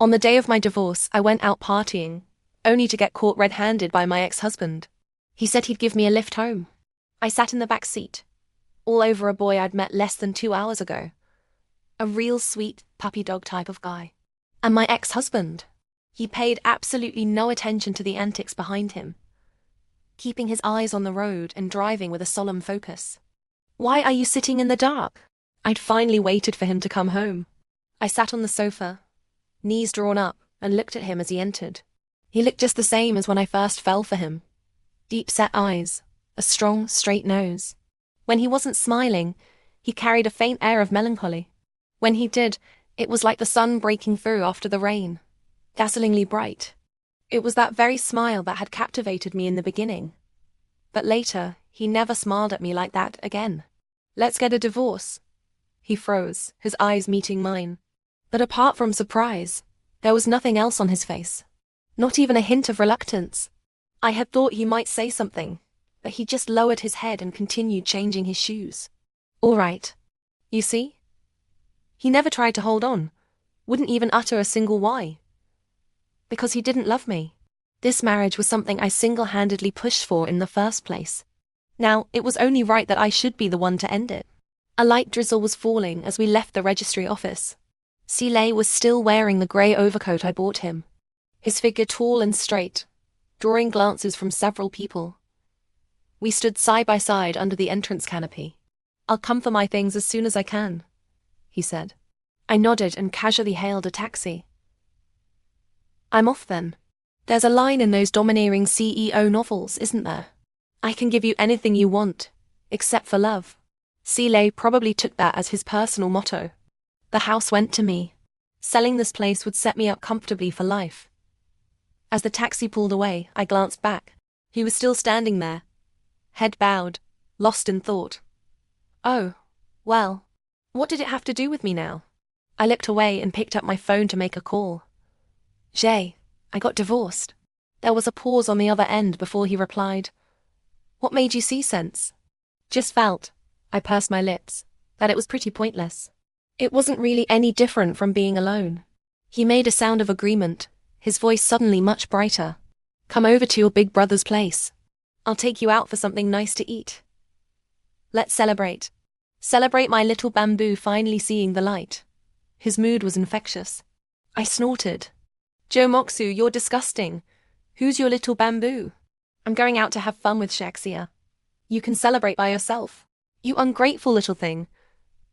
On the day of my divorce, I went out partying, only to get caught red-handed by my ex-husband. He said he'd give me a lift home. I sat in the back seat, all over a boy I'd met less than 2 hours ago. A real sweet, puppy dog type of guy. And my ex-husband. He paid absolutely no attention to the antics behind him, keeping his eyes on the road and driving with a solemn focus. "Why are you sitting in the dark?" I'd finally waited for him to come home. I sat on the sofa, knees drawn up, and looked at him as he entered. He looked just the same as when I first fell for him. Deep-set eyes, a strong, straight nose. When he wasn't smiling, he carried a faint air of melancholy. When he did, it was like the sun breaking through after the rain, dazzlingly bright. It was that very smile that had captivated me in the beginning. But later, he never smiled at me like that again. "Let's get a divorce." He froze, his eyes meeting mine. But apart from surprise, there was nothing else on his face. Not even a hint of reluctance. I had thought he might say something, but he just lowered his head and continued changing his shoes. "All right. You see?" He never tried to hold on, wouldn't even utter a single why. Because he didn't love me. This marriage was something I single-handedly pushed for in the first place. Now, it was only right that I should be the one to end it. A light drizzle was falling as we left the registry office. Seeley was still wearing the grey overcoat I bought him, his figure tall and straight, drawing glances from several people. We stood side by side under the entrance canopy. "I'll come for my things as soon as I can," he said. I nodded and casually hailed a taxi. "I'm off then. There's a line in those domineering CEO novels, isn't there? I can give you anything you want, except for love." Seeley probably took that as his personal motto. The house went to me. Selling this place would set me up comfortably for life. As the taxi pulled away, I glanced back. He was still standing there, head bowed, lost in thought. Oh, well, what did it have to do with me now? I looked away and picked up my phone to make a call. "Jay, I got divorced." There was a pause on the other end before he replied. "What made you see sense?" "Just felt," I pursed my lips, "that it was pretty pointless. It wasn't really any different from being alone." He made a sound of agreement, his voice suddenly much brighter. "Come over to your big brother's place. I'll take you out for something nice to eat. Let's celebrate. Celebrate my little bamboo finally seeing the light." His mood was infectious. I snorted. "Joe Moxu, you're disgusting. Who's your little bamboo?" "I'm going out to have fun with Shaksia. You can celebrate by yourself." "You ungrateful little thing.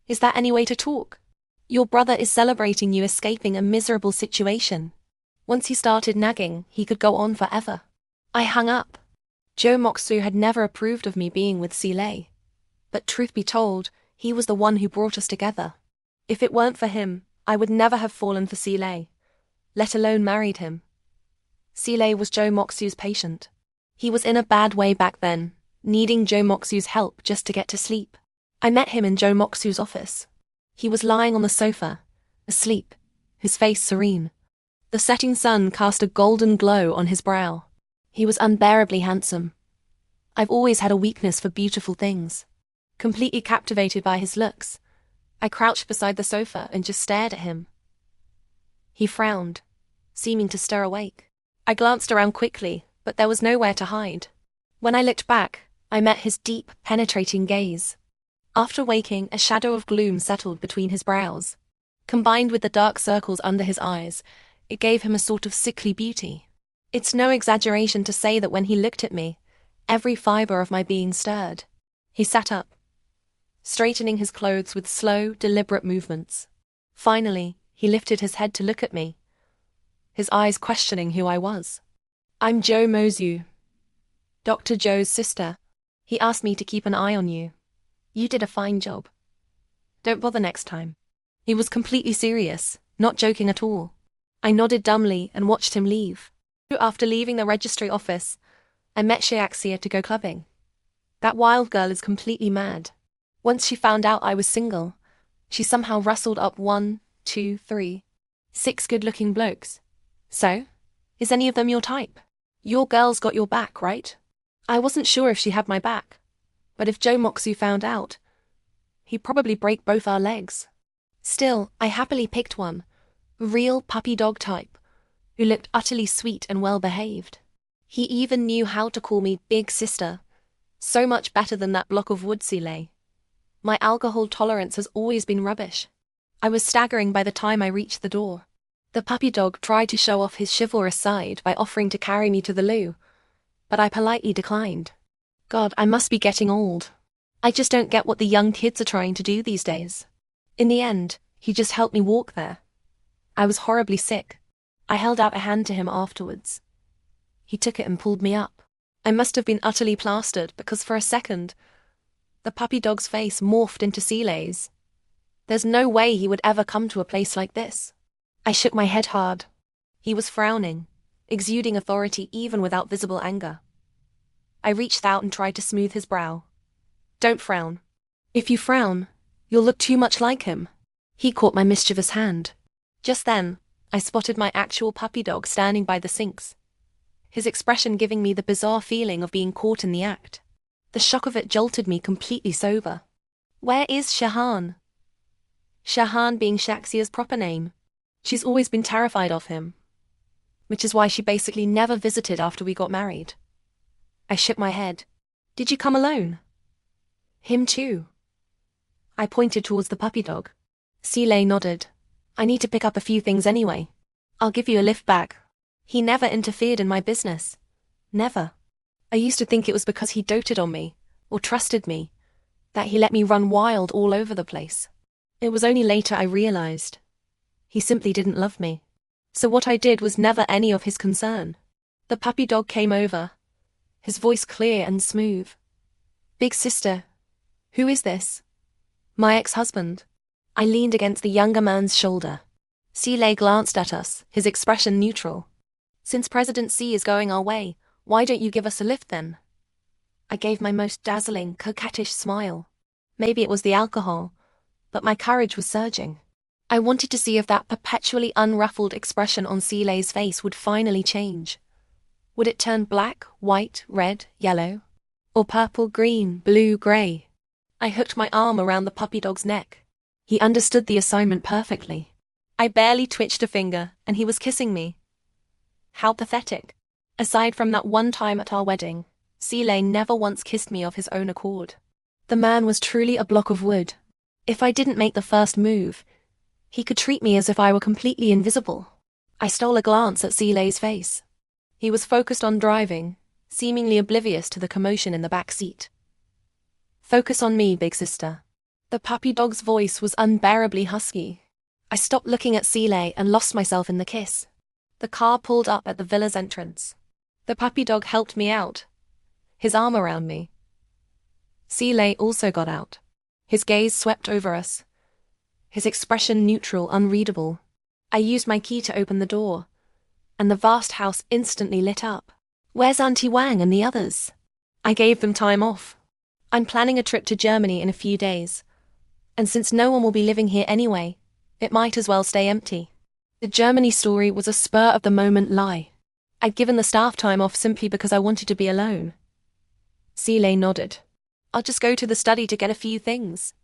Is that any way to talk? Your brother is celebrating you escaping a miserable situation. Once he started nagging, he could go on forever." I hung up. Joe Moxu had never approved of me being with Seeley. But truth be told, he was the one who brought us together. If it weren't for him, I would never have fallen for Seeley, let alone married him. Seeley was Joe Moxu's patient. He was in a bad way back then, needing Joe Moxu's help just to get to sleep. I met him in Joe Moxu's office. He was lying on the sofa, asleep, his face serene. The setting sun cast a golden glow on his brow. He was unbearably handsome. I've always had a weakness for beautiful things. Completely captivated by his looks, I crouched beside the sofa and just stared at him. He frowned, seeming to stir awake. I glanced around quickly, but there was nowhere to hide. When I looked back, I met his deep, penetrating gaze. After waking, a shadow of gloom settled between his brows. Combined with the dark circles under his eyes, it gave him a sort of sickly beauty. It's no exaggeration to say that when he looked at me, every fiber of my being stirred. He sat up, straightening his clothes with slow, deliberate movements. Finally, he lifted his head to look at me, his eyes questioning who I was. "I'm Joe Moxu, Dr. Joe's sister. He asked me to keep an eye on you. You did a fine job. Don't bother next time." He was completely serious, not joking at all. I nodded dumbly and watched him leave. After leaving the registry office, I met Shaksia to go clubbing. That wild girl is completely mad. Once she found out I was single, she somehow rustled up 1, 2, 3, 6 good-looking blokes. "So, is any of them your type? Your girl's got your back, right?" I wasn't sure if she had my back, but if Joe Moxu found out, he'd probably break both our legs. Still, I happily picked one, A real puppy dog type, who looked utterly sweet and well behaved. He even knew how to call me big sister, so much better than that block of wood Seeley. My alcohol tolerance has always been rubbish. I was staggering by the time I reached the door. The puppy dog tried to show off his chivalrous side by offering to carry me to the loo, but I politely declined. God, I must be getting old. I just don't get what the young kids are trying to do these days. In the end, he just helped me walk there. I was horribly sick. I held out a hand to him afterwards. He took it and pulled me up. I must have been utterly plastered because for a second, the puppy dog's face morphed into Seeley's. There's no way he would ever come to a place like this. I shook my head hard. He was frowning, exuding authority even without visible anger. I reached out and tried to smooth his brow. Don't frown. If you frown, you'll look too much like him. He caught my mischievous hand. Just then, I spotted my actual puppy dog standing by the sinks, his expression giving me the bizarre feeling of being caught in the act. The shock of it jolted me completely sober. Where is Shahan? Shahan being Shaxia's proper name. She's always been terrified of him, which is why she basically never visited after we got married. I shook my head. Did you come alone? Him too. I pointed towards the puppy dog. Seeley nodded. I need to pick up a few things anyway. I'll give you a lift back. He never interfered in my business. Never. I used to think it was because he doted on me, or trusted me, that he let me run wild all over the place. It was only later I realized. He simply didn't love me. So what I did was never any of his concern. The puppy dog came over, his voice clear and smooth. Big sister, who is this? My ex-husband. I leaned against the younger man's shoulder. Seeley glanced at us, his expression neutral. Since President C is going our way, why don't you give us a lift then? I gave my most dazzling, coquettish smile. Maybe it was the alcohol, but my courage was surging. I wanted to see if that perpetually unruffled expression on Seeley's face would finally change. Would it turn black, white, red, yellow? Or purple, green, blue, grey? I hooked my arm around the puppy dog's neck. He understood the assignment perfectly. I barely twitched a finger, and he was kissing me. How pathetic. Aside from that one time at our wedding, Seeley never once kissed me of his own accord. The man was truly a block of wood. If I didn't make the first move, he could treat me as if I were completely invisible. I stole a glance at Seeley's face. He was focused on driving, seemingly oblivious to the commotion in the back seat. Focus on me, big sister. The puppy dog's voice was unbearably husky. I stopped looking at Seeley and lost myself in the kiss. The car pulled up at the villa's entrance. The puppy dog helped me out, his arm around me. Seeley also got out. His gaze swept over us, his expression neutral, unreadable. I used my key to open the door, and the vast house instantly lit up. Where's Auntie Wang and the others? I gave them time off. I'm planning a trip to Germany in a few days, and since no one will be living here anyway, it might as well stay empty. The Germany story was a spur-of-the-moment lie. I'd given the staff time off simply because I wanted to be alone. Seeley nodded. I'll just go to the study to get a few things.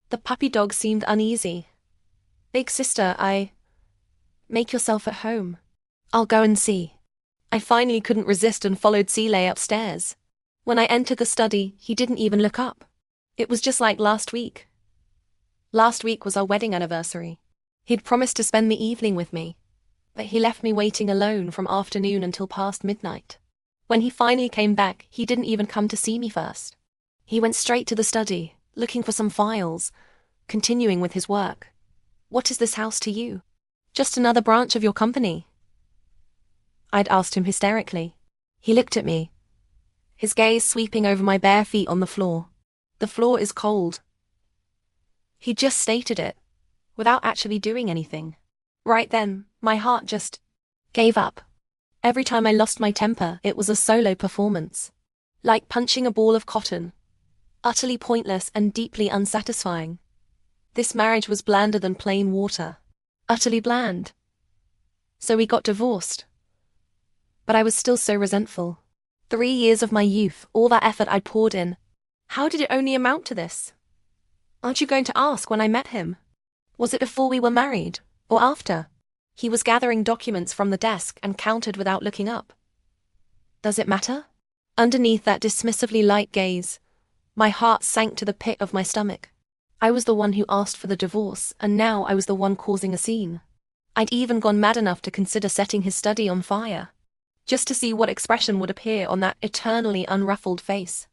The puppy dog seemed uneasy. Big sister, Make yourself at home. I'll go and see. I finally couldn't resist and followed Seeley upstairs. When I entered the study, he didn't even look up. It was just like last week. Last week was our wedding anniversary. He'd promised to spend the evening with me, but he left me waiting alone from afternoon until past midnight. When he finally came back, he didn't even come to see me first. He went straight to the study, looking for some files, continuing with his work. What is this house to you? Just another branch of your company? I'd asked him hysterically. He looked at me, his gaze sweeping over my bare feet on the floor. The floor is cold. He just stated it, without actually doing anything. Right then, my heart just gave up. Every time I lost my temper, it was a solo performance. Like punching a ball of cotton. Utterly pointless and deeply unsatisfying. This marriage was blander than plain water. Utterly bland. So we got divorced. But I was still so resentful. 3 years of my youth, all that effort I'd poured in. How did it only amount to this? Aren't you going to ask when I met him? Was it before we were married, or after? He was gathering documents from the desk and counted without looking up. Does it matter? Underneath that dismissively light gaze, my heart sank to the pit of my stomach. I was the one who asked for the divorce, and now I was the one causing a scene. I'd even gone mad enough to consider setting his study on fire, just to see what expression would appear on that eternally unruffled face.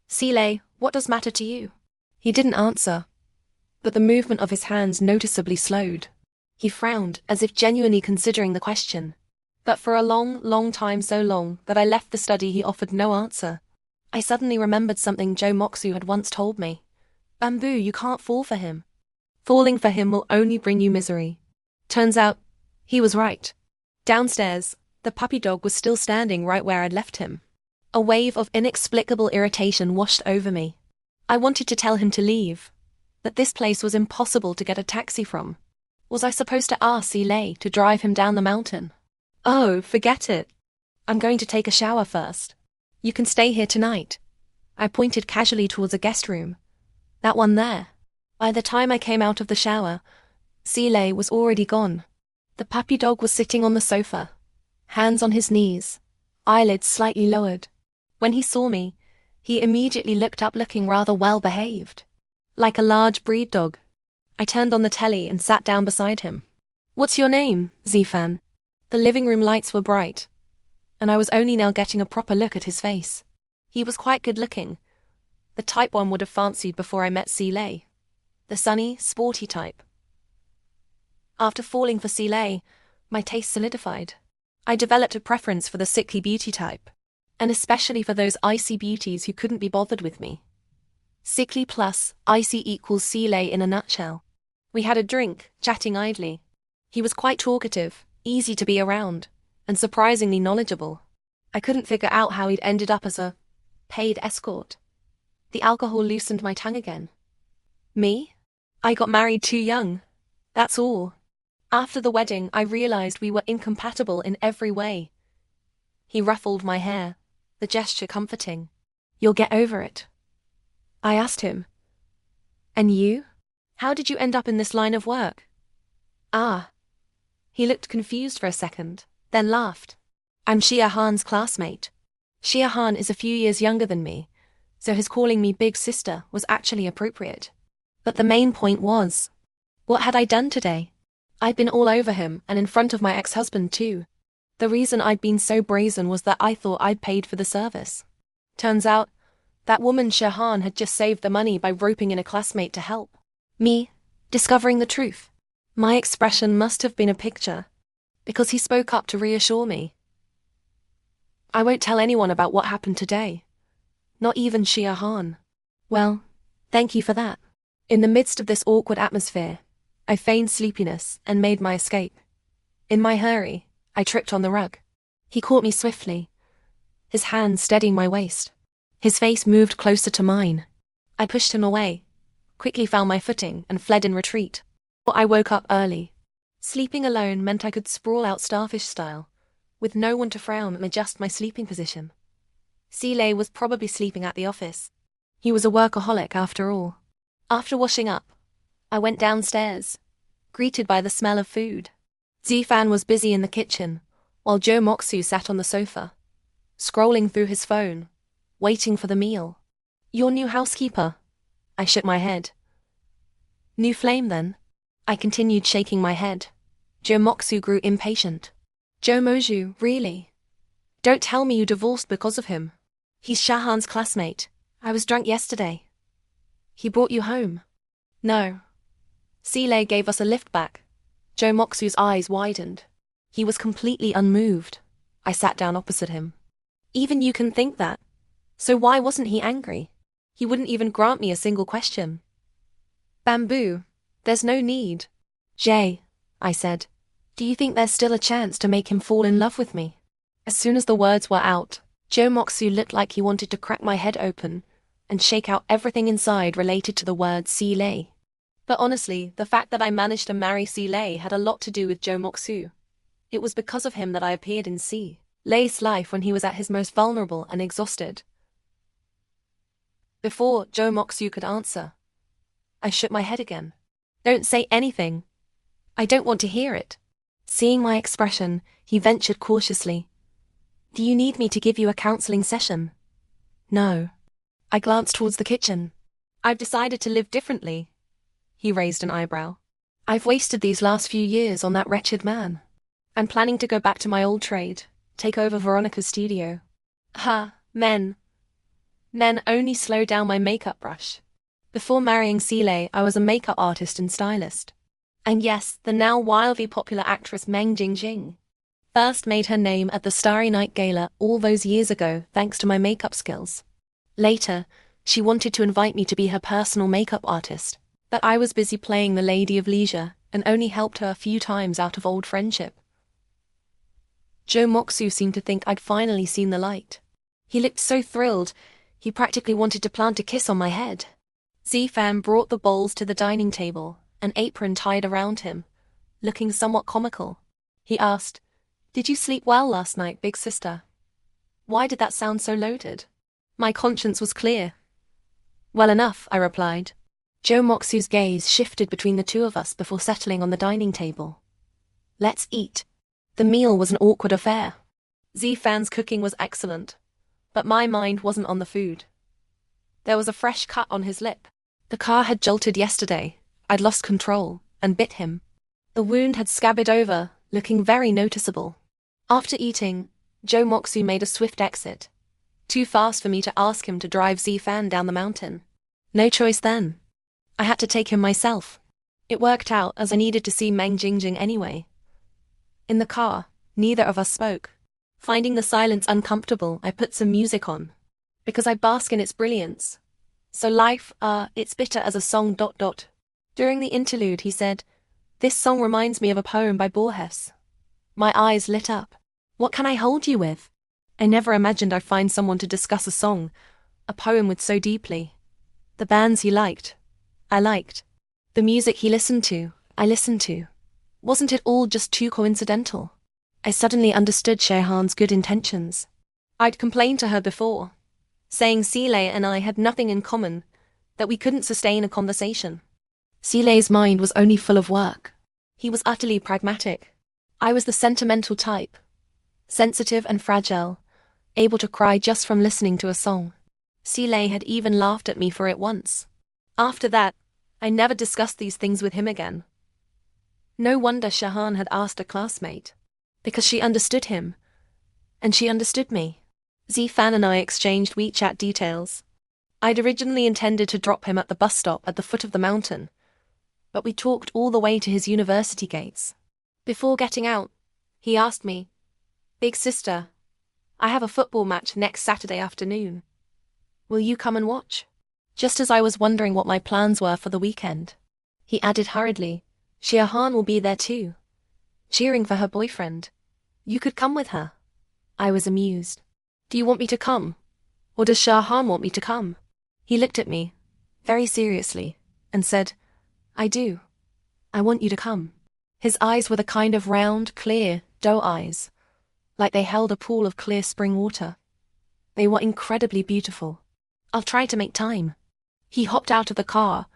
Sile, what does matter to you? He didn't answer, but the movement of his hands noticeably slowed. He frowned, as if genuinely considering the question. But for a long, long time, so long that I left the study, he offered no answer. I suddenly remembered something Joe Moxu had once told me. Bamboo, you can't fall for him. Falling for him will only bring you misery. Turns out, he was right. Downstairs, the puppy dog was still standing right where I'd left him. A wave of inexplicable irritation washed over me. I wanted to tell him to leave, that this place was impossible to get a taxi from. Was I supposed to ask Sile to drive him down the mountain? Oh, forget it. I'm going to take a shower first. You can stay here tonight. I pointed casually towards a guest room. That one there. By the time I came out of the shower, Sile was already gone. The puppy dog was sitting on the sofa, hands on his knees, eyelids slightly lowered. When he saw me, he immediately looked up, looking rather well behaved, like a large breed dog. I turned on the telly and sat down beside him. What's your name, Zifan? The living room lights were bright, and I was only now getting a proper look at his face. He was quite good looking, the type one would have fancied before I met Sile. The sunny, sporty type. After falling for Sile, my taste solidified. I developed a preference for the sickly beauty type, and especially for those icy beauties who couldn't be bothered with me. Sickly plus icy equals Sile in a nutshell. We had a drink, chatting idly. He was quite talkative, easy to be around, and surprisingly knowledgeable. I couldn't figure out how he'd ended up as a paid escort. The alcohol loosened my tongue again. Me? I got married too young. That's all. After the wedding, I realized we were incompatible in every way. He ruffled my hair, the gesture comforting. You'll get over it. I asked him. And you? How did you end up in this line of work? Ah. He looked confused for a second, then laughed. I'm Shia Han's classmate. Shia Han is a few years younger than me, so his calling me big sister was actually appropriate. But the main point was, what had I done today? I'd been all over him and in front of my ex-husband too. The reason I'd been so brazen was that I thought I'd paid for the service. Turns out, that woman Shahan had just saved the money by roping in a classmate to help. Me, discovering the truth. My expression must have been a picture, because he spoke up to reassure me. I won't tell anyone about what happened today. Not even Shia Han. Well, thank you for that. In the midst of this awkward atmosphere, I feigned sleepiness and made my escape. In my hurry, I tripped on the rug. He caught me swiftly, his hand steadying my waist. His face moved closer to mine. I pushed him away, quickly found my footing, and fled in retreat. I woke up early. Sleeping alone meant I could sprawl out starfish style, with no one to frown and adjust my sleeping position. Sile was probably sleeping at the office. He was a workaholic after all. After washing up, I went downstairs, greeted by the smell of food. Zifan was busy in the kitchen, while Joe Moxu sat on the sofa, scrolling through his phone, waiting for the meal. Your new housekeeper? I shook my head. New flame then? I continued shaking my head. Joe Moxu grew impatient. Joe Moju, really? Don't tell me you divorced because of him. He's Shahan's classmate. I was drunk yesterday. He brought you home? No. Sile gave us a lift back. Joe Moxu's eyes widened. He was completely unmoved. I sat down opposite him. Even you can think that. So why wasn't he angry? He wouldn't even grant me a single question. Bamboo, there's no need. Jay, I said, do you think there's still a chance to make him fall in love with me? As soon as the words were out, Joe Moxu looked like he wanted to crack my head open and shake out everything inside related to the word Sile. But honestly, the fact that I managed to marry Sile had a lot to do with Joe Moxu. It was because of him that I appeared in Sile's life when he was at his most vulnerable and exhausted. Before Joe Moxu could answer, I shook my head again. Don't say anything. I don't want to hear it. Seeing my expression, he ventured cautiously. Do you need me to give you a counseling session? No. I glanced towards the kitchen. I've decided to live differently. He raised an eyebrow. I've wasted these last few years on that wretched man. I'm planning to go back to my old trade, take over Veronica's studio. Men. Men only slow down my makeup brush. Before marrying Sile, I was a makeup artist and stylist. And yes, the now wildly popular actress Meng Jingjing first made her name at the Starry Night Gala all those years ago thanks to my makeup skills. Later, she wanted to invite me to be her personal makeup artist, but I was busy playing the Lady of Leisure and only helped her a few times out of old friendship. Joe Moksu seemed to think I'd finally seen the light. He looked so thrilled, he practically wanted to plant a kiss on my head. Zifan brought the bowls to the dining table, an apron tied around him, looking somewhat comical. He asked, "Did you sleep well last night, big sister?" Why did that sound so loaded? My conscience was clear. Well enough, I replied. Joe Moksu's gaze shifted between the two of us before settling on the dining table. Let's eat. The meal was an awkward affair. Zifan's cooking was excellent, but my mind wasn't on the food. There was a fresh cut on his lip. The car had jolted yesterday. I'd lost control and bit him. The wound had scabbed over, looking very noticeable. After eating, Joe Moksu made a swift exit. Too fast for me to ask him to drive Zifan down the mountain. No choice then. I had to take him myself. It worked out as I needed to see Meng Jingjing anyway. In the car, neither of us spoke. Finding the silence uncomfortable, I put some music on. Because I bask in its brilliance. So life, it's bitter as a song ... During the interlude, he said, "This song reminds me of a poem by Borges." My eyes lit up. What can I hold you with? I never imagined I'd find someone to discuss a song, a poem with so deeply. The bands he liked, I liked. The music he listened to, I listened to. Wasn't it all just too coincidental? I suddenly understood Shehan's good intentions. I'd complained to her before, saying Sile and I had nothing in common, that we couldn't sustain a conversation. Sile's mind was only full of work. He was utterly pragmatic. I was the sentimental type, sensitive and fragile, able to cry just from listening to a song. Sile had even laughed at me for it once. After that, I never discussed these things with him again. No wonder Shehan had asked a classmate, because she understood him, and she understood me. Zifan and I exchanged WeChat details. I'd originally intended to drop him at the bus stop at the foot of the mountain, but we talked all the way to his university gates. Before getting out, he asked me, "Big sister, I have a football match next Saturday afternoon. Will you come and watch?" Just as I was wondering what my plans were for the weekend, he added hurriedly, "Shehan will be there too, cheering for her boyfriend. You could come with her." I was amused. "Do you want me to come? Or does Shehan want me to come?" He looked at me, very seriously, and said, "I do. I want you to come." His eyes were the kind of round, clear, doe eyes, like they held a pool of clear spring water. They were incredibly beautiful. "I'll try to make time." He hopped out of the car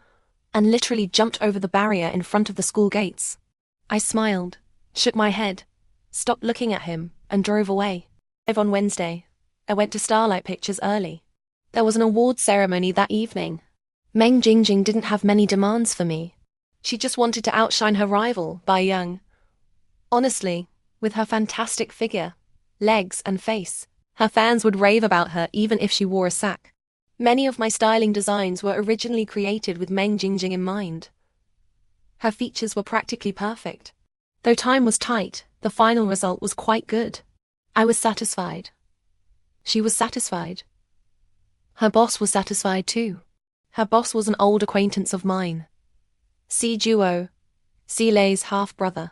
and literally jumped over the barrier in front of the school gates. I smiled, shook my head, stopped looking at him, and drove away. On Wednesday, I went to Starlight Pictures early. There was an awards ceremony that evening. Meng Jingjing didn't have many demands for me. She just wanted to outshine her rival, Bai Young. Honestly, with her fantastic figure, legs and face, her fans would rave about her even if she wore a sack. Many of my styling designs were originally created with Meng Jingjing in mind. Her features were practically perfect. Though time was tight, the final result was quite good. I was satisfied. She was satisfied. Her boss was satisfied too. Her boss was an old acquaintance of mine. Si Juo, Sile's half-brother.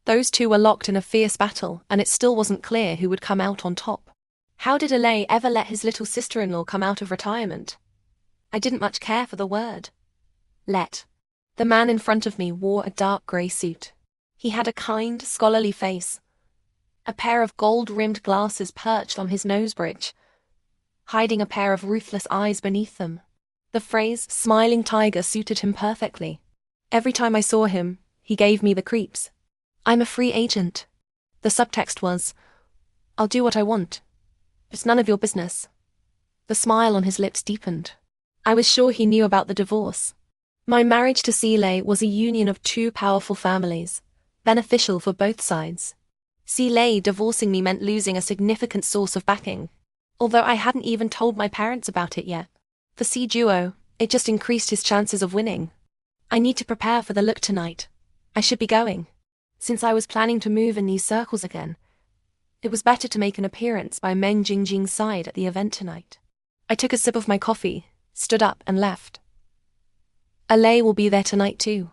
Those two were locked in a fierce battle, and it still wasn't clear who would come out on top. How did Alay ever let his little sister-in-law come out of retirement? I didn't much care for the word. Let. The man in front of me wore a dark grey suit. He had a kind, scholarly face. A pair of gold-rimmed glasses perched on his nose bridge, hiding a pair of ruthless eyes beneath them. The phrase "smiling tiger" suited him perfectly. Every time I saw him, he gave me the creeps. I'm a free agent. The subtext was, I'll do what I want. It's none of your business. The smile on his lips deepened. I was sure he knew about the divorce. My marriage to Seeley was a union of two powerful families, beneficial for both sides. Seeley divorcing me meant losing a significant source of backing, although I hadn't even told my parents about it yet. For C Duo, it just increased his chances of winning. I need to prepare for the look tonight. I should be going. Since I was planning to move in these circles again, it was better to make an appearance by Meng Jingjing's side at the event tonight. I took a sip of my coffee, stood up and left. Alay will be there tonight too.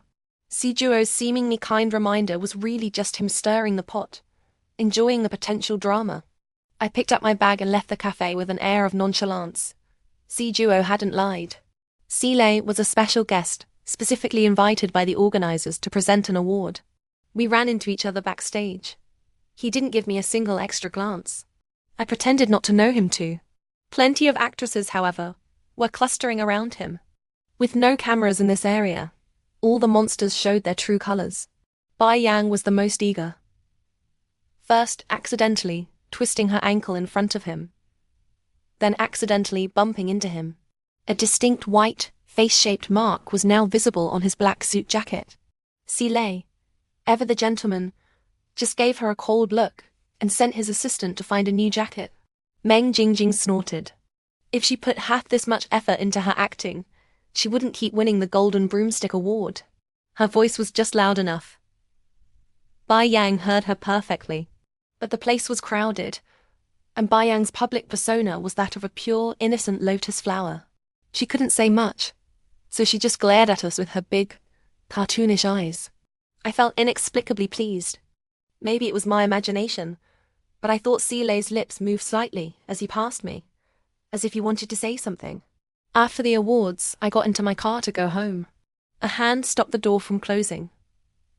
C Duo's seemingly kind reminder was really just him stirring the pot, enjoying the potential drama. I picked up my bag and left the cafe with an air of nonchalance. C Duo hadn't lied. Seeley was a special guest, specifically invited by the organizers to present an award. We ran into each other backstage. He didn't give me a single extra glance. I pretended not to know him too. Plenty of actresses, however, were clustering around him. With no cameras in this area, all the monsters showed their true colors. Bai Yang was the most eager. First, accidentally twisting her ankle in front of him, then accidentally bumping into him. A distinct white, face-shaped mark was now visible on his black suit jacket. Seeley, ever the gentleman, just gave her a cold look and sent his assistant to find a new jacket. Meng Jingjing snorted. If she put half this much effort into her acting, she wouldn't keep winning the Golden Broomstick Award. Her voice was just loud enough. Bai Yang heard her perfectly. But the place was crowded, and Bai Yang's public persona was that of a pure, innocent lotus flower. She couldn't say much, so she just glared at us with her big, cartoonish eyes. I felt inexplicably pleased. Maybe it was my imagination, but I thought Seeley's lips moved slightly as he passed me, as if he wanted to say something. After the awards, I got into my car to go home. A hand stopped the door from closing.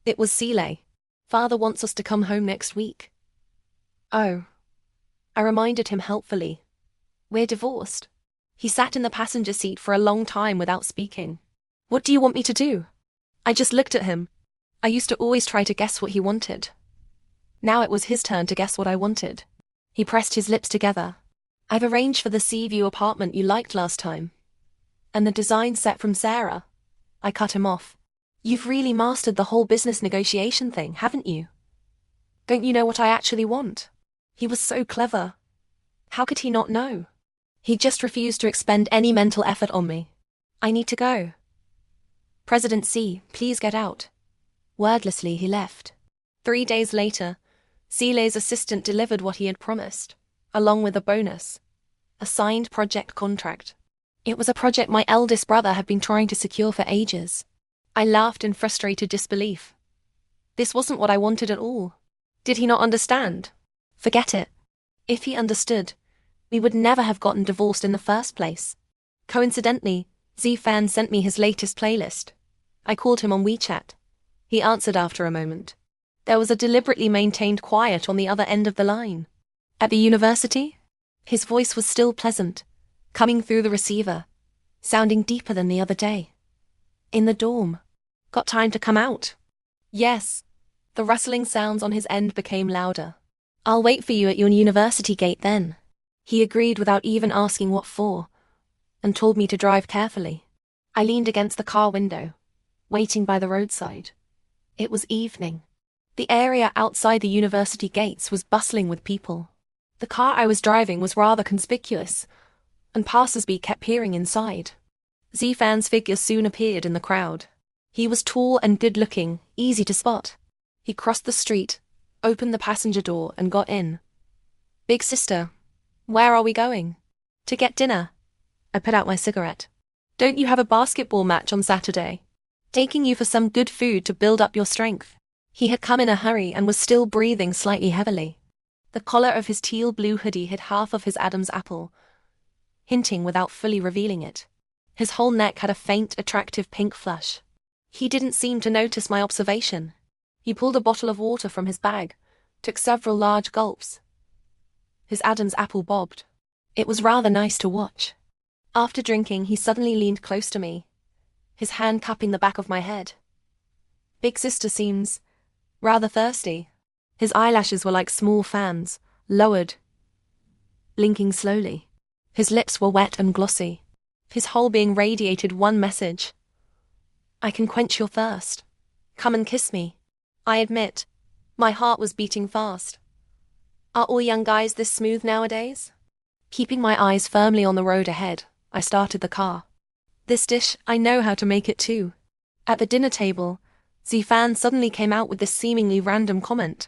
It was Seeley. Father wants us to come home next week. Oh. I reminded him helpfully. We're divorced. He sat in the passenger seat for a long time without speaking. What do you want me to do? I just looked at him. I used to always try to guess what he wanted. Now it was his turn to guess what I wanted. He pressed his lips together. I've arranged for the sea view apartment you liked last time. And the design set from Sarah. I cut him off. You've really mastered the whole business negotiation thing, haven't you? Don't you know what I actually want? He was so clever. How could he not know? He just refused to expend any mental effort on me. I need to go. President C, please get out. Wordlessly he left. 3 days later, Seeley's assistant delivered what he had promised, along with a bonus. A signed project contract. It was a project my eldest brother had been trying to secure for ages. I laughed in frustrated disbelief. This wasn't what I wanted at all. Did he not understand? Forget it. If he understood, we would never have gotten divorced in the first place. Coincidentally, Z-Fan sent me his latest playlist. I called him on WeChat. He answered after a moment. There was a deliberately maintained quiet on the other end of the line. At the university? His voice was still pleasant, coming through the receiver, sounding deeper than the other day. In the dorm. Got time to come out? Yes. The rustling sounds on his end became louder. I'll wait for you at your university gate then. He agreed without even asking what for, and told me to drive carefully. I leaned against the car window, waiting by the roadside. It was evening. The area outside the university gates was bustling with people. The car I was driving was rather conspicuous, and passers-by kept peering inside. Z-Fan's figure soon appeared in the crowd. He was tall and good-looking, easy to spot. He crossed the street, opened the passenger door and got in. Big sister, where are we going? To get dinner. I put out my cigarette. Don't you have a basketball match on Saturday? Taking you for some good food to build up your strength. He had come in a hurry and was still breathing slightly heavily. The collar of his teal-blue hoodie hid half of his Adam's apple, hinting without fully revealing it. His whole neck had a faint, attractive pink flush. He didn't seem to notice my observation. He pulled a bottle of water from his bag, took several large gulps. His Adam's apple bobbed. It was rather nice to watch. After drinking, he suddenly leaned close to me, his hand cupping the back of my head. Big sister seems rather thirsty. His eyelashes were like small fans, lowered, blinking slowly. His lips were wet and glossy. His whole being radiated one message. I can quench your thirst. Come and kiss me. I admit, my heart was beating fast. Are all young guys this smooth nowadays? Keeping my eyes firmly on the road ahead, I started the car. This dish, I know how to make it too. At the dinner table, Zifan suddenly came out with this seemingly random comment.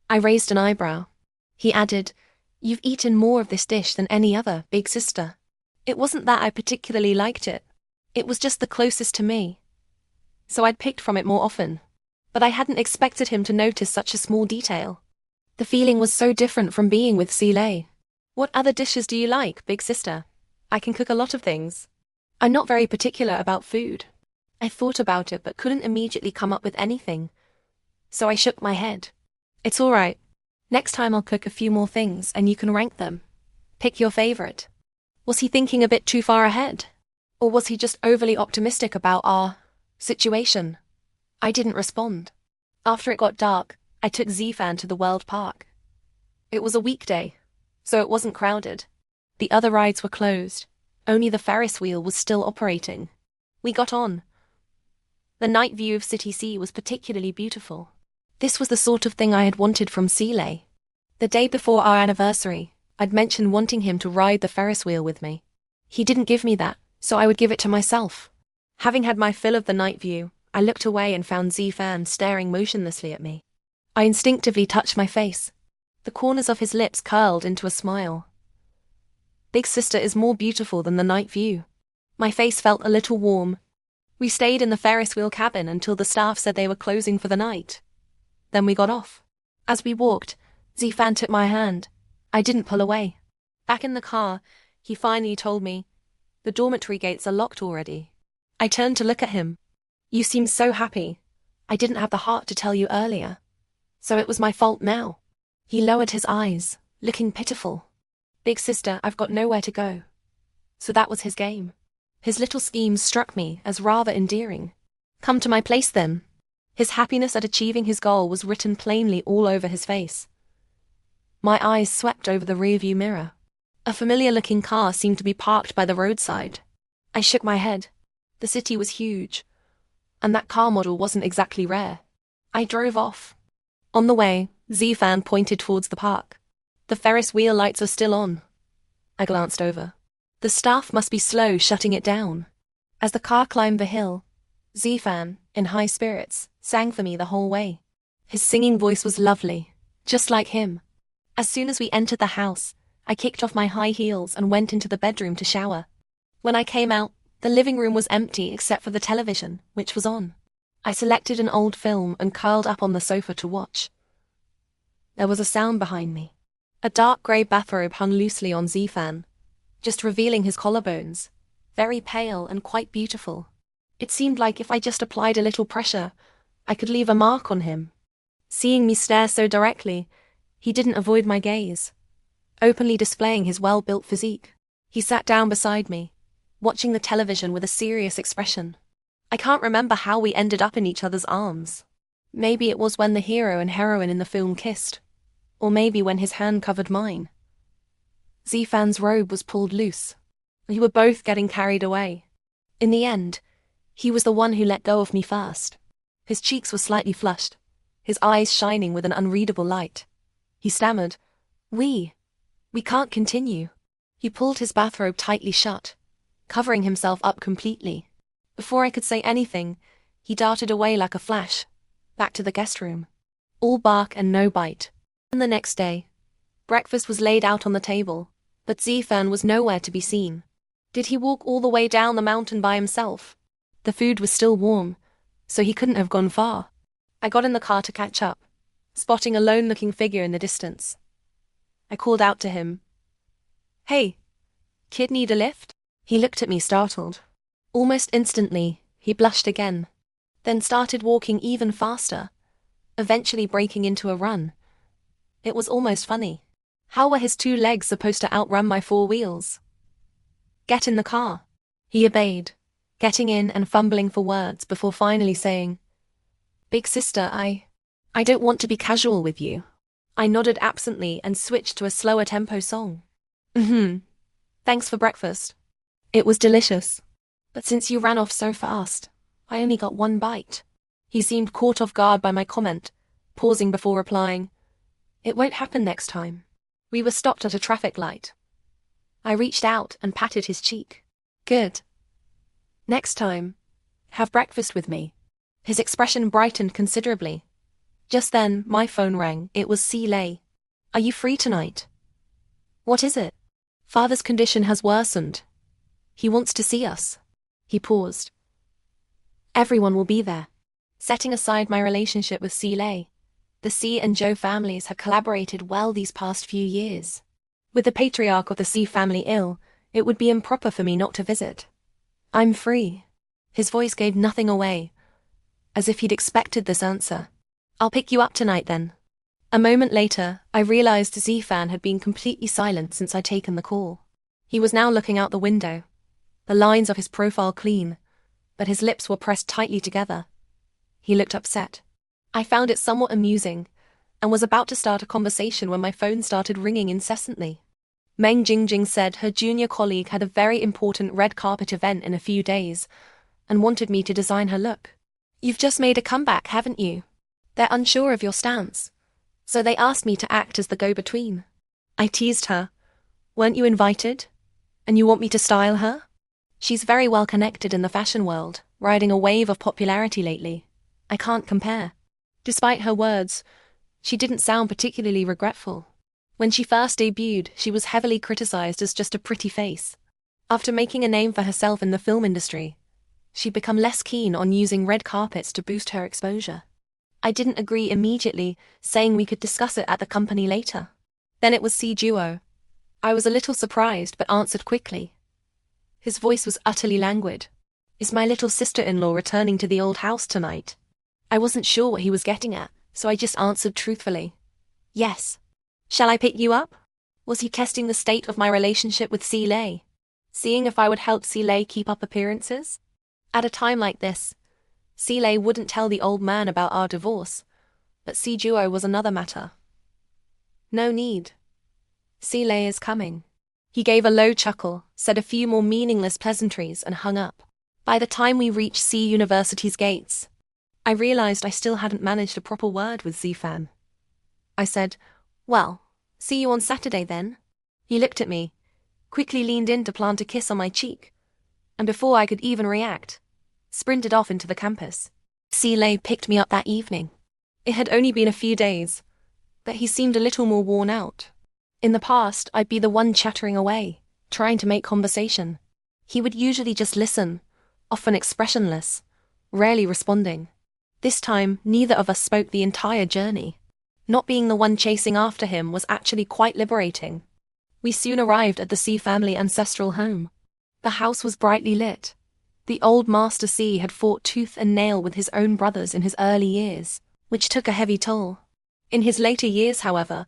I raised an eyebrow. He added, You've eaten more of this dish than any other, big sister. It wasn't that I particularly liked it. It was just the closest to me. So I'd picked from it more often. But I hadn't expected him to notice such a small detail. The feeling was so different from being with Sile. What other dishes do you like, big sister? I can cook a lot of things. I'm not very particular about food. I thought about it but couldn't immediately come up with anything. So I shook my head. It's all right. Next time I'll cook a few more things and you can rank them. Pick your favorite. Was he thinking a bit too far ahead? Or was he just overly optimistic about our situation? I didn't respond. After it got dark, I took Zifan to the World Park. It was a weekday, so it wasn't crowded. The other rides were closed. Only the Ferris wheel was still operating. We got on. The night view of City Sea was particularly beautiful. This was the sort of thing I had wanted from Sile. The day before our anniversary, I'd mentioned wanting him to ride the Ferris wheel with me. He didn't give me that, so I would give it to myself. Having had my fill of the night view, I looked away and found Zifan staring motionlessly at me. I instinctively touched my face. The corners of his lips curled into a smile. Big sister is more beautiful than the night view. My face felt a little warm. We stayed in the Ferris wheel cabin until the staff said they were closing for the night. Then we got off. As we walked, Zifan took my hand. I didn't pull away. Back in the car, he finally told me, the dormitory gates are locked already. I turned to look at him. You seem so happy. I didn't have the heart to tell you earlier. So it was my fault now. He lowered his eyes, looking pitiful. Big sister, I've got nowhere to go. So that was his game. His little schemes struck me as rather endearing. Come to my place then. His happiness at achieving his goal was written plainly all over his face. My eyes swept over the rearview mirror. A familiar-looking car seemed to be parked by the roadside. I shook my head. The city was huge, and that car model wasn't exactly rare. I drove off. On the way, Zifan pointed towards the park. The Ferris wheel lights are still on. I glanced over. The staff must be slow shutting it down. As the car climbed the hill, Zifan, in high spirits, sang for me the whole way. His singing voice was lovely, just like him. As soon as we entered the house, I kicked off my high heels and went into the bedroom to shower. When I came out, the living room was empty except for the television, which was on. I selected an old film and curled up on the sofa to watch. There was a sound behind me. A dark grey bathrobe hung loosely on Zifan, just revealing his collarbones, very pale and quite beautiful. It seemed like if I just applied a little pressure, I could leave a mark on him. Seeing me stare so directly, he didn't avoid my gaze, openly displaying his well-built physique. He sat down beside me, watching the television with a serious expression. I can't remember how we ended up in each other's arms. Maybe it was when the hero and heroine in the film kissed, or maybe when his hand covered mine. Zifan's robe was pulled loose. We were both getting carried away. In the end, he was the one who let go of me first. His cheeks were slightly flushed, his eyes shining with an unreadable light. He stammered, We can't continue." He pulled his bathrobe tightly shut, covering himself up completely. Before I could say anything, he darted away like a flash, back to the guest room. All bark and no bite. And the next day, breakfast was laid out on the table, but Zifan was nowhere to be seen. Did he walk all the way down the mountain by himself? The food was still warm, so he couldn't have gone far. I got in the car to catch up, spotting a lone-looking figure in the distance. I called out to him. "Hey, kid, need a lift?" He looked at me startled. Almost instantly, he blushed again, then started walking even faster, eventually breaking into a run. It was almost funny. How were his 2 legs supposed to outrun my 4 wheels? "Get in the car." He obeyed, getting in and fumbling for words before finally saying, "Big sister, I don't want to be casual with you. I nodded absently and switched to a slower tempo song. Thanks for breakfast. It was delicious. But since you ran off so fast, I only got one bite. He seemed caught off guard by my comment, pausing before replying. It won't happen next time. We were stopped at a traffic light. I reached out and patted his cheek. Good. Next time, have breakfast with me. His expression brightened considerably. Just then, my phone rang. It was Lei. Are you free tonight? What is it? Father's condition has worsened. He wants to see us. He paused. Everyone will be there. Setting aside my relationship with Lei, the C and Joe families have collaborated well these past few years. With the patriarch of the C family ill, it would be improper for me not to visit. I'm free. His voice gave nothing away, as if he'd expected this answer. I'll pick you up tonight then. A moment later, I realized Zifan had been completely silent since I'd taken the call. He was now looking out the window, the lines of his profile clean, but his lips were pressed tightly together. He looked upset. I found it somewhat amusing, and was about to start a conversation when my phone started ringing incessantly. Meng Jingjing said her junior colleague had a very important red carpet event in a few days, and wanted me to design her look. You've just made a comeback, haven't you? They're unsure of your stance, so they asked me to act as the go-between. I teased her. Weren't you invited? And you want me to style her? She's very well connected in the fashion world, riding a wave of popularity lately. I can't compare. Despite her words, she didn't sound particularly regretful. When she first debuted, she was heavily criticized as just a pretty face. After making a name for herself in the film industry, she'd become less keen on using red carpets to boost her exposure. I didn't agree immediately, saying we could discuss it at the company later. Then it was Duo. I was a little surprised but answered quickly. His voice was utterly languid. Is my little sister-in-law returning to the old house tonight? I wasn't sure what he was getting at, so I just answered truthfully. Yes. Shall I pick you up? Was he testing the state of my relationship with Lei? Seeing if I would help Lei keep up appearances? At a time like this, Lei wouldn't tell the old man about our divorce, but Duo was another matter. No need. Lei is coming. He gave a low chuckle, said a few more meaningless pleasantries and hung up. By the time we reached C University's gates, I realized I still hadn't managed a proper word with Zifan. I said, well, see you on Saturday then. He looked at me, quickly leaned in to plant a kiss on my cheek, and before I could even react, sprinted off into the campus. Lei picked me up that evening. It had only been a few days, but he seemed a little more worn out. In the past, I'd be the one chattering away, trying to make conversation. He would usually just listen, often expressionless, rarely responding. This time, neither of us spoke the entire journey. Not being the one chasing after him was actually quite liberating. We soon arrived at the C family ancestral home. The house was brightly lit. The old Master C had fought tooth and nail with his own brothers in his early years, which took a heavy toll. In his later years, however,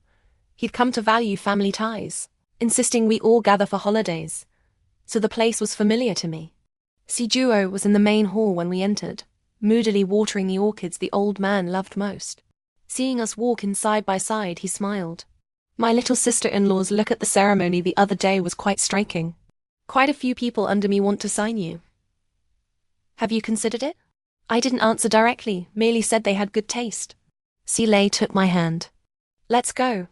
he'd come to value family ties, insisting we all gather for holidays, so the place was familiar to me. Duo was in the main hall when we entered, moodily watering the orchids the old man loved most. Seeing us walk in side by side, he smiled. My little sister-in-law's look at the ceremony the other day was quite striking. Quite a few people under me want to sign you. Have you considered it? I didn't answer directly, merely said they had good taste. Lei took my hand. Let's go.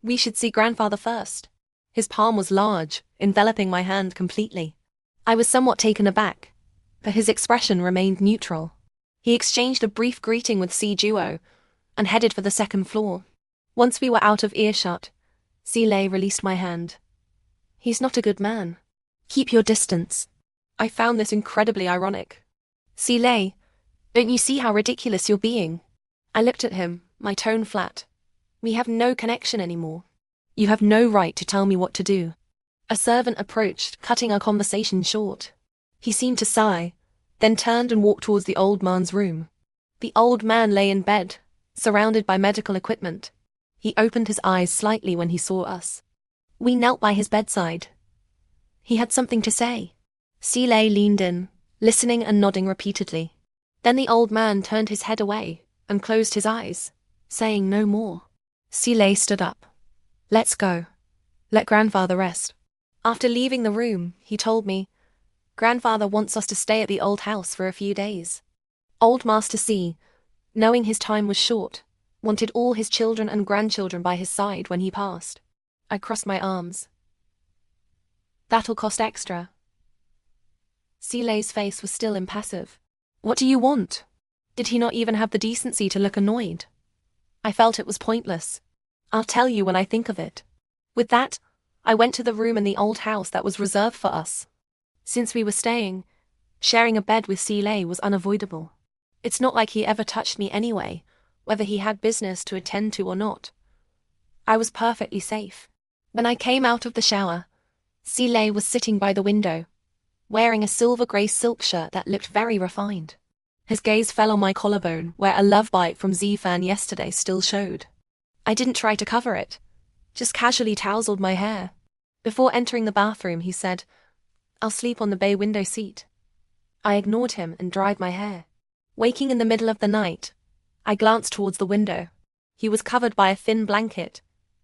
We should see grandfather first. His palm was large, enveloping my hand completely. I was somewhat taken aback, but his expression remained neutral. He exchanged a brief greeting with Duo and headed for the second floor. Once we were out of earshot, Lei released my hand. He's not a good man. Keep your distance. I found this incredibly ironic. Lei, don't you see how ridiculous you're being? I looked at him, my tone flat. We have no connection anymore. You have no right to tell me what to do. A servant approached, cutting our conversation short. He seemed to sigh, then turned and walked towards the old man's room. The old man lay in bed, surrounded by medical equipment. He opened his eyes slightly when he saw us. We knelt by his bedside. He had something to say. Lei leaned in, listening and nodding repeatedly. Then the old man turned his head away, and closed his eyes, saying no more. Sile stood up. Let's go. Let grandfather rest. After leaving the room, he told me, grandfather wants us to stay at the old house for a few days. Old Master C, knowing his time was short, wanted all his children and grandchildren by his side when he passed. I crossed my arms. That'll cost extra. Sile's face was still impassive. What do you want? Did he not even have the decency to look annoyed? I felt it was pointless. I'll tell you when I think of it. With that, I went to the room in the old house that was reserved for us. Since we were staying, sharing a bed with Sile was unavoidable. It's not like he ever touched me anyway, whether he had business to attend to or not. I was perfectly safe. When I came out of the shower, Sile was sitting by the window, wearing a silver-grey silk shirt that looked very refined. His gaze fell on my collarbone, where a love bite from Z-Fan yesterday still showed. I didn't try to cover it, just casually tousled my hair. Before entering the bathroom, he said, I'll sleep on the bay window seat. I ignored him and dried my hair. Waking in the middle of the night, I glanced towards the window. He was covered by a thin blanket,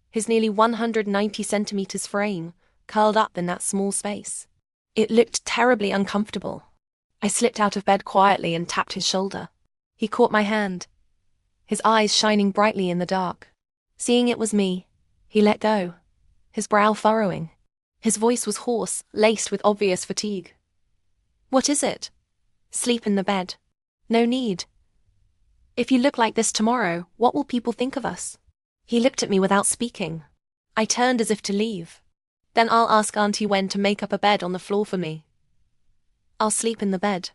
his nearly 190 centimeters frame curled up in that small space. It looked terribly uncomfortable. I slipped out of bed quietly and tapped his shoulder. He caught my hand, his eyes shining brightly in the dark. Seeing it was me, he let go, his brow furrowing. His voice was hoarse, laced with obvious fatigue. What is it? Sleep in the bed. No need. If you look like this tomorrow, what will people think of us? He looked at me without speaking. I turned as if to leave. Then I'll ask Auntie Wen to make up a bed on the floor for me. I'll sleep in the bed.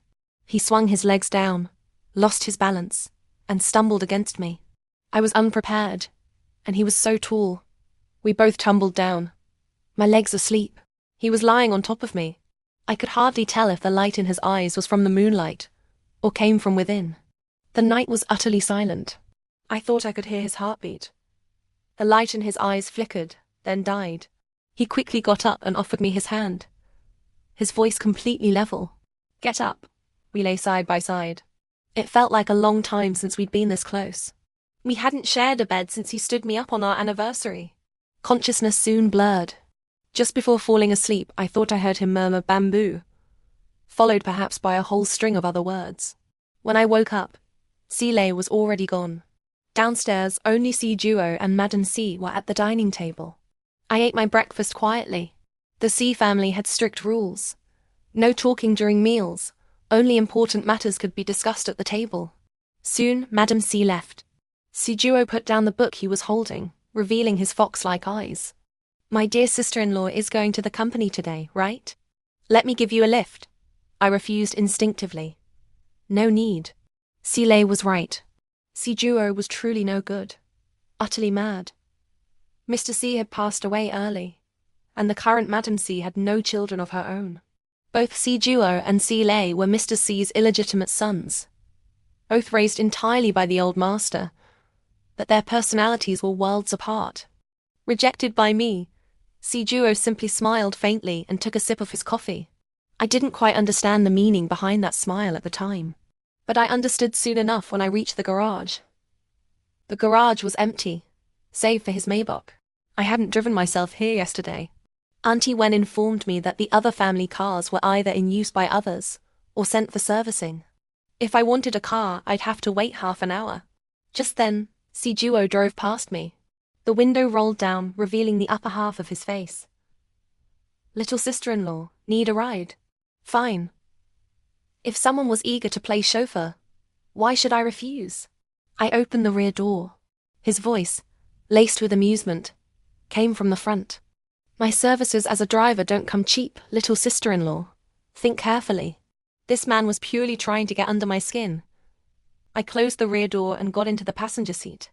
He swung his legs down, lost his balance, and stumbled against me. I was unprepared, and he was so tall. We both tumbled down. My legs asleep. He was lying on top of me. I could hardly tell if the light in his eyes was from the moonlight, or came from within. The night was utterly silent. I thought I could hear his heartbeat. The light in his eyes flickered, then died. He quickly got up and offered me his hand, his voice completely level. Get up. We lay side by side. It felt like a long time since we'd been this close. We hadn't shared a bed since he stood me up on our anniversary. Consciousness soon blurred. Just before falling asleep, I thought I heard him murmur bamboo, followed perhaps by a whole string of other words. When I woke up, Sile was already gone. Downstairs, only Si Duo and Madame C were at the dining table. I ate my breakfast quietly. The C family had strict rules. No talking during meals, only important matters could be discussed at the table. Soon, Madame C left. Si Duo put down the book he was holding, revealing his fox-like eyes. My dear sister-in-law is going to the company today, right? Let me give you a lift. I refused instinctively. No need. Sile was right. Si Duo was truly no good. Utterly mad. Mr. C had passed away early, and the current Madame C had no children of her own. Both Si Duo and Sile were Mr. C's illegitimate sons, both raised entirely by the old master, but their personalities were worlds apart. Rejected by me, Si Duo simply smiled faintly and took a sip of his coffee. I didn't quite understand the meaning behind that smile at the time, but I understood soon enough when I reached the garage. The garage was empty, save for his Maybach. I hadn't driven myself here yesterday. Auntie Wen informed me that the other family cars were either in use by others or sent for servicing. If I wanted a car, I'd have to wait half an hour. Just then, Si Duo drove past me. The window rolled down, revealing the upper half of his face. Little sister-in-law, need a ride? Fine. If someone was eager to play chauffeur, why should I refuse? I opened the rear door. His voice, laced with amusement, came from the front. My services as a driver don't come cheap, little sister-in-law. Think carefully. This man was purely trying to get under my skin. I closed the rear door and got into the passenger seat.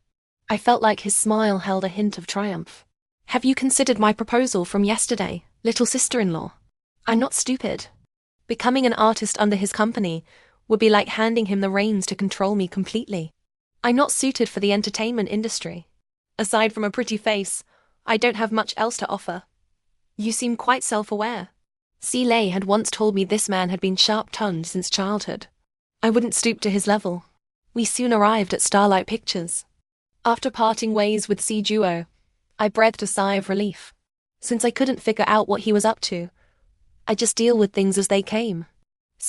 I felt like his smile held a hint of triumph. Have you considered my proposal from yesterday, little sister-in-law? I'm not stupid. Becoming an artist under his company would be like handing him the reins to control me completely. I'm not suited for the entertainment industry. Aside from a pretty face, I don't have much else to offer. You seem quite self-aware. Sile had once told me this man had been sharp-tongued since childhood. I wouldn't stoop to his level. We soon arrived at Starlight Pictures. After parting ways with C Duo, I breathed a sigh of relief. Since I couldn't figure out what he was up to, I just deal with things as they came.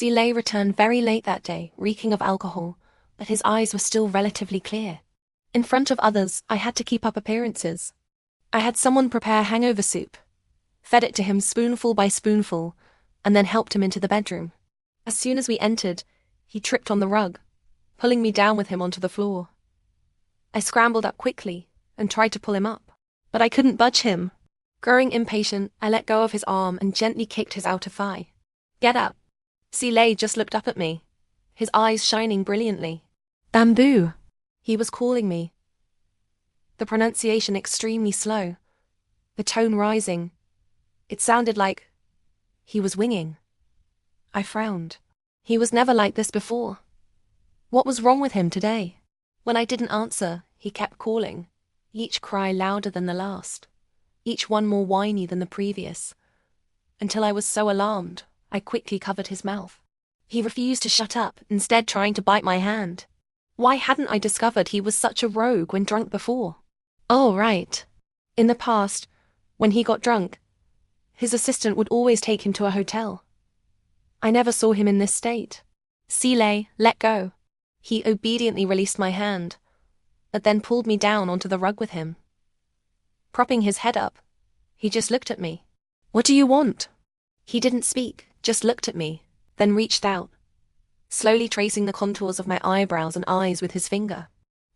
Lay returned very late that day, reeking of alcohol, but his eyes were still relatively clear. In front of others, I had to keep up appearances. I had someone prepare hangover soup, fed it to him spoonful by spoonful, and then helped him into the bedroom. As soon as we entered, he tripped on the rug, pulling me down with him onto the floor. I scrambled up quickly and tried to pull him up, but I couldn't budge him. Growing impatient, I let go of his arm and gently kicked his outer thigh. "Get up." Lay just looked up at me, his eyes shining brilliantly. "Bamboo," he was calling me, the pronunciation extremely slow, the tone rising. It sounded like he was winging. I frowned. He was never like this before. What was wrong with him today? When I didn't answer, he kept calling, each cry louder than the last, each one more whiny than the previous, until I was so alarmed, I quickly covered his mouth. He refused to shut up, instead trying to bite my hand. Why hadn't I discovered he was such a rogue when drunk before? Oh, right. In the past, when he got drunk, his assistant would always take him to a hotel. I never saw him in this state. Lay, let go. He obediently released my hand, but then pulled me down onto the rug with him. Propping his head up, he just looked at me. "What do you want?" He didn't speak, just looked at me, then reached out, slowly tracing the contours of my eyebrows and eyes with his finger.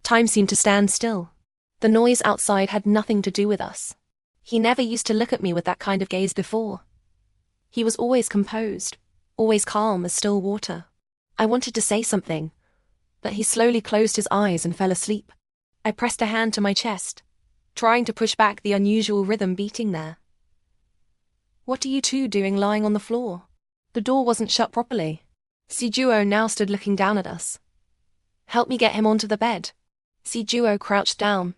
Time seemed to stand still. The noise outside had nothing to do with us. He never used to look at me with that kind of gaze before. He was always composed, always calm as still water. I wanted to say something, but he slowly closed his eyes and fell asleep. I pressed a hand to my chest, trying to push back the unusual rhythm beating there. "What are you two doing lying on the floor?" The door wasn't shut properly. Duo now stood looking down at us. "Help me get him onto the bed." Duo crouched down,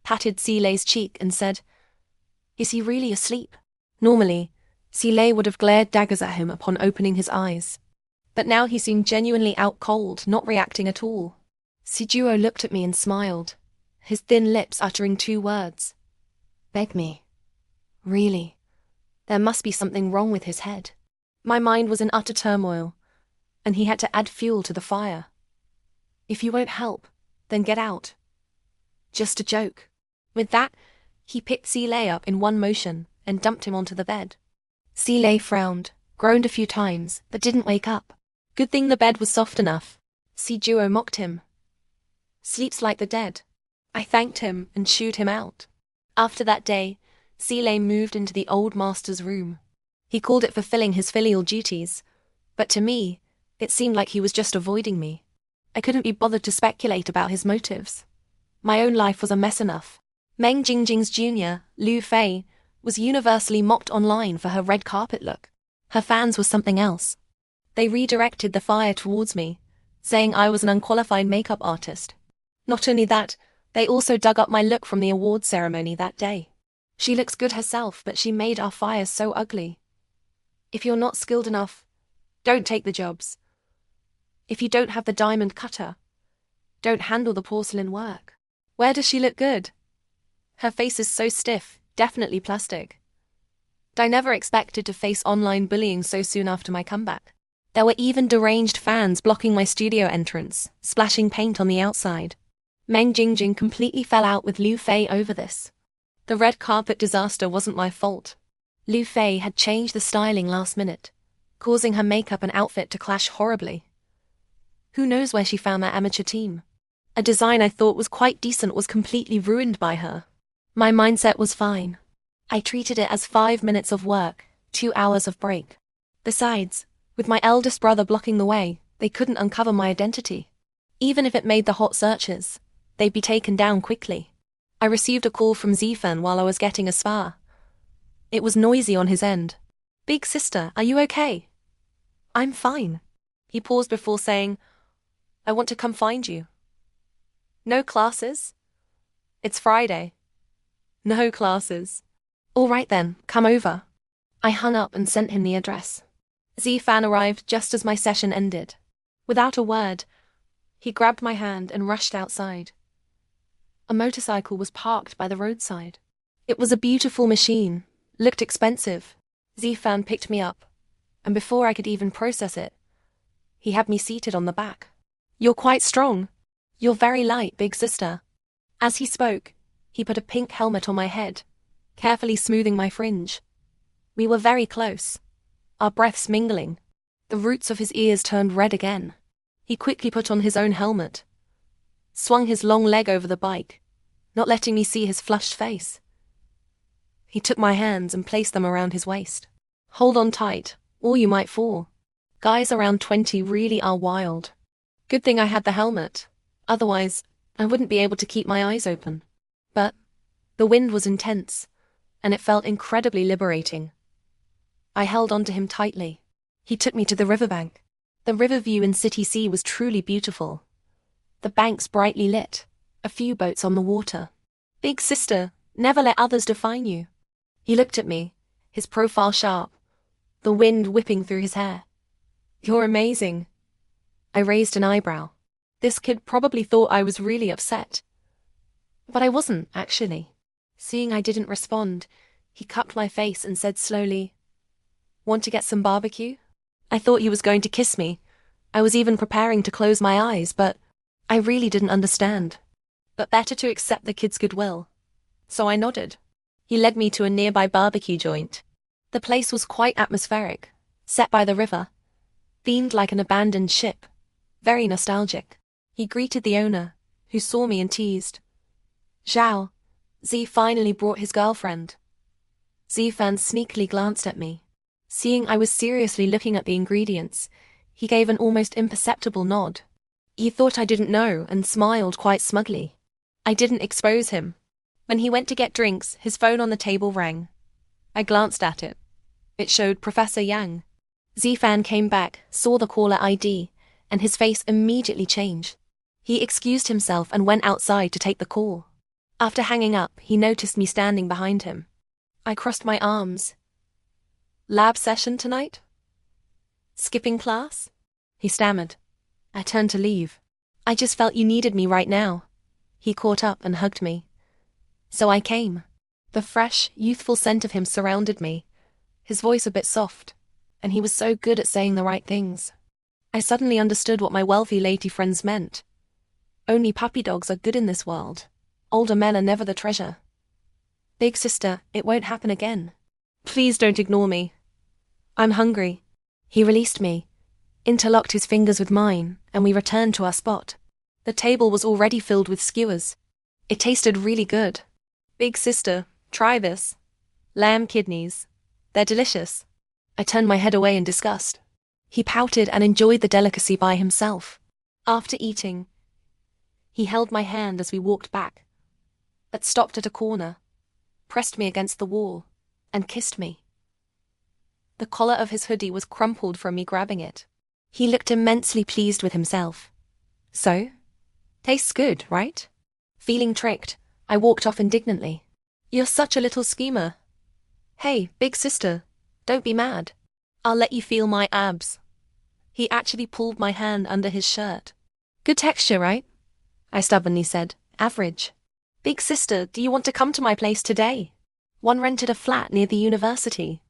patted Lay's cheek and said, "Is he really asleep?" Normally, Lay would have glared daggers at him upon opening his eyes. But now he seemed genuinely out cold, not reacting at all. Duo looked at me and smiled, his thin lips uttering two words. "Beg me." Really? There must be something wrong with his head. My mind was in utter turmoil, and he had to add fuel to the fire. "If you won't help, then get out." Just a joke. With that, he picked Lay up in one motion and dumped him onto the bed. Lay frowned, groaned a few times, but didn't wake up. Good thing the bed was soft enough. Duo mocked him. "Sleeps like the dead." I thanked him and shooed him out. After that day, Lay moved into the old master's room. He called it fulfilling his filial duties, but to me, it seemed like he was just avoiding me. I couldn't be bothered to speculate about his motives. My own life was a mess enough. Meng Jingjing's junior, Lu Fei, was universally mocked online for her red carpet look. Her fans were something else. They redirected the fire towards me, saying I was an unqualified makeup artist. Not only that, they also dug up my look from the awards ceremony that day. "She looks good herself, but she made our fire so ugly. If you're not skilled enough, don't take the jobs. If you don't have the diamond cutter, don't handle the porcelain work. Where does she look good? Her face is so stiff, definitely plastic." I never expected to face online bullying so soon after my comeback. There were even deranged fans blocking my studio entrance, splashing paint on the outside. Meng Jingjing completely fell out with Lu Fei over this. The red carpet disaster wasn't my fault. Lu Fei had changed the styling last minute, causing her makeup and outfit to clash horribly. Who knows where she found that amateur team? A design I thought was quite decent was completely ruined by her. My mindset was fine. I treated it as 5 minutes of work, 2 hours of break. Besides, with my eldest brother blocking the way, they couldn't uncover my identity. Even if it made the hot searches, they'd be taken down quickly. I received a call from Zifan while I was getting a spa. It was noisy on his end. "Big sister, are you okay?" "I'm fine." He paused before saying, "I want to come find you." "No classes?" "It's Friday." "No classes." "All right then, come over." I hung up and sent him the address. Zifan arrived just as my session ended. Without a word, He grabbed my hand and rushed outside. A motorcycle was parked by the roadside. It was a beautiful machine, looked expensive. Zifan picked me up, and before I could even process it, he had me seated on the back. "You're quite strong. You're very light, big sister." As he spoke, he put a pink helmet on my head, carefully smoothing my fringe. We were very close, our breaths mingling. The roots of his ears turned red again. He quickly put on his own helmet, swung his long leg over the bike, not letting me see his flushed face. He took my hands and placed them around his waist. "Hold on tight, or you might fall. Guys around 20 really are wild." Good thing I had the helmet, otherwise I wouldn't be able to keep my eyes open. But the wind was intense, and it felt incredibly liberating. I held onto him tightly. He took me to the riverbank. The river view in City Sea was truly beautiful. The banks brightly lit, a few boats on the water. "Big sister, never let others define you." He looked at me, his profile sharp, the wind whipping through his hair. "You're amazing." I raised an eyebrow. This kid probably thought I was really upset. But I wasn't, actually. Seeing I didn't respond, he cupped my face and said slowly, "Want to get some barbecue?" I thought he was going to kiss me. I was even preparing to close my eyes, but I really didn't understand. But better to accept the kid's goodwill. So I nodded. He led me to a nearby barbecue joint. The place was quite atmospheric, set by the river, themed like an abandoned ship, very nostalgic. He greeted the owner, who saw me and teased, "Zhao, Z finally brought his girlfriend." Zifan sneakily glanced at me. Seeing I was seriously looking at the ingredients, he gave an almost imperceptible nod. He thought I didn't know and smiled quite smugly. I didn't expose him. When he went to get drinks, his phone on the table rang. I glanced at it. It showed Professor Yang. Zifan came back, saw the caller ID, and his face immediately changed. He excused himself and went outside to take the call. After hanging up, he noticed me standing behind him. I crossed my arms. "Lab session tonight? Skipping class?" he stammered. I turned to leave. "I just felt you needed me right now." He caught up and hugged me. So I came. The fresh, youthful scent of him surrounded me, his voice a bit soft, and he was so good at saying the right things. I suddenly understood what my wealthy lady friends meant. Only puppy dogs are good in this world. Older men are never the treasure. "Big sister, it won't happen again. Please don't ignore me. I'm hungry." He released me, interlocked his fingers with mine, and we returned to our spot. The table was already filled with skewers. It tasted really good. "Big sister, try this. Lamb kidneys. They're delicious." I turned my head away in disgust. He pouted and enjoyed the delicacy by himself. After eating, he held my hand as we walked back, but stopped at a corner, pressed me against the wall, and kissed me. The collar of his hoodie was crumpled from me grabbing it. He looked immensely pleased with himself. "So? Tastes good, right?" Feeling tricked, I walked off indignantly. "You're such a little schemer." "Hey, big sister, don't be mad. I'll let you feel my abs." He actually pulled my hand under his shirt. "Good texture, right?" I stubbornly said. "Average." "Big sister, do you want to come to my place today? One rented a flat near the university.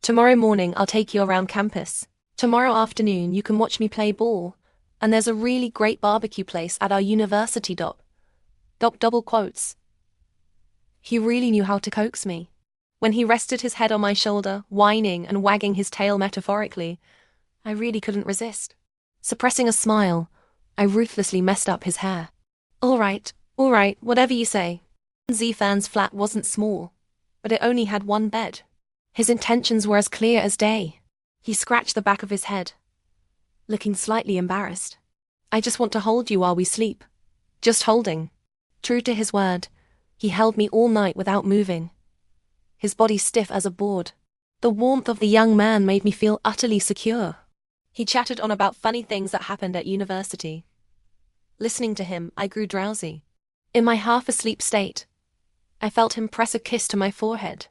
Tomorrow morning I'll take you around campus. Tomorrow afternoon you can watch me play ball, and there's a really great barbecue place at our university double quotes. He really knew how to coax me. When he rested his head on my shoulder, whining and wagging his tail metaphorically, I really couldn't resist. Suppressing a smile, I ruthlessly messed up his hair. All right, whatever you say." Zifan's flat wasn't small, but it only had one bed. His intentions were as clear as day. He scratched the back of his head, looking slightly embarrassed. "I just want to hold you while we sleep. Just holding." True to his word, he held me all night without moving, his body stiff as a board. The warmth of the young man made me feel utterly secure. He chatted on about funny things that happened at university. Listening to him, I grew drowsy. In my half-asleep state, I felt him press a kiss to my forehead.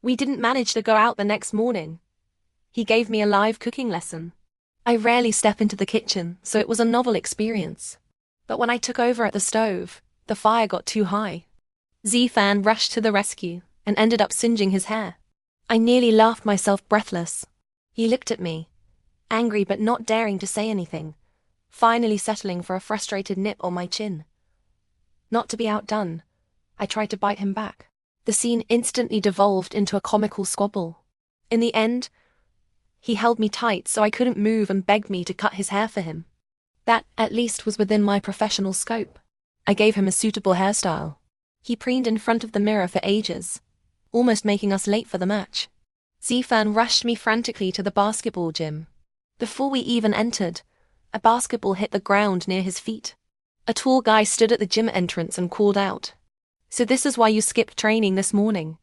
We didn't manage to go out the next morning. He gave me a live cooking lesson. I rarely step into the kitchen, so it was a novel experience. But when I took over at the stove, the fire got too high. Z-Fan rushed to the rescue and ended up singeing his hair. I nearly laughed myself breathless. He looked at me, angry but not daring to say anything, finally settling for a frustrated nip on my chin. Not to be outdone, I tried to bite him back. The scene instantly devolved into a comical squabble. In the end, he held me tight so I couldn't move and begged me to cut his hair for him. That, at least, was within my professional scope. I gave him a suitable hairstyle. He preened in front of the mirror for ages, almost making us late for the match. Z-Fan rushed me frantically to the basketball gym. Before we even entered, a basketball hit the ground near his feet. A tall guy stood at the gym entrance and called out, "So this is why you skipped training this morning?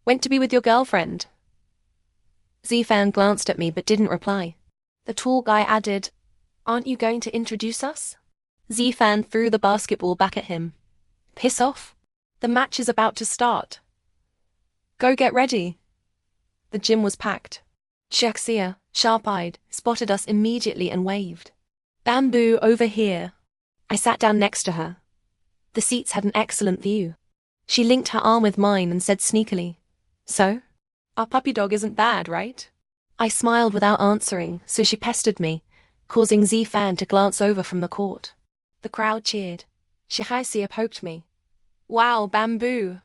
Went to be with your girlfriend?" Z-Fan glanced at me but didn't reply. The tall guy added, "Aren't you going to introduce us?" Z-Fan threw the basketball back at him. "Piss off. The match is about to start. Go get ready." The gym was packed. Shaxia, sharp-eyed, spotted us immediately and waved. "Bamboo over here." I sat down next to her. The seats had an excellent view. She linked her arm with mine and said sneakily, "So? Our puppy dog isn't bad, right?" I smiled without answering, so she pestered me, causing Z-Fan to glance over from the court. The crowd cheered. Shaxia poked me. "Wow, Bamboo.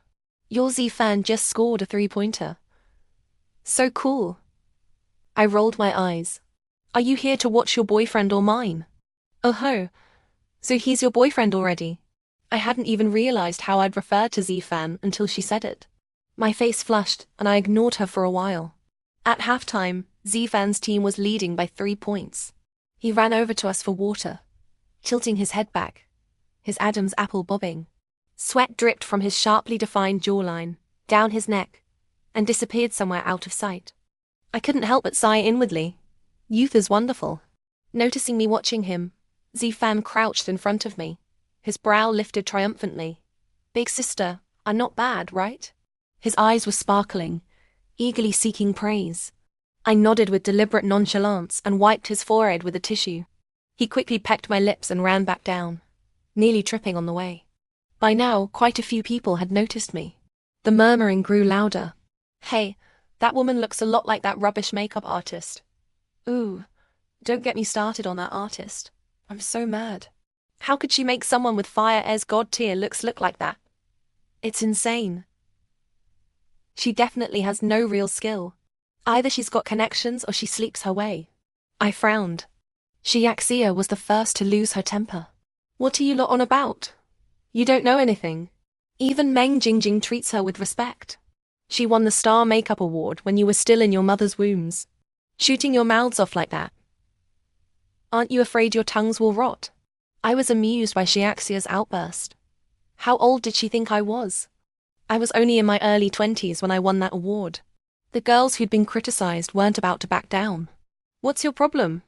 Your Z-Fan just scored a three-pointer. So cool." I rolled my eyes. "Are you here to watch your boyfriend or mine?" "Oh ho. So he's your boyfriend already?" I hadn't even realized how I'd referred to Z-Fan until she said it. My face flushed, and I ignored her for a while. At halftime, Z-Fan's team was leading by 3 points. He ran over to us for water, tilting his head back, his Adam's apple bobbing. Sweat dripped from his sharply defined jawline, down his neck, and disappeared somewhere out of sight. I couldn't help but sigh inwardly. Youth is wonderful. Noticing me watching him, Z-Fan crouched in front of me, his brow lifted triumphantly. "Big sister, I'm not bad, right?" His eyes were sparkling, eagerly seeking praise. I nodded with deliberate nonchalance and wiped his forehead with a tissue. He quickly pecked my lips and ran back down, nearly tripping on the way. By now, quite a few people had noticed me. The murmuring grew louder. "Hey, that woman looks a lot like that rubbish makeup artist." "Ooh, don't get me started on that artist. I'm so mad. How could she make someone with fire as god tier looks look like that? It's insane. She definitely has no real skill. Either she's got connections or she sleeps her way." I frowned. Shaxia was the first to lose her temper. "What are you lot on about? You don't know anything. Even Meng Jingjing treats her with respect. She won the Star Makeup Award when you were still in your mother's wombs. Shooting your mouths off like that. Aren't you afraid your tongues will rot?" I was amused by Shaxia's outburst. How old did she think I was? I was only in my early 20s when I won that award. The girls who'd been criticized weren't about to back down. "What's your problem?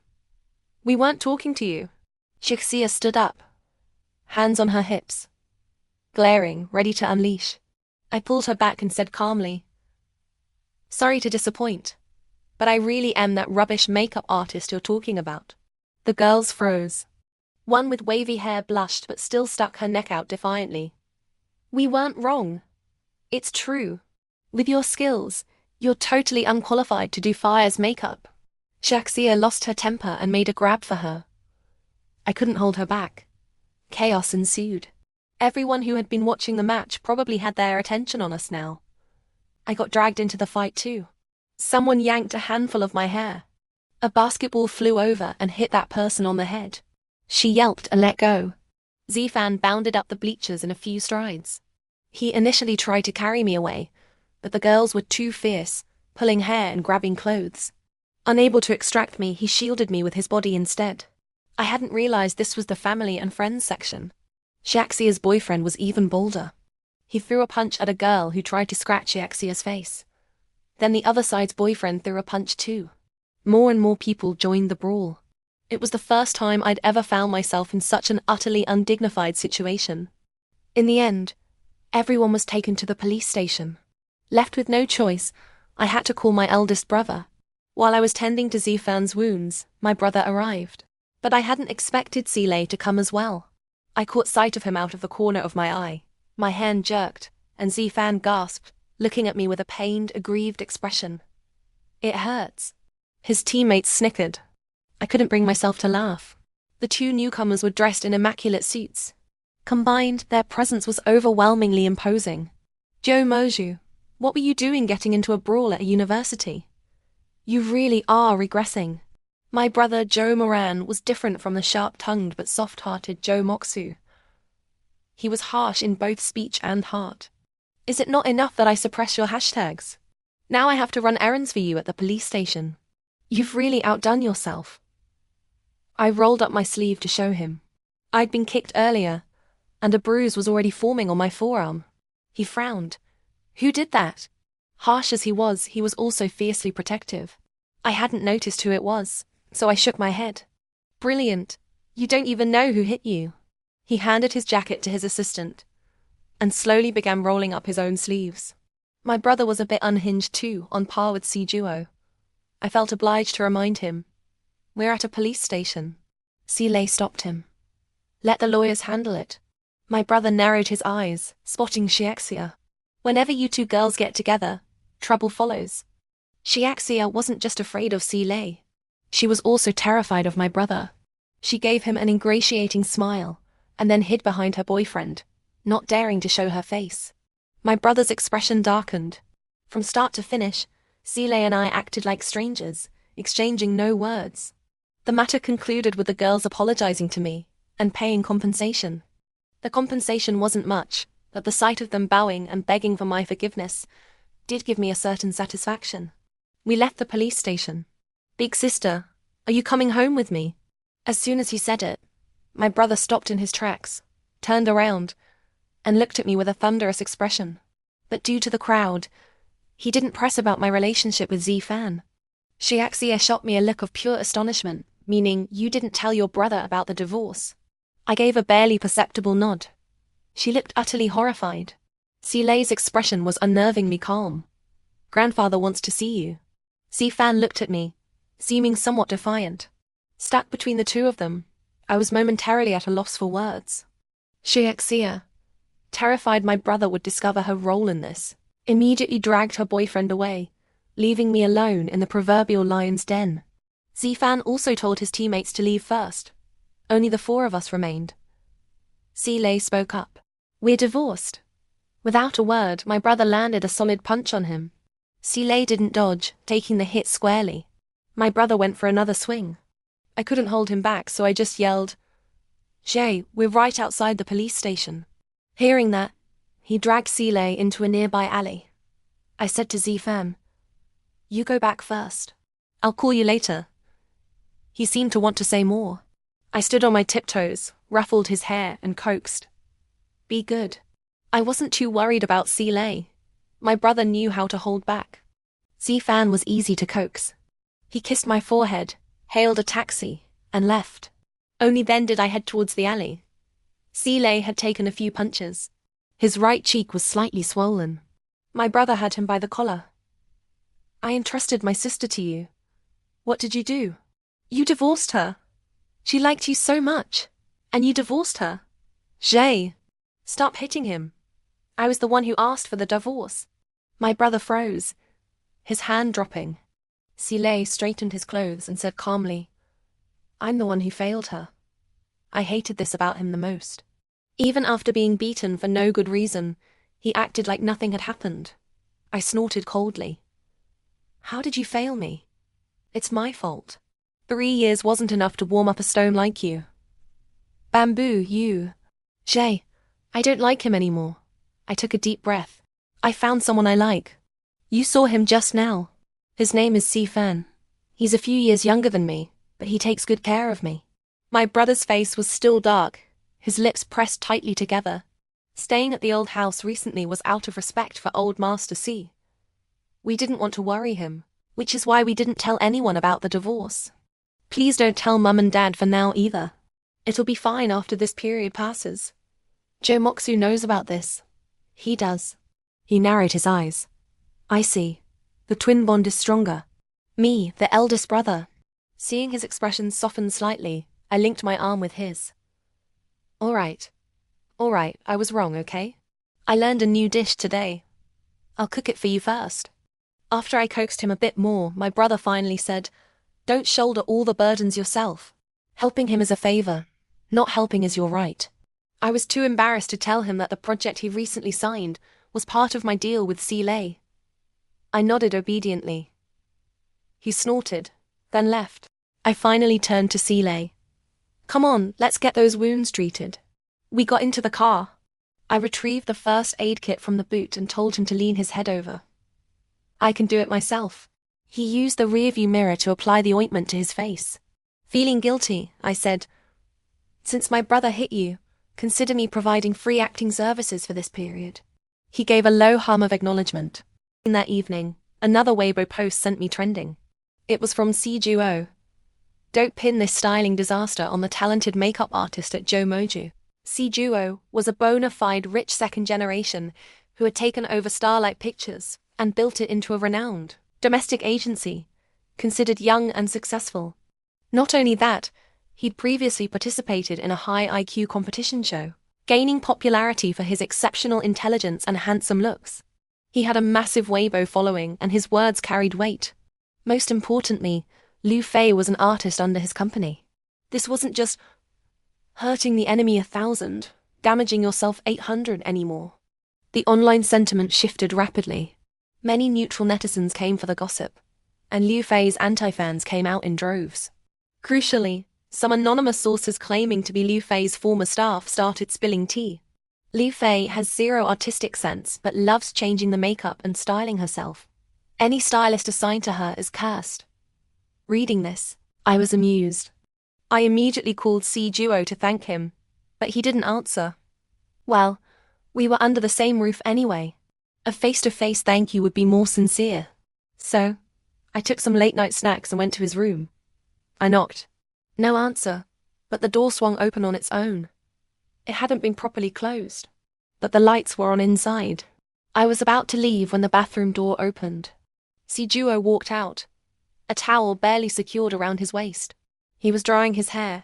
We weren't talking to you." Shaxia stood up, hands on her hips, glaring, ready to unleash. I pulled her back and said calmly, "Sorry to disappoint, but I really am that rubbish makeup artist you're talking about." The girls froze. One with wavy hair blushed but still stuck her neck out defiantly. "We weren't wrong. It's true. With your skills, you're totally unqualified to do Fire's makeup." Shaxia lost her temper and made a grab for her. I couldn't hold her back. Chaos ensued. Everyone who had been watching the match probably had their attention on us now. I got dragged into the fight too. Someone yanked a handful of my hair. A basketball flew over and hit that person on the head. She yelped and let go. Z-Fan bounded up the bleachers in a few strides. He initially tried to carry me away, but the girls were too fierce, pulling hair and grabbing clothes. Unable to extract me, he shielded me with his body instead. I hadn't realized this was the family and friends section. Shaxia's boyfriend was even bolder. He threw a punch at a girl who tried to scratch Shaxia's face. Then the other side's boyfriend threw a punch too. More and more people joined the brawl. It was the first time I'd ever found myself in such an utterly undignified situation. In the end, everyone was taken to the police station. Left with no choice, I had to call my eldest brother. While I was tending to Z-Fan's wounds, my brother arrived. But I hadn't expected Seeley to come as well. I caught sight of him out of the corner of my eye. My hand jerked, and Zifan gasped, looking at me with a pained, aggrieved expression. It hurts. His teammates snickered. I couldn't bring myself to laugh. The two newcomers were dressed in immaculate suits. Combined, their presence was overwhelmingly imposing. Joe Moju, what were you doing getting into a brawl at a university? You really are regressing. My brother Joe Moran was different from the sharp-tongued but soft-hearted Joe Moksu. He was harsh in both speech and heart. Is it not enough that I suppress your hashtags? Now I have to run errands for you at the police station. You've really outdone yourself. I rolled up my sleeve to show him. I'd been kicked earlier, and a bruise was already forming on my forearm. He frowned. Who did that? Harsh as he was also fiercely protective. I hadn't noticed who it was, so I shook my head. Brilliant. You don't even know who hit you. He handed his jacket to his assistant, and slowly began rolling up his own sleeves. My brother was a bit unhinged too, on par with Sijuo. I felt obliged to remind him. We're at a police station. Sile stopped him. Let the lawyers handle it. My brother narrowed his eyes, spotting Xiaxia. Whenever you two girls get together, trouble follows. Xiaxia wasn't just afraid of Sile. She was also terrified of my brother. She gave him an ingratiating smile, and then hid behind her boyfriend, not daring to show her face. My brother's expression darkened. From start to finish, Sile and I acted like strangers, exchanging no words. The matter concluded with the girls apologizing to me, and paying compensation. The compensation wasn't much, but the sight of them bowing and begging for my forgiveness did give me a certain satisfaction. We left the police station. Big sister, are you coming home with me? As soon as he said it, my brother stopped in his tracks, turned around, and looked at me with a thunderous expression. But due to the crowd, he didn't press about my relationship with Zifan. Xiaxia shot me a look of pure astonishment, meaning you didn't tell your brother about the divorce. I gave a barely perceptible nod. She looked utterly horrified. Silei's expression was unnervingly calm. Grandfather wants to see you. Zifan looked at me, seeming somewhat defiant. Stuck between the two of them, I was momentarily at a loss for words. Xiaxia, terrified my brother would discover her role in this, immediately dragged her boyfriend away, leaving me alone in the proverbial lion's den. Zifan also told his teammates to leave first. Only the four of us remained. Sile spoke up. We're divorced. Without a word, my brother landed a solid punch on him. Sile didn't dodge, taking the hit squarely. My brother went for another swing. I couldn't hold him back, so I just yelled, Jay, we're right outside the police station. Hearing that, he dragged Sile into a nearby alley. I said to Zifan, you go back first. I'll call you later. He seemed to want to say more. I stood on my tiptoes, ruffled his hair, and coaxed. Be good. I wasn't too worried about Sile. My brother knew how to hold back. Zifan was easy to coax. He kissed my forehead, hailed a taxi, and left. Only then did I head towards the alley. Sile had taken a few punches. His right cheek was slightly swollen. My brother had him by the collar. I entrusted my sister to you. What did you do? You divorced her. She liked you so much, and you divorced her. Jay, stop hitting him. I was the one who asked for the divorce. My brother froze, his hand dropping. Sile straightened his clothes and said calmly, I'm the one who failed her. I hated this about him the most. Even after being beaten for no good reason, he acted like nothing had happened. I snorted coldly. How did you fail me? It's my fault. 3 years wasn't enough to warm up a stone like you. Bamboo, you. Jay, I don't like him anymore. I took a deep breath. I found someone I like. You saw him just now. His name is Sifan. He's a few years younger than me, but he takes good care of me. My brother's face was still dark, his lips pressed tightly together. Staying at the old house recently was out of respect for old Master C. We didn't want to worry him, which is why we didn't tell anyone about the divorce. Please don't tell Mum and Dad for now either. It'll be fine after this period passes. Joe Moksu knows about this. He does. He narrowed his eyes. I see. The twin bond is stronger. Me, the eldest brother. Seeing his expression soften slightly, I linked my arm with his. Alright. Alright, I was wrong, okay? I learned a new dish today. I'll cook it for you first. After I coaxed him a bit more, my brother finally said, "Don't shoulder all the burdens yourself. Helping him is a favor. Not helping is your right." I was too embarrassed to tell him that the project he recently signed was part of my deal with Seeley. I nodded obediently. He snorted, then left. I finally turned to Seeley. "Come on, let's get those wounds treated." We got into the car. I retrieved the first aid kit from the boot and told him to lean his head over. "I can do it myself." He used the rearview mirror to apply the ointment to his face. Feeling guilty, I said, "Since my brother hit you, consider me providing free acting services for this period." He gave a low hum of acknowledgement. In that evening, another Weibo post sent me trending. It was from Sejuo. "Don't pin this styling disaster on the talented makeup artist at Jomoju." Sejuo was a bona fide rich second generation who had taken over Starlight Pictures and built it into a renowned domestic agency, considered young and successful. Not only that, he'd previously participated in a high IQ competition show, gaining popularity for his exceptional intelligence and handsome looks. He had a massive Weibo following and his words carried weight. Most importantly, Liu Fei was an artist under his company. This wasn't just hurting the enemy 1,000, damaging yourself 800 anymore. The online sentiment shifted rapidly. Many neutral netizens came for the gossip, and Liu Fei's anti-fans came out in droves. Crucially, some anonymous sources claiming to be Liu Fei's former staff started spilling tea. Liu Fei has zero artistic sense but loves changing the makeup and styling herself. Any stylist assigned to her is cursed. Reading this, I was amused. I immediately called Sejuo to thank him, but he didn't answer. Well, we were under the same roof anyway. A face-to-face thank you would be more sincere. So, I took some late-night snacks and went to his room. I knocked. No answer, but the door swung open on its own. It hadn't been properly closed, but the lights were on inside. I was about to leave when the bathroom door opened. Sejuo walked out, a towel barely secured around his waist. He was drying his hair,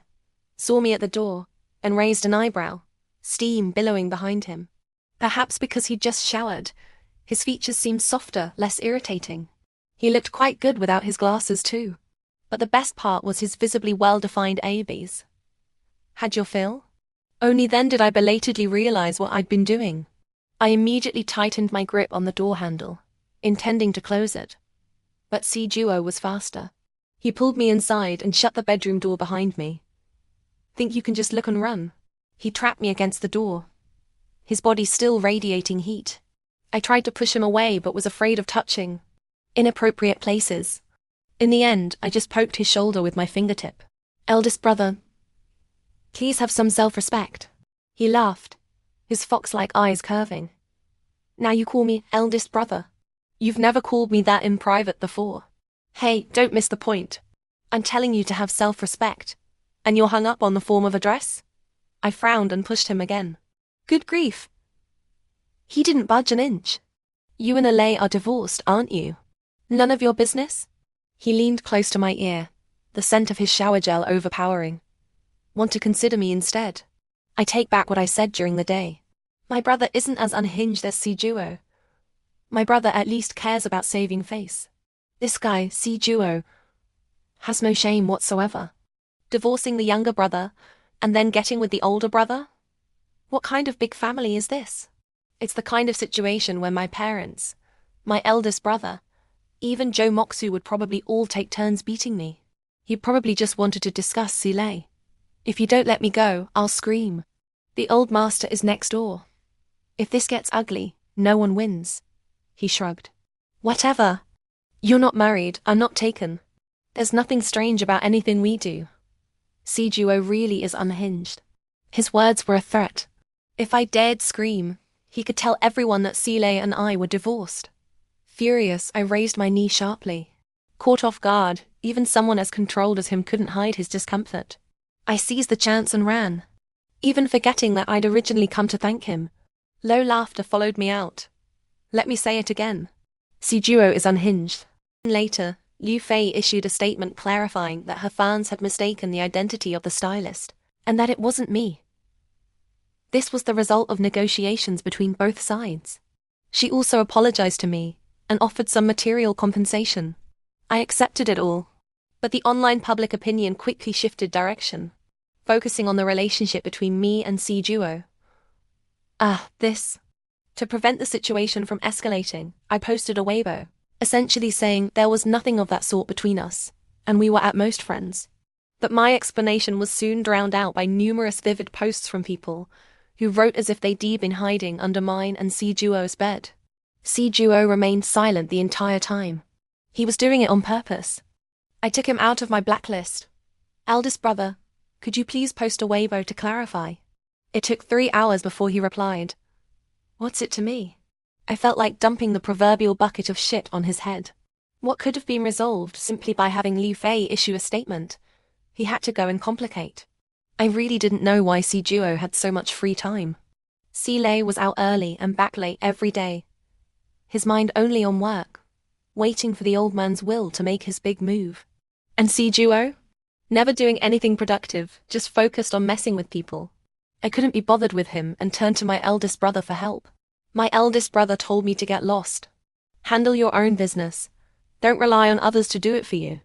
saw me at the door, and raised an eyebrow, steam billowing behind him. Perhaps because he'd just showered, his features seemed softer, less irritating. He looked quite good without his glasses too. But the best part was his visibly well-defined ABs. "Had your fill?" Only then did I belatedly realize what I'd been doing. I immediately tightened my grip on the door handle, intending to close it. But Sejuo was faster. He pulled me inside and shut the bedroom door behind me. "Think you can just look and run?" He trapped me against the door, his body still radiating heat. I tried to push him away but was afraid of touching inappropriate places. In the end, I just poked his shoulder with my fingertip. "Eldest brother, please have some self-respect." He laughed, his fox-like eyes curving. "Now you call me eldest brother? You've never called me that in private before." "Hey, don't miss the point. I'm telling you to have self-respect. And you're hung up on the form of address?" I frowned and pushed him again. Good grief. He didn't budge an inch. "You and Alay are divorced, aren't you? None of your business?" He leaned close to my ear, the scent of his shower gel overpowering. "Want to consider me instead?" I take back what I said during the day. My brother isn't as unhinged as Sejuo. My brother at least cares about saving face. This guy, Sejuo, has no shame whatsoever. Divorcing the younger brother, and then getting with the older brother? What kind of big family is this? It's the kind of situation where my parents, my eldest brother, even Joe Moxu would probably all take turns beating me. He probably just wanted to discuss Seeley. "If you don't let me go, I'll scream. The old master is next door. If this gets ugly, no one wins." He shrugged. "Whatever. You're not married, I'm not taken. There's nothing strange about anything we do." Sejuo really is unhinged. His words were a threat. If I dared scream, he could tell everyone that Seeley and I were divorced. Furious, I raised my knee sharply. Caught off guard, even someone as controlled as him couldn't hide his discomfort. I seized the chance and ran, even forgetting that I'd originally come to thank him. Low laughter followed me out. Let me say it again. Sejuo is unhinged. Later, Liu Fei issued a statement clarifying that her fans had mistaken the identity of the stylist, and that it wasn't me. This was the result of negotiations between both sides. She also apologized to me and offered some material compensation. I accepted it all. But the online public opinion quickly shifted direction, focusing on the relationship between me and Sijuo. To prevent the situation from escalating, I posted a Weibo, essentially saying there was nothing of that sort between us, and we were at most friends. But my explanation was soon drowned out by numerous vivid posts from people who wrote as if they'd been hiding under mine and Sijuo's bed. Sijuo remained silent the entire time. He was doing it on purpose. I took him out of my blacklist. Eldest brother, could you please post a Weibo to clarify? It took 3 hours before he replied. What's it to me? I felt like dumping the proverbial bucket of shit on his head. What could have been resolved simply by having Liu Fei issue a statement? He had to go and complicate. I really didn't know why Sijuo had so much free time. Lei was out early and back late every day. His mind only on work, waiting for the old man's will to make his big move. And Sijuo? Never doing anything productive, just focused on messing with people. I couldn't be bothered with him and turned to my eldest brother for help. My eldest brother told me to get lost. Handle your own business. Don't rely on others to do it for you.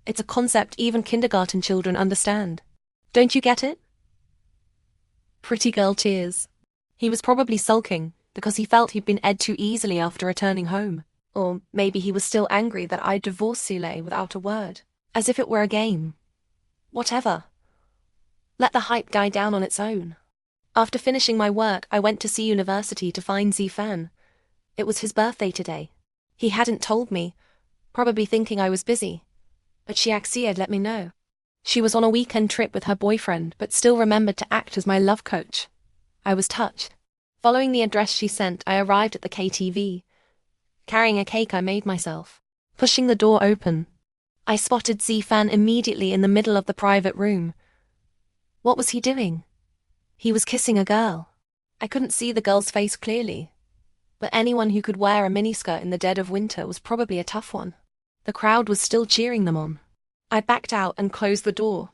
It's a concept even kindergarten children understand. Don't you get it? Pretty girl tears. He was probably sulking because he felt he'd been ed too easily after returning home. Or maybe he was still angry that I'd divorced Sule without a word, as if it were a game. Whatever. Let the hype die down on its own. After finishing my work, I went to C University to find Zifan. It was his birthday today. He hadn't told me, probably thinking I was busy, but Xiaxi had let me know. She was on a weekend trip with her boyfriend, but still remembered to act as my love coach. I was touched. Following the address she sent, I arrived at the KTV, carrying a cake I made myself. Pushing the door open, I spotted Zifan immediately in the middle of the private room. What was he doing? He was kissing a girl. I couldn't see the girl's face clearly, but anyone who could wear a miniskirt in the dead of winter was probably a tough one. The crowd was still cheering them on. I backed out and closed the door.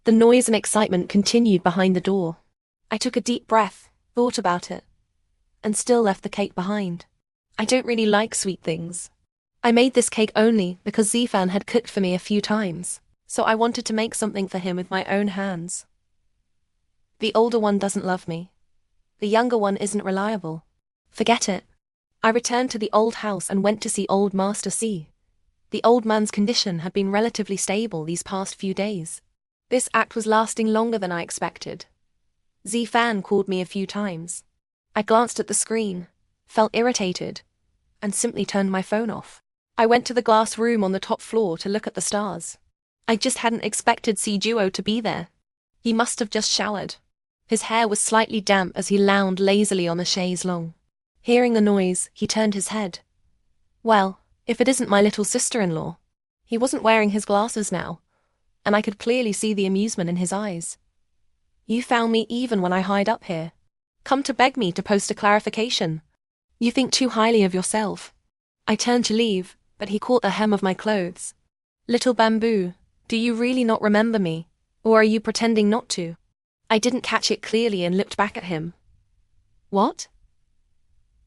The noise and excitement continued behind the door. I took a deep breath, thought about it, and still left the cake behind. I don't really like sweet things. I made this cake only because Zifan had cooked for me a few times, so I wanted to make something for him with my own hands. The older one doesn't love me. The younger one isn't reliable. Forget it. I returned to the old house and went to see old Master C. The old man's condition had been relatively stable these past few days. This act was lasting longer than I expected. Zifan called me a few times. I glanced at the screen, felt irritated, and simply turned my phone off. I went to the glass room on the top floor to look at the stars. I just hadn't expected Sijuo to be there. He must have just showered. His hair was slightly damp as he lounged lazily on the chaise longue. Hearing the noise, he turned his head. Well, if it isn't my little sister-in-law. He wasn't wearing his glasses now, and I could clearly see the amusement in his eyes. You found me even when I hide up here. Come to beg me to post a clarification. You think too highly of yourself. I turned to leave, but he caught the hem of my clothes. Little Bamboo, do you really not remember me, or are you pretending not to? I didn't catch it clearly and looked back at him. What?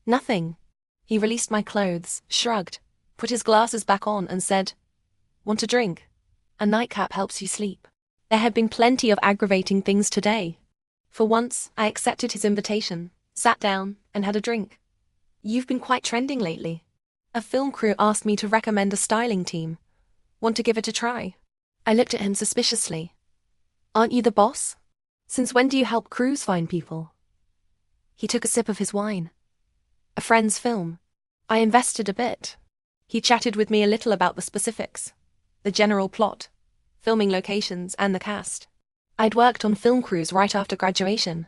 Nothing. He released my clothes, shrugged, put his glasses back on and said, Want a drink? A nightcap helps you sleep. There had been plenty of aggravating things today. For once, I accepted his invitation, sat down, and had a drink. You've been quite trending lately. A film crew asked me to recommend a styling team. Want to give it a try? I looked at him suspiciously. Aren't you the boss? Since when do you help crews find people? He took a sip of his wine. A friend's film. I invested a bit. He chatted with me a little about the specifics, the general plot, filming locations, and the cast. I'd worked on film crews right after graduation.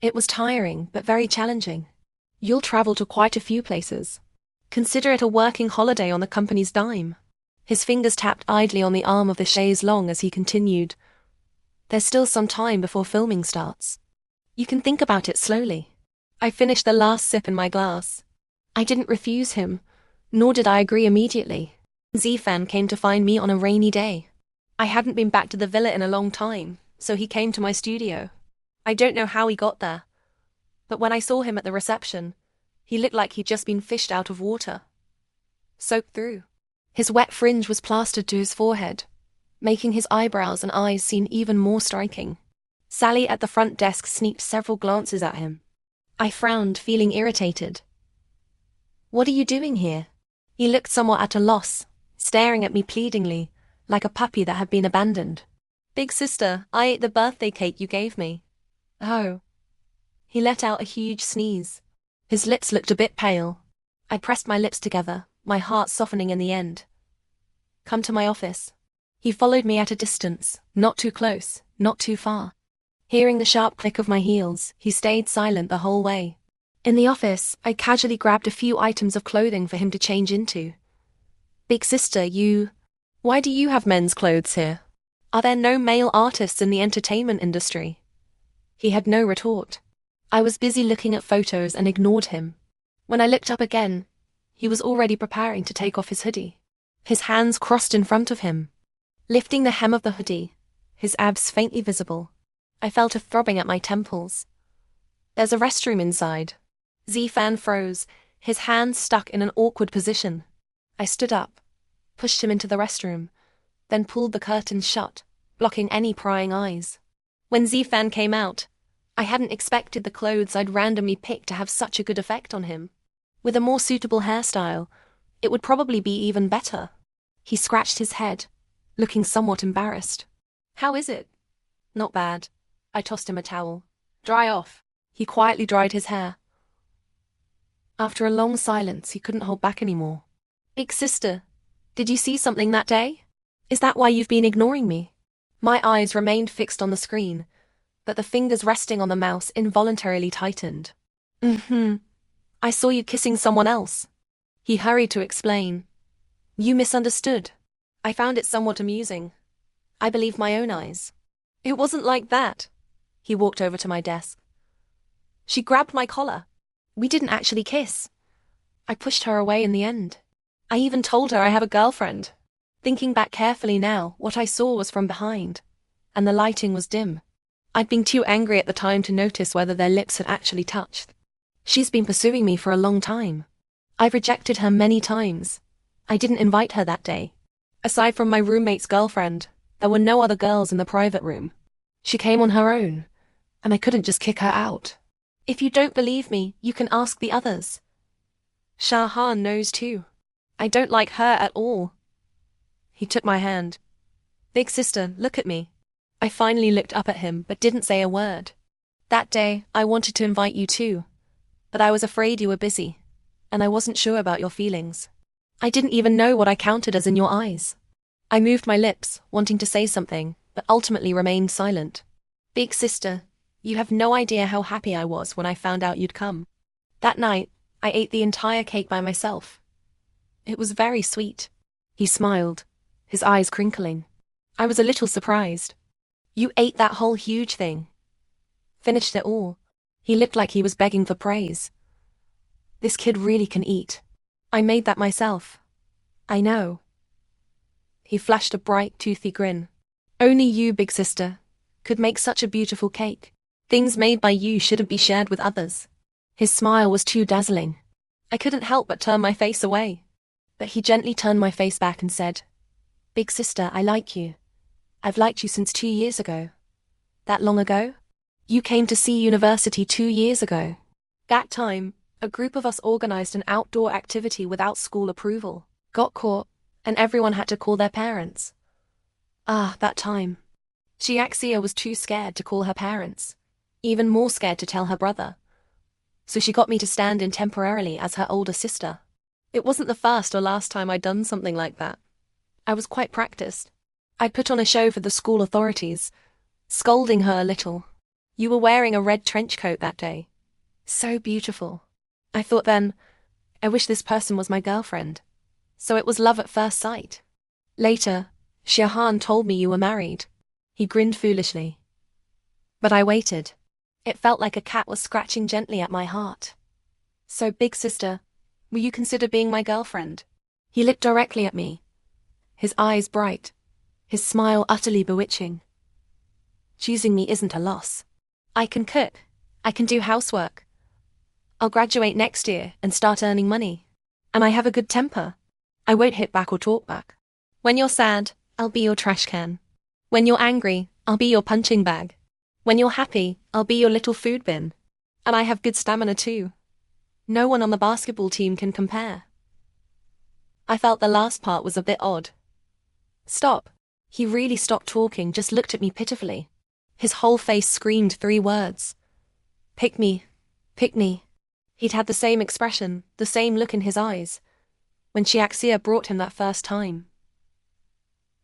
It was tiring, but very challenging. You'll travel to quite a few places. Consider it a working holiday on the company's dime. His fingers tapped idly on the arm of the chaise longue as he continued. There's still some time before filming starts. You can think about it slowly. I finished the last sip in my glass. I didn't refuse him, nor did I agree immediately. Zifan came to find me on a rainy day. I hadn't been back to the villa in a long time, so he came to my studio. I don't know how he got there, But when I saw him at the reception, he looked like he'd just been fished out of water. Soaked through. His wet fringe was plastered to his forehead, making his eyebrows and eyes seem even more striking. Sally at the front desk sneaked several glances at him. I frowned, feeling irritated. "What are you doing here?" He looked somewhat at a loss, staring at me pleadingly, like a puppy that had been abandoned. "Big sister, I ate the birthday cake you gave me." "Oh." He let out a huge sneeze. His lips looked a bit pale. I pressed my lips together, my heart softening in the end. "Come to my office." He followed me at a distance, not too close, not too far. Hearing the sharp click of my heels, he stayed silent the whole way. In the office, I casually grabbed a few items of clothing for him to change into. "Big sister, why do you have men's clothes here? Are there no male artists in the entertainment industry?" He had no retort. I was busy looking at photos and ignored him. When I looked up again, he was already preparing to take off his hoodie. His hands crossed in front of him, lifting the hem of the hoodie, his abs faintly visible. I felt a throbbing at my temples. "There's a restroom inside." Z-Fan froze, his hands stuck in an awkward position. I stood up, pushed him into the restroom, then pulled the curtains shut, blocking any prying eyes. When Z-Fan came out, I hadn't expected the clothes I'd randomly picked to have such a good effect on him. With a more suitable hairstyle, it would probably be even better. He scratched his head, looking somewhat embarrassed. "How is it?" "Not bad." I tossed him a towel. "Dry off." He quietly dried his hair. After a long silence, he couldn't hold back anymore. "Big sister, did you see something that day? Is that why you've been ignoring me?" My eyes remained fixed on the screen, but the fingers resting on the mouse involuntarily tightened. "I saw you kissing someone else." He hurried to explain. "You misunderstood." I found it somewhat amusing. I believed my own eyes. "It wasn't like that." He walked over to my desk. "She grabbed my collar. We didn't actually kiss. I pushed her away in the end. I even told her I have a girlfriend." Thinking back carefully now, what I saw was from behind, and the lighting was dim. I'd been too angry at the time to notice whether their lips had actually touched. She's been pursuing me for a long time. I've rejected her many times. I didn't invite her that day. Aside from my roommate's girlfriend, there were no other girls in the private room. She came on her own, and I couldn't just kick her out. "If you don't believe me, you can ask the others. Shahan knows too. I don't like her at all." He took my hand. "Big sister, look at me." I finally looked up at him, but didn't say a word. "That day, I wanted to invite you too, but I was afraid you were busy, and I wasn't sure about your feelings. I didn't even know what I counted as in your eyes." I moved my lips, wanting to say something, but ultimately remained silent. "Big sister, you have no idea how happy I was when I found out you'd come. That night, I ate the entire cake by myself. It was very sweet." He smiled, his eyes crinkling. I was a little surprised. "You ate that whole huge thing? Finished it all?" He looked like he was begging for praise. "This kid really can eat. I made that myself." "I know." He flashed a bright, toothy grin. "Only you, big sister, could make such a beautiful cake. Things made by you shouldn't be shared with others." His smile was too dazzling. I couldn't help but turn my face away. But he gently turned my face back and said, "Big sister, I like you. I've liked you since 2 years ago." "That long ago?" "You came to see university 2 years ago. That time, a group of us organized an outdoor activity without school approval, got caught, and everyone had to call their parents." "Ah, that time." Shiaxia was too scared to call her parents, even more scared to tell her brother. So she got me to stand in temporarily as her older sister. It wasn't the first or last time I'd done something like that. I was quite practiced. I'd put on a show for the school authorities, scolding her a little. "You were wearing a red trench coat that day. So beautiful." I thought then, I wish this person was my girlfriend. So it was love at first sight. Later, Shahan told me you were married. He grinned foolishly. But I waited. It felt like a cat was scratching gently at my heart. "So, big sister, will you consider being my girlfriend?" He looked directly at me, his eyes bright, his smile utterly bewitching. "Choosing me isn't a loss. I can cook. I can do housework. I'll graduate next year and start earning money. And I have a good temper. I won't hit back or talk back. When you're sad, I'll be your trash can. When you're angry, I'll be your punching bag. When you're happy, I'll be your little food bin. And I have good stamina too. No one on the basketball team can compare. I felt the last part was a bit odd. Stop. He really stopped talking, just looked at me pitifully. His whole face screamed 3 words. Pick me. Pick me. He'd had the same expression, the same look in his eyes, when Chiaxia brought him that first time.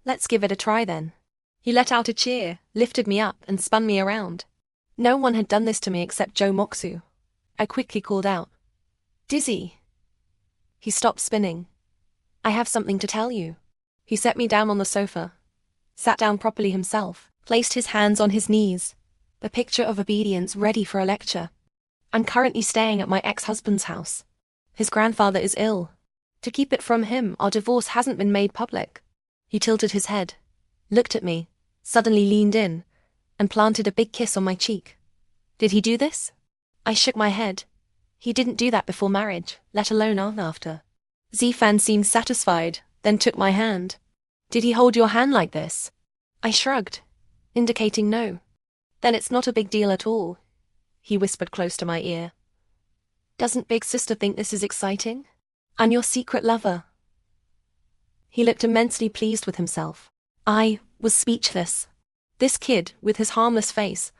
Let's give it a try then. He let out a cheer, lifted me up, and spun me around. No one had done this to me except Joe Moxu. I quickly called out, Dizzy. He stopped spinning. I have something to tell you. He set me down on the sofa, sat down properly himself, placed his hands on his knees, the picture of obedience ready for a lecture. I'm currently staying at my ex-husband's house. His grandfather is ill. To keep it from him, our divorce hasn't been made public. He tilted his head, looked at me, suddenly leaned in, and planted a big kiss on my cheek. Did he do this? I shook my head. He didn't do that before marriage, let alone after. Zifan seemed satisfied, then took my hand. Did he hold your hand like this? I shrugged, indicating no. Then it's not a big deal at all, he whispered close to my ear. Doesn't big sister think this is exciting? I'm your secret lover. He looked immensely pleased with himself. I was speechless. This kid, with his harmless face,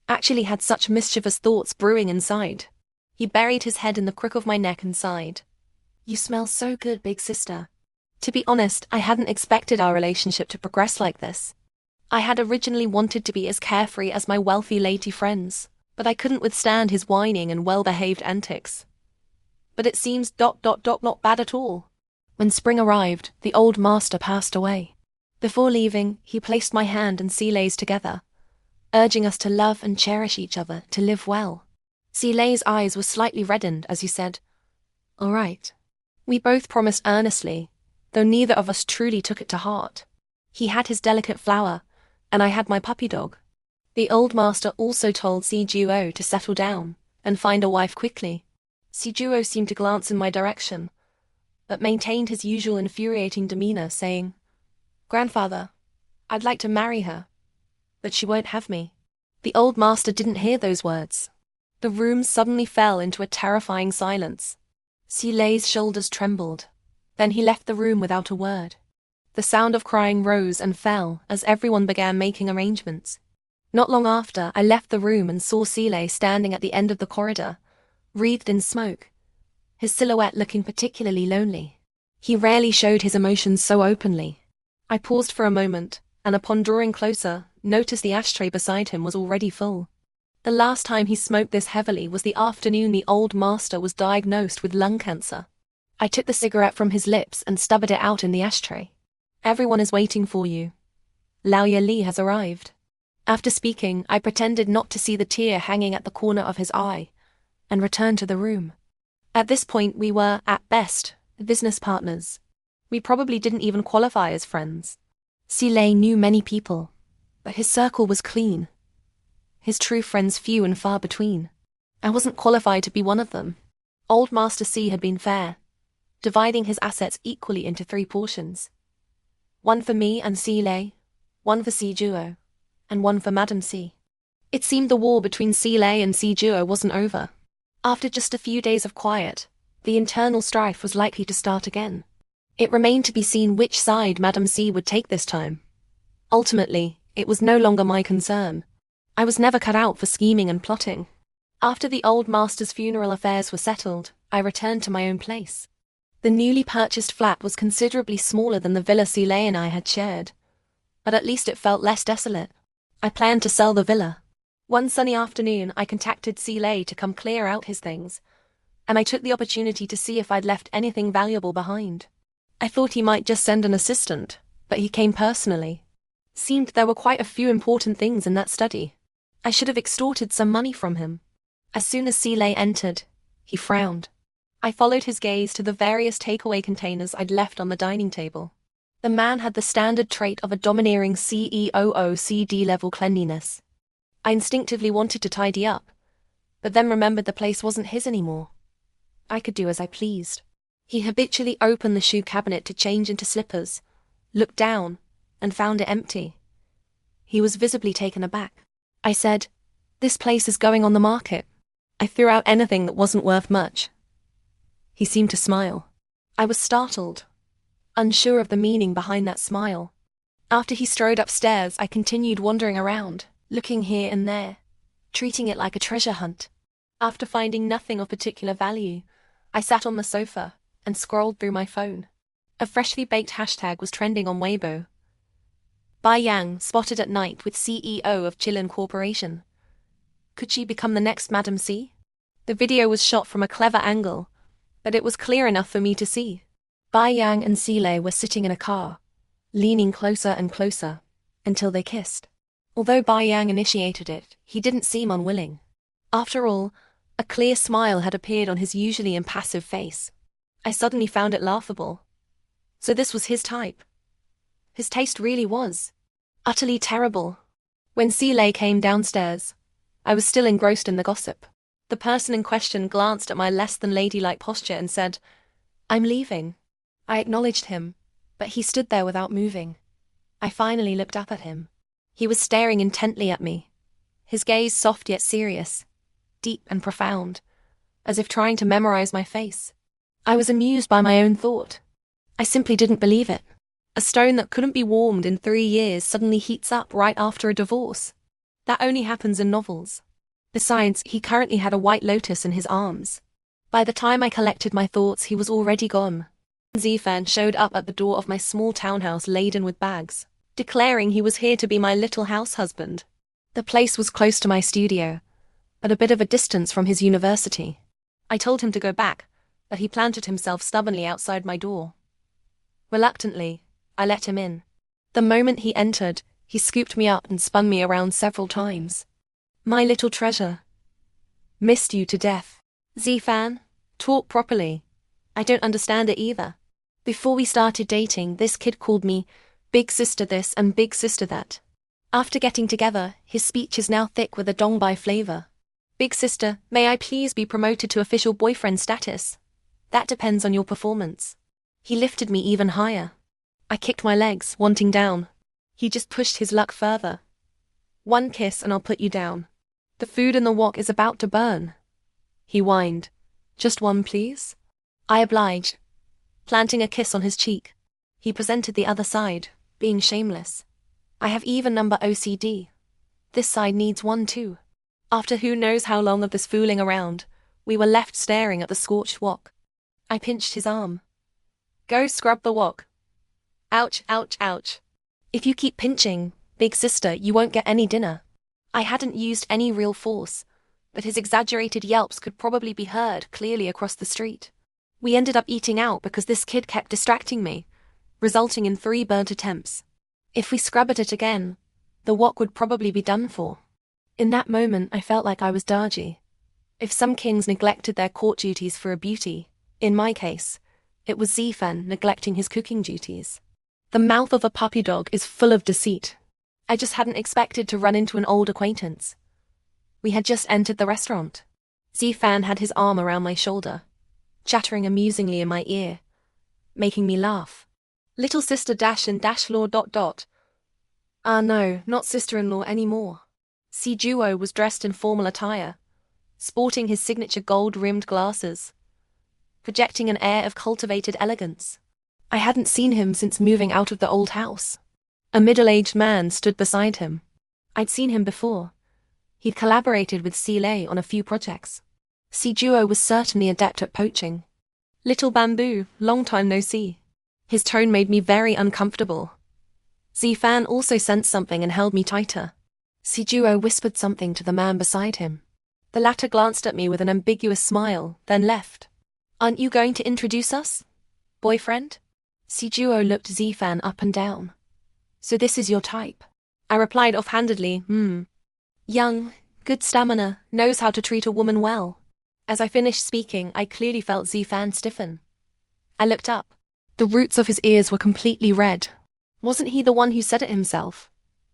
actually had such mischievous thoughts brewing inside. He buried his head in the crook of my neck and sighed. You smell so good, big sister. To be honest, I hadn't expected our relationship to progress like this. I had originally wanted to be as carefree as my wealthy lady friends, but I couldn't withstand his whining and well-behaved antics. But it seems ... not bad at all. When spring arrived, the old master passed away. Before leaving, he placed my hand and Silei's together, urging us to love and cherish each other, to live well. Silei's eyes were slightly reddened as he said, All right. We both promised earnestly, though neither of us truly took it to heart. He had his delicate flower, and I had my puppy dog. The old master also told Sijuo to settle down and find a wife quickly. Sijuo seemed to glance in my direction, but maintained his usual infuriating demeanor, saying, Grandfather, I'd like to marry her, but she won't have me. The old master didn't hear those words. The room suddenly fell into a terrifying silence. Silei's shoulders trembled. Then he left the room without a word. The sound of crying rose and fell as everyone began making arrangements. Not long after, I left the room and saw Silei standing at the end of the corridor, wreathed in smoke, his silhouette looking particularly lonely. He rarely showed his emotions so openly. I paused for a moment, and upon drawing closer, noticed the ashtray beside him was already full. The last time he smoked this heavily was the afternoon the old master was diagnosed with lung cancer. I took the cigarette from his lips and stubbered it out in the ashtray. Everyone is waiting for you. Lao Li has arrived. After speaking, I pretended not to see the tear hanging at the corner of his eye, and returned to the room. At this point we were, at best, business partners. We probably didn't even qualify as friends. Silei knew many people, but his circle was clean. His true friends few and far between. I wasn't qualified to be one of them. Old Master C had been fair, dividing his assets equally into 3 portions. One for me and Silei, one for Sijuo, and one for Madame C. It seemed the war between Silei and Sijuo wasn't over. After just a few days of quiet, the internal strife was likely to start again. It remained to be seen which side Madame C would take this time. Ultimately, it was no longer my concern. I was never cut out for scheming and plotting. After the old master's funeral affairs were settled, I returned to my own place. The newly purchased flat was considerably smaller than the villa Silei and I had shared, but at least it felt less desolate. I planned to sell the villa. One sunny afternoon, I contacted Silei to come clear out his things, and I took the opportunity to see if I'd left anything valuable behind. I thought he might just send an assistant, but he came personally. Seemed there were quite a few important things in that study. I should have extorted some money from him. As soon as Silei entered, he frowned. I followed his gaze to the various takeaway containers I'd left on the dining table. The man had the standard trait of a domineering CEO CD-level cleanliness. I instinctively wanted to tidy up, but then remembered the place wasn't his anymore. I could do as I pleased. He habitually opened the shoe cabinet to change into slippers, looked down, and found it empty. He was visibly taken aback. I said, "This place is going on the market." I threw out anything that wasn't worth much. He seemed to smile. I was startled, unsure of the meaning behind that smile. After he strode upstairs, I continued wandering around, looking here and there, treating it like a treasure hunt. After finding nothing of particular value, I sat on the sofa and scrolled through my phone. A freshly baked hashtag was trending on Weibo. Bai Yang spotted at night with CEO of Chilin Corporation. Could she become the next Madam C? The video was shot from a clever angle, but it was clear enough for me to see. Bai Yang and Sile were sitting in a car, leaning closer and closer, until they kissed. Although Bai Yang initiated it, he didn't seem unwilling. After all, a clear smile had appeared on his usually impassive face. I suddenly found it laughable. So this was his type. His taste really was utterly terrible. When Sile came downstairs, I was still engrossed in the gossip. The person in question glanced at my less than ladylike posture and said, "I'm leaving." I acknowledged him, but he stood there without moving. I finally looked up at him. He was staring intently at me, his gaze soft yet serious, deep and profound, as if trying to memorize my face. I was amused by my own thought. I simply didn't believe it. A stone that couldn't be warmed in 3 years suddenly heats up right after a divorce. That only happens in novels. Besides, he currently had a white lotus in his arms. By the time I collected my thoughts, he was already gone. Zifan showed up at the door of my small townhouse laden with bags, declaring he was here to be my little house husband. The place was close to my studio, at a bit of a distance from his university. I told him to go back, but he planted himself stubbornly outside my door. Reluctantly, I let him in. The moment he entered, he scooped me up and spun me around several times. "My little treasure. Missed you to death. Zifan, talk properly. I don't understand it either. Before we started dating, this kid called me Big Sister this and Big Sister that. After getting together, his speech is now thick with a Dongbei flavor. Big Sister, may I please be promoted to official boyfriend status? That depends on your performance." He lifted me even higher. I kicked my legs, wanting down. He just pushed his luck further. "One kiss and I'll put you down. The food in the wok is about to burn." He whined. "Just one, please?" I obliged, planting a kiss on his cheek. He presented the other side, being shameless. "I have even number OCD. This side needs one too." After who knows how long of this fooling around, we were left staring at the scorched wok. I pinched his arm. "Go scrub the wok." "Ouch, ouch, ouch. If you keep pinching, Big Sister, you won't get any dinner." I hadn't used any real force, but his exaggerated yelps could probably be heard clearly across the street. We ended up eating out because this kid kept distracting me, resulting in 3 burnt attempts. If we scrubbed at it again, the wok would probably be done for. In that moment, I felt like I was Darji. If some kings neglected their court duties for a beauty, in my case, it was Zifan neglecting his cooking duties. The mouth of a puppy dog is full of deceit. I just hadn't expected to run into an old acquaintance. We had just entered the restaurant. Zifan had his arm around my shoulder, chattering amusingly in my ear, making me laugh. "Little sister dash and dash law ... Ah no, not sister-in-law anymore." Si Juo was dressed in formal attire, sporting his signature gold-rimmed glasses, projecting an air of cultivated elegance. I hadn't seen him since moving out of the old house. A middle-aged man stood beside him. I'd seen him before. He'd collaborated with Sile on a few projects. Si Juo was certainly adept at poaching. "Little Bamboo, long time no see." His tone made me very uncomfortable. Zifan also sensed something and held me tighter. Si Juo whispered something to the man beside him. The latter glanced at me with an ambiguous smile, then left. "Aren't you going to introduce us, boyfriend?" Si Juo looked Zifan up and down. "So this is your type?" I replied offhandedly, "Young, good stamina, knows how to treat a woman well." As I finished speaking, I clearly felt Zifan stiffen. I looked up. The roots of his ears were completely red. Wasn't he the one who said it himself?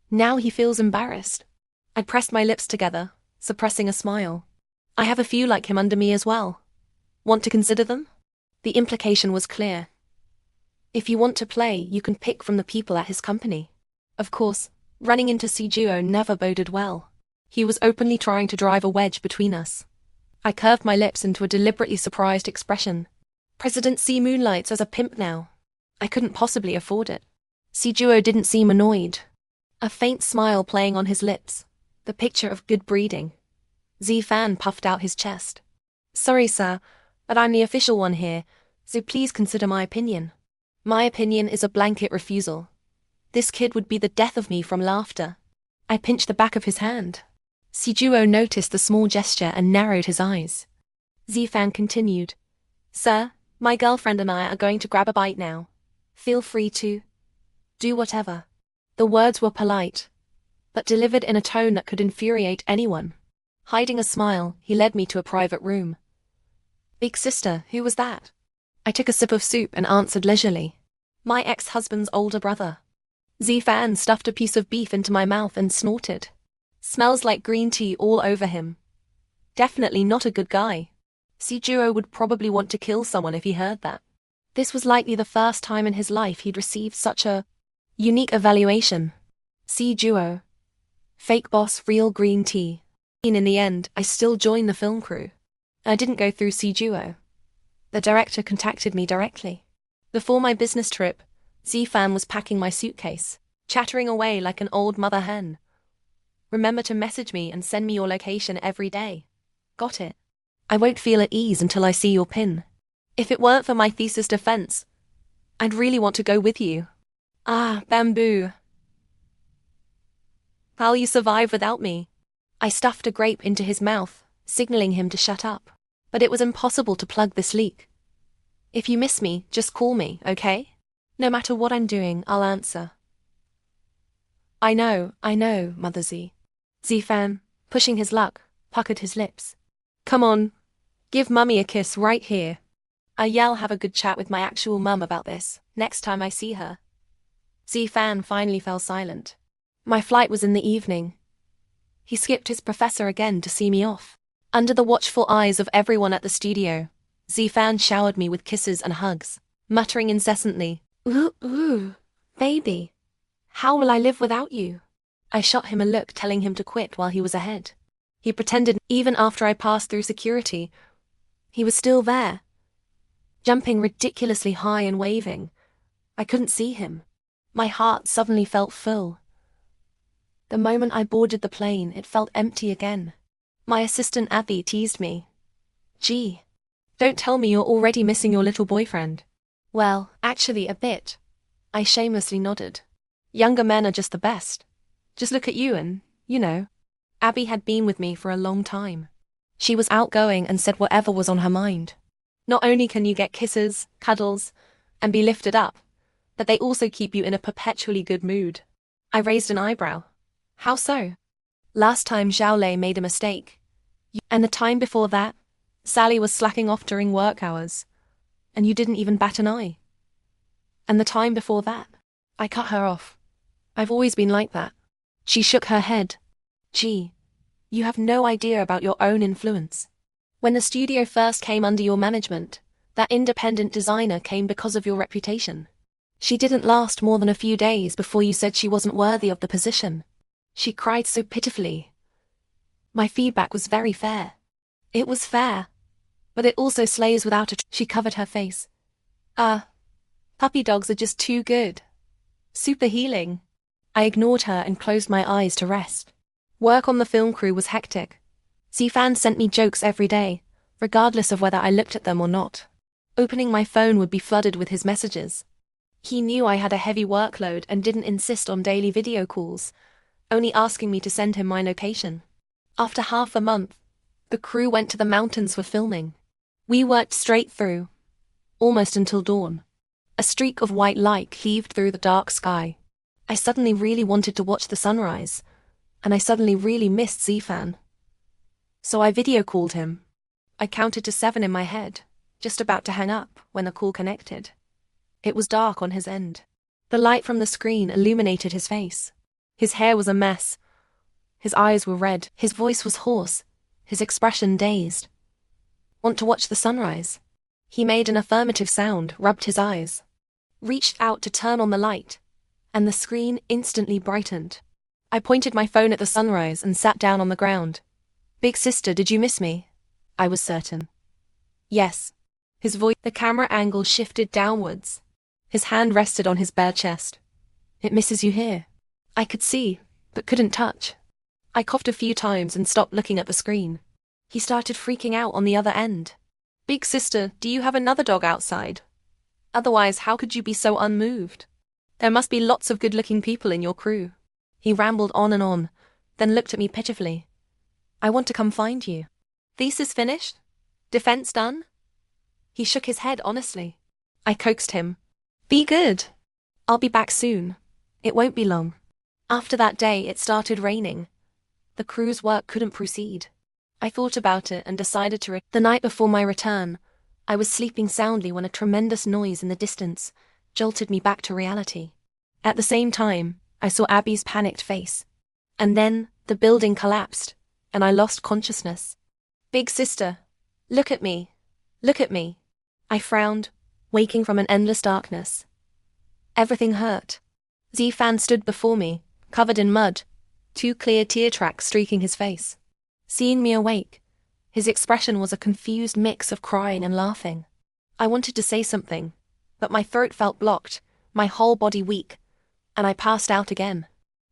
Now he feels embarrassed. I pressed my lips together, suppressing a smile. I have a few like him under me as well. Want to consider them? The implication was clear. If you want to play, you can pick from the people at his company. Of course, running into Sijuo never boded well. He was openly trying to drive a wedge between us. I curved my lips into a deliberately surprised expression. President C moonlights as a pimp now. I couldn't possibly afford it. Sijuo didn't seem annoyed. A faint smile playing on his lips. The picture of good breeding. Z-Fan puffed out his chest. Sorry, sir, but I'm the official one here, so please consider my opinion. My opinion is a blanket refusal. This kid would be the death of me from laughter. I pinched the back of his hand. Sijuo noticed the small gesture and narrowed his eyes. Z-Fan continued. Sir, my girlfriend and I are going to grab a bite now. Feel free to do whatever. The words were polite, but delivered in a tone that could infuriate anyone. Hiding a smile, he led me to a private room. Big sister, who was that? I took a sip of soup and answered leisurely. My ex-husband's older brother. Z-Fan stuffed a piece of beef into my mouth and snorted. Smells like green tea all over him. Definitely not a good guy. Sijuo would probably want to kill someone if he heard that. This was likely the first time in his life he'd received such a unique evaluation. Sijuo. Fake boss, real green tea. In the end, I still joined the film crew. I didn't go through Sijuo. The director contacted me directly. Before my business trip, Z-Fan was packing my suitcase, chattering away like an old mother hen. Remember to message me and send me your location every day. Got it. I won't feel at ease until I see your pin. If it weren't for my thesis defense, I'd really want to go with you. Ah, bamboo. How'll you survive without me? I stuffed a grape into his mouth, signaling him to shut up. But it was impossible to plug this leak. If you miss me, just call me, okay? No matter what I'm doing, I'll answer. I know, Mother Z. Z-Fan, pushing his luck, puckered his lips. Come on, give Mummy a kiss right here. I'll have a good chat with my actual mum about this, next time I see her. Z-Fan finally fell silent. My flight was in the evening. He skipped his professor again to see me off. Under the watchful eyes of everyone at the studio, Z-Fan showered me with kisses and hugs, muttering incessantly, Ooh, baby. How will I live without you? I shot him a look telling him to quit while he was ahead. He pretended even after I passed through security, he was still there, jumping ridiculously high and waving. I couldn't see him. My heart suddenly felt full. The moment I boarded the plane, it felt empty again. My assistant Abby teased me. Gee, don't tell me you're already missing your little boyfriend. Well, actually a bit. I shamelessly nodded. Younger men are just the best. Just look at you and, Abby had been with me for a long time. She was outgoing and said whatever was on her mind. Not only can you get kisses, cuddles, and be lifted up, but they also keep you in a perpetually good mood. I raised an eyebrow. How so? Last time Xiaolei made a mistake. And the time before that, Sally was slacking off during work hours, and you didn't even bat an eye. And the time before that, I cut her off. I've always been like that. She shook her head. Gee, you have no idea about your own influence. When the studio first came under your management, that independent designer came because of your reputation. She didn't last more than a few days before you said she wasn't worthy of the position. She cried so pitifully. My feedback was very fair. It was fair, but it also slays without a She covered her face. Puppy dogs are just too good. Super healing. I ignored her and closed my eyes to rest. Work on the film crew was hectic. Z-Fan sent me jokes every day, regardless of whether I looked at them or not. Opening my phone would be flooded with his messages. He knew I had a heavy workload and didn't insist on daily video calls, only asking me to send him my location. After half a month, the crew went to the mountains for filming. We worked straight through, almost until dawn. A streak of white light cleaved through the dark sky. I suddenly really wanted to watch the sunrise, and I suddenly really missed Z-Fan. So I video called him. I counted to 7 in my head, just about to hang up when the call connected. It was dark on his end. The light from the screen illuminated his face. His hair was a mess. His eyes were red. His voice was hoarse, his expression dazed. Want to watch the sunrise? He made an affirmative sound, rubbed his eyes, reached out to turn on the light, and the screen instantly brightened. I pointed my phone at the sunrise and sat down on the ground. Big sister, did you miss me? I was certain. Yes. His voice, the camera angle shifted downwards. His hand rested on his bare chest. It misses you here. I could see, but couldn't touch. I coughed a few times and stopped looking at the screen. He started freaking out on the other end. Big sister, do you have another dog outside? Otherwise, how could you be so unmoved? There must be lots of good-looking people in your crew. He rambled on, then looked at me pitifully. I want to come find you. Thesis finished? Defense done? He shook his head honestly. I coaxed him. Be good. I'll be back soon. It won't be long. After that day, it started raining. The crew's work couldn't proceed. I thought about it and decided to The night before my return, I was sleeping soundly when a tremendous noise in the distance jolted me back to reality. At the same time, I saw Abby's panicked face. And then, the building collapsed, and I lost consciousness. Big sister, look at me. Look at me. I frowned, waking from an endless darkness. Everything hurt. Zfan stood before me, covered in mud, 2 clear tear tracks streaking his face. Seeing me awake, his expression was a confused mix of crying and laughing. I wanted to say something, but my throat felt blocked, my whole body weak, and I passed out again.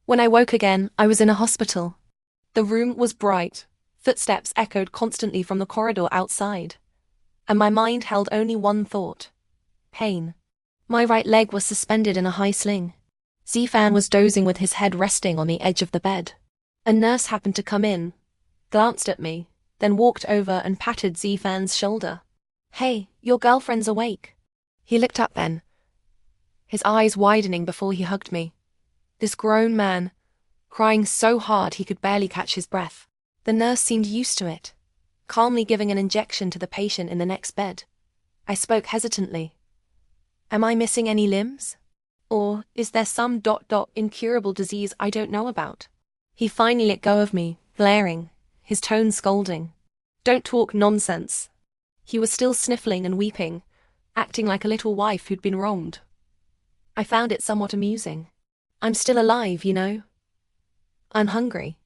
When I woke again, I was in a hospital. The room was bright, footsteps echoed constantly from the corridor outside, and my mind held only one thought: pain. My right leg was suspended in a high sling. Zfan was dozing with his head resting on the edge of the bed. A nurse happened to come in, glanced at me, then walked over and patted Zfan's shoulder. Hey, your girlfriend's awake. He looked up then, his eyes widening before he hugged me. This grown man, crying so hard he could barely catch his breath. The nurse seemed used to it, calmly giving an injection to the patient in the next bed. I spoke hesitantly. Am I missing any limbs? Or is there some incurable disease I don't know about? He finally let go of me, glaring, his tone scolding. Don't talk nonsense. He was still sniffling and weeping, acting like a little wife who'd been wronged. I found it somewhat amusing. I'm still alive, you know. I'm hungry.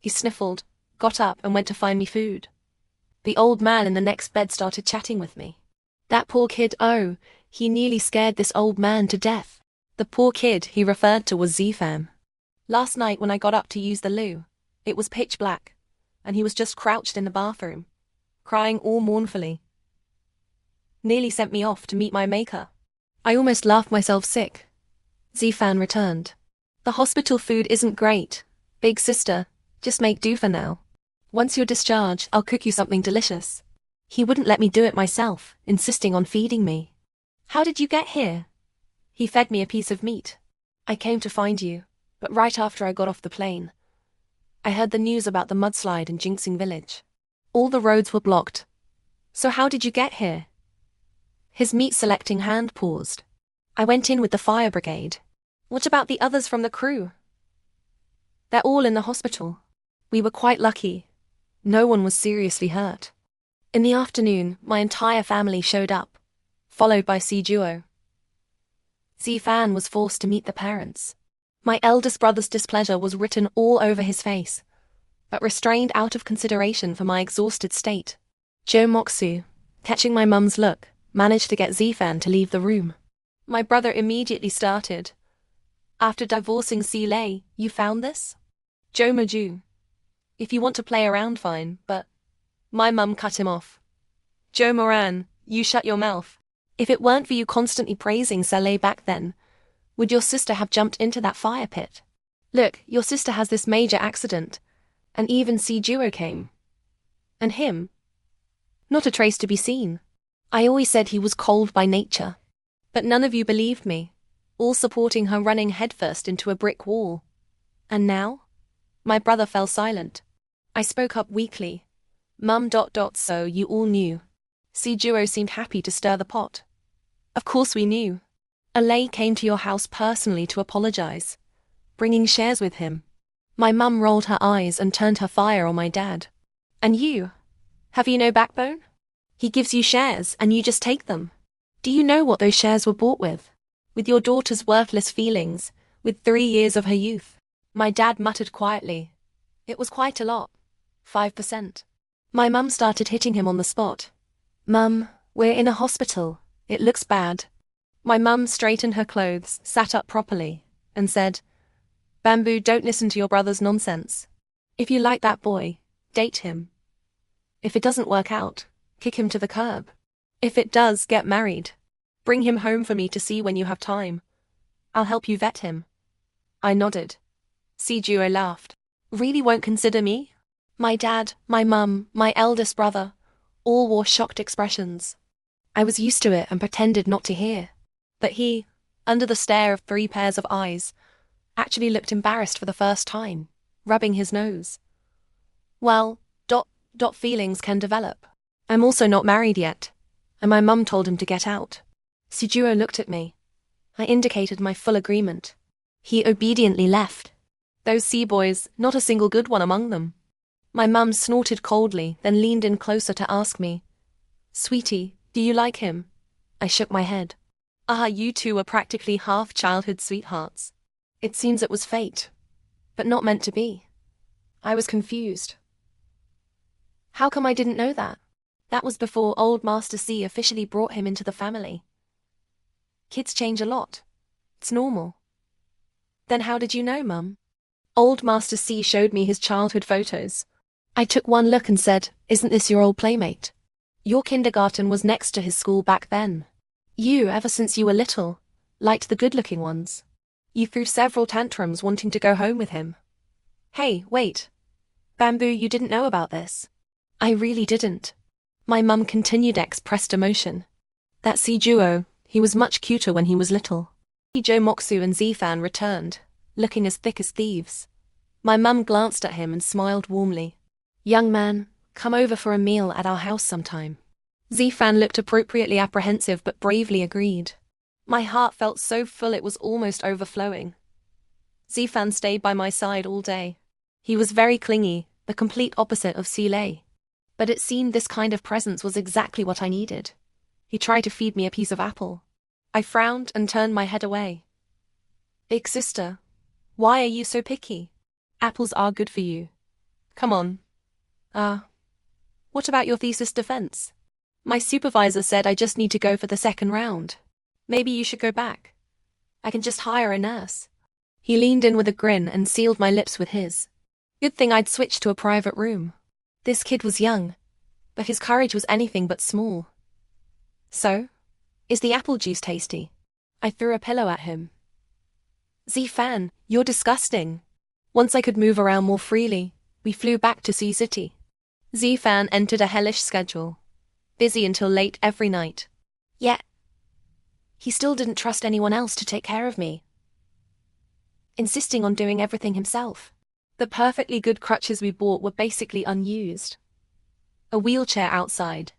He sniffled, got up and went to find me food. The old man in the next bed started chatting with me. That poor kid, oh, he nearly scared this old man to death. The poor kid he referred to was Zfan. Last night when I got up to use the loo, it was pitch black, and he was just crouched in the bathroom, crying all mournfully. Nearly sent me off to meet my maker. I almost laughed myself sick. Zfan returned. The hospital food isn't great. Big sister, just make do for now. Once you're discharged, I'll cook you something delicious. He wouldn't let me do it myself, insisting on feeding me. How did you get here? He fed me a piece of meat. I came to find you, but right after I got off the plane, I heard the news about the mudslide in Jinxing village. All the roads were blocked. So how did you get here? His meat-selecting hand paused. I went in with the fire brigade. What about the others from the crew? They're all in the hospital. We were quite lucky. No one was seriously hurt. In the afternoon, my entire family showed up, followed by Duo. Zfan was forced to meet the parents. My eldest brother's displeasure was written all over his face, but restrained out of consideration for my exhausted state. Joe Moxu, catching my mum's look, managed to get Zfan to leave the room. My brother immediately started. After divorcing Lei, you found this? Joe Maju. If you want to play around, fine, but... My mum cut him off. Joe Moran, you shut your mouth. If it weren't for you constantly praising Saleh back then, would your sister have jumped into that fire pit? Look, your sister has this major accident, and even Duo came. And him? Not a trace to be seen. I always said he was cold by nature. But none of you believed me, all supporting her running headfirst into a brick wall. And now? My brother fell silent. I spoke up weakly. Mum. So you all knew. Duo seemed happy to stir the pot. Of course we knew. Alay came to your house personally to apologize, bringing shares with him. My mum rolled her eyes and turned her fire on my dad. And you? Have you no backbone? He gives you shares and you just take them. Do you know what those shares were bought with? With your daughter's worthless feelings, with 3 years of her youth. My dad muttered quietly. It was quite a lot. 5%. My mum started hitting him on the spot. Mum, we're in a hospital. It looks bad. My mum straightened her clothes, sat up properly, and said, Bamboo, don't listen to your brother's nonsense. If you like that boy, date him. If it doesn't work out, kick him to the curb. If it does, get married. Bring him home for me to see when you have time. I'll help you vet him. I nodded. Sijuo laughed. Really won't consider me? My dad, my mum, my eldest brother, all wore shocked expressions. I was used to it and pretended not to hear. But he, under the stare of 3 pairs of eyes, actually looked embarrassed for the first time, rubbing his nose. Well, feelings can develop. I'm also not married yet, and my mum told him to get out. Sijuo looked at me. I indicated my full agreement. He obediently left. Those sea boys, not a single good one among them. My mum snorted coldly, then leaned in closer to ask me, Sweetie, do you like him? I shook my head. You two were practically half childhood sweethearts. It seems it was fate, but not meant to be. I was confused. How come I didn't know that? That was before old Master C officially brought him into the family. Kids change a lot. It's normal. Then how did you know, Mum? Old Master C showed me his childhood photos. I took one look and said, Isn't this your old playmate? Your kindergarten was next to his school back then. You, ever since you were little, liked the good-looking ones. You threw several tantrums wanting to go home with him. Hey, wait. Bamboo, you didn't know about this. I really didn't. My mum continued expressed emotion. That Sijuo, he was much cuter when he was little. Joe Moxu and Zifan returned, looking as thick as thieves. My mum glanced at him and smiled warmly. Young man, come over for a meal at our house sometime. Zifan looked appropriately apprehensive but bravely agreed. My heart felt so full it was almost overflowing. Zifan stayed by my side all day. He was very clingy, the complete opposite of Silei. But it seemed this kind of presence was exactly what I needed. He tried to feed me a piece of apple. I frowned and turned my head away. Big sister, why are you so picky? Apples are good for you. Come on. What about your thesis defense? My supervisor said I just need to go for the 2nd round. Maybe you should go back. I can just hire a nurse. He leaned in with a grin and sealed my lips with his. Good thing I'd switched to a private room. This kid was young, but his courage was anything but small. So, is the apple juice tasty? I threw a pillow at him. Zifan, you're disgusting. Once I could move around more freely, we flew back to Sea City. Zifan entered a hellish schedule, busy until late every night. Yet, he still didn't trust anyone else to take care of me, insisting on doing everything himself. The perfectly good crutches we bought were basically unused. A wheelchair outside.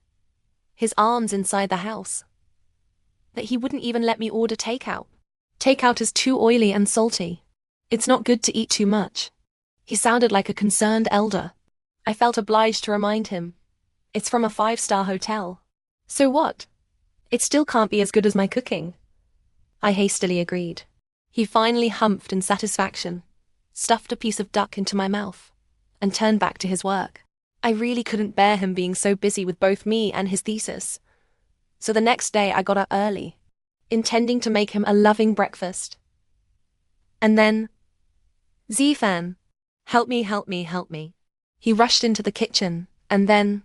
His arms inside the house. But he wouldn't even let me order takeout. Takeout is too oily and salty. It's not good to eat too much. He sounded like a concerned elder. I felt obliged to remind him. It's from a 5-star hotel. So what? It still can't be as good as my cooking. I hastily agreed. He finally humphed in satisfaction, stuffed a piece of duck into my mouth, and turned back to his work. I really couldn't bear him being so busy with both me and his thesis. So the next day I got up early, intending to make him a loving breakfast. And then, Zifan, help me, help me, help me. He rushed into the kitchen, and then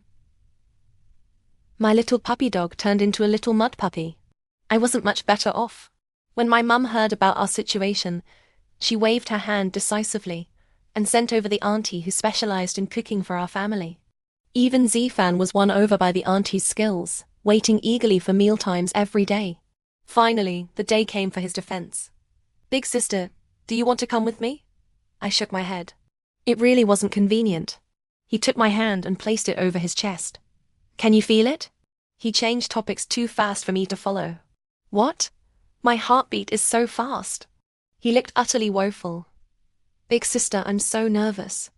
my little puppy dog turned into a little mud puppy. I wasn't much better off. When my mum heard about our situation, she waved her hand decisively and sent over the auntie who specialized in cooking for our family. Even Zifan was won over by the auntie's skills, waiting eagerly for mealtimes every day. Finally, the day came for his defense. Big sister, do you want to come with me? I shook my head. It really wasn't convenient. He took my hand and placed it over his chest. Can you feel it? He changed topics too fast for me to follow. What? My heartbeat is so fast. He looked utterly woeful. Big sister, I'm so nervous.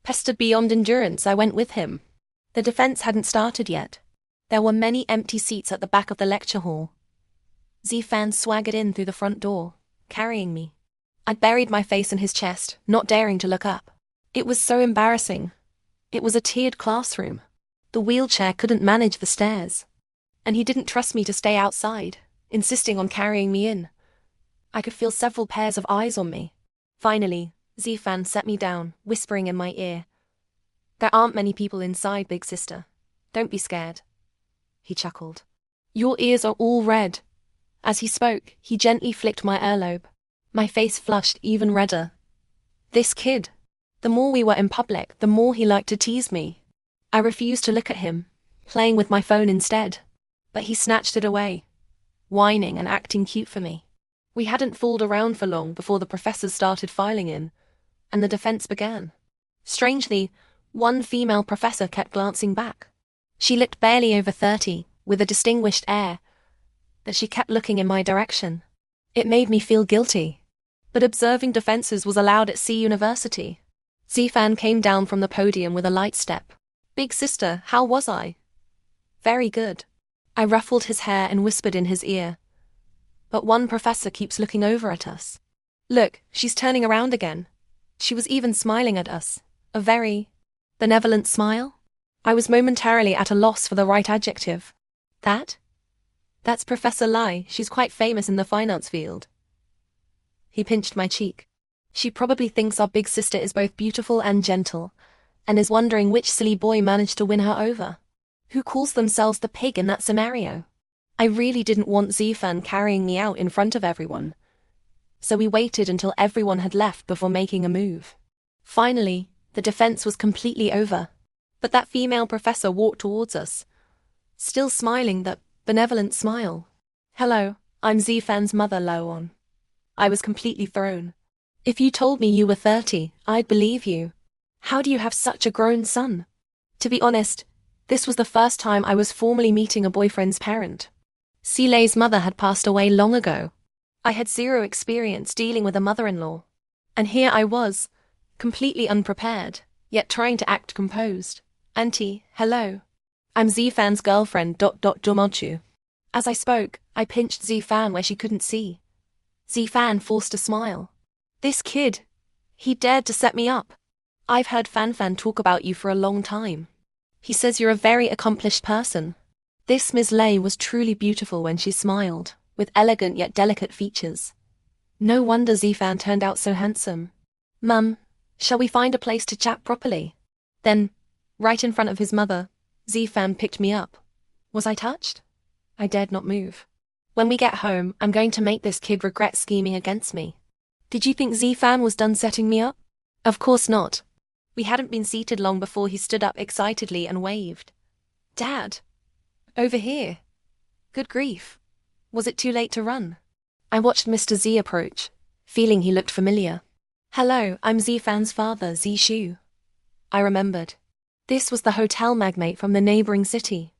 Pestered beyond endurance, I went with him. The defense hadn't started yet. There were many empty seats at the back of the lecture hall. Zifan swaggered in through the front door, carrying me. I'd buried my face in his chest, not daring to look up. It was so embarrassing. It was a tiered classroom. The wheelchair couldn't manage the stairs. And he didn't trust me to stay outside, insisting on carrying me in. I could feel several pairs of eyes on me. Finally, Zifan set me down, whispering in my ear, "There aren't many people inside, big sister. Don't be scared." He chuckled. "Your ears are all red." As he spoke, he gently flicked my earlobe. My face flushed even redder. This kid. The more we were in public, the more he liked to tease me. I refused to look at him, playing with my phone instead. But he snatched it away, whining and acting cute for me. We hadn't fooled around for long before the professors started filing in, and the defense began. Strangely, one female professor kept glancing back. She looked barely over 30, with a distinguished air, that she kept looking in my direction. It made me feel guilty. But observing defenses was allowed at C University. Zifan came down from the podium with a light step. "Big sister, how was I?" "Very good." I ruffled his hair and whispered in his ear. "But one professor keeps looking over at us. Look, she's turning around again. She was even smiling at us. A very benevolent smile." I was momentarily at a loss for the right adjective. That's Professor Lai. She's quite famous in the finance field." He pinched my cheek. "She probably thinks our big sister is both beautiful and gentle, and is wondering which silly boy managed to win her over. Who calls themselves the pig in that scenario?" I really didn't want Zifan carrying me out in front of everyone. So we waited until everyone had left before making a move. Finally, the defense was completely over. But that female professor walked towards us, still smiling that benevolent smile. "Hello, I'm Zifan's mother, Lowon." I was completely thrown. "If you told me you were 30, I'd believe you. How do you have such a grown son?" To be honest, this was the first time I was formally meeting a boyfriend's parent. Silei's mother had passed away long ago. I had zero experience dealing with a mother-in-law. And here I was, completely unprepared, yet trying to act composed. "Auntie, hello. I'm Zifan's girlfriend, Jomochu." As I spoke, I pinched Zifan where she couldn't see. Zifan forced a smile. "This kid, he dared to set me up. I've heard Fanfan talk about you for a long time. He says you're a very accomplished person." This Ms. Lei was truly beautiful when she smiled, with elegant yet delicate features. No wonder Zifan turned out so handsome. "Mum, shall we find a place to chat properly?" Then, right in front of his mother, Zifan picked me up. Was I touched? I dared not move. "When we get home, I'm going to make this kid regret scheming against me." Did you think Zifan was done setting me up? Of course not. We hadn't been seated long before he stood up excitedly and waved. "Dad! Over here." Good grief. Was it too late to run? I watched Mr. Z approach, feeling he looked familiar. "Hello, I'm Zifan's father, Zishu." I remembered. This was the hotel magnate from the neighboring city.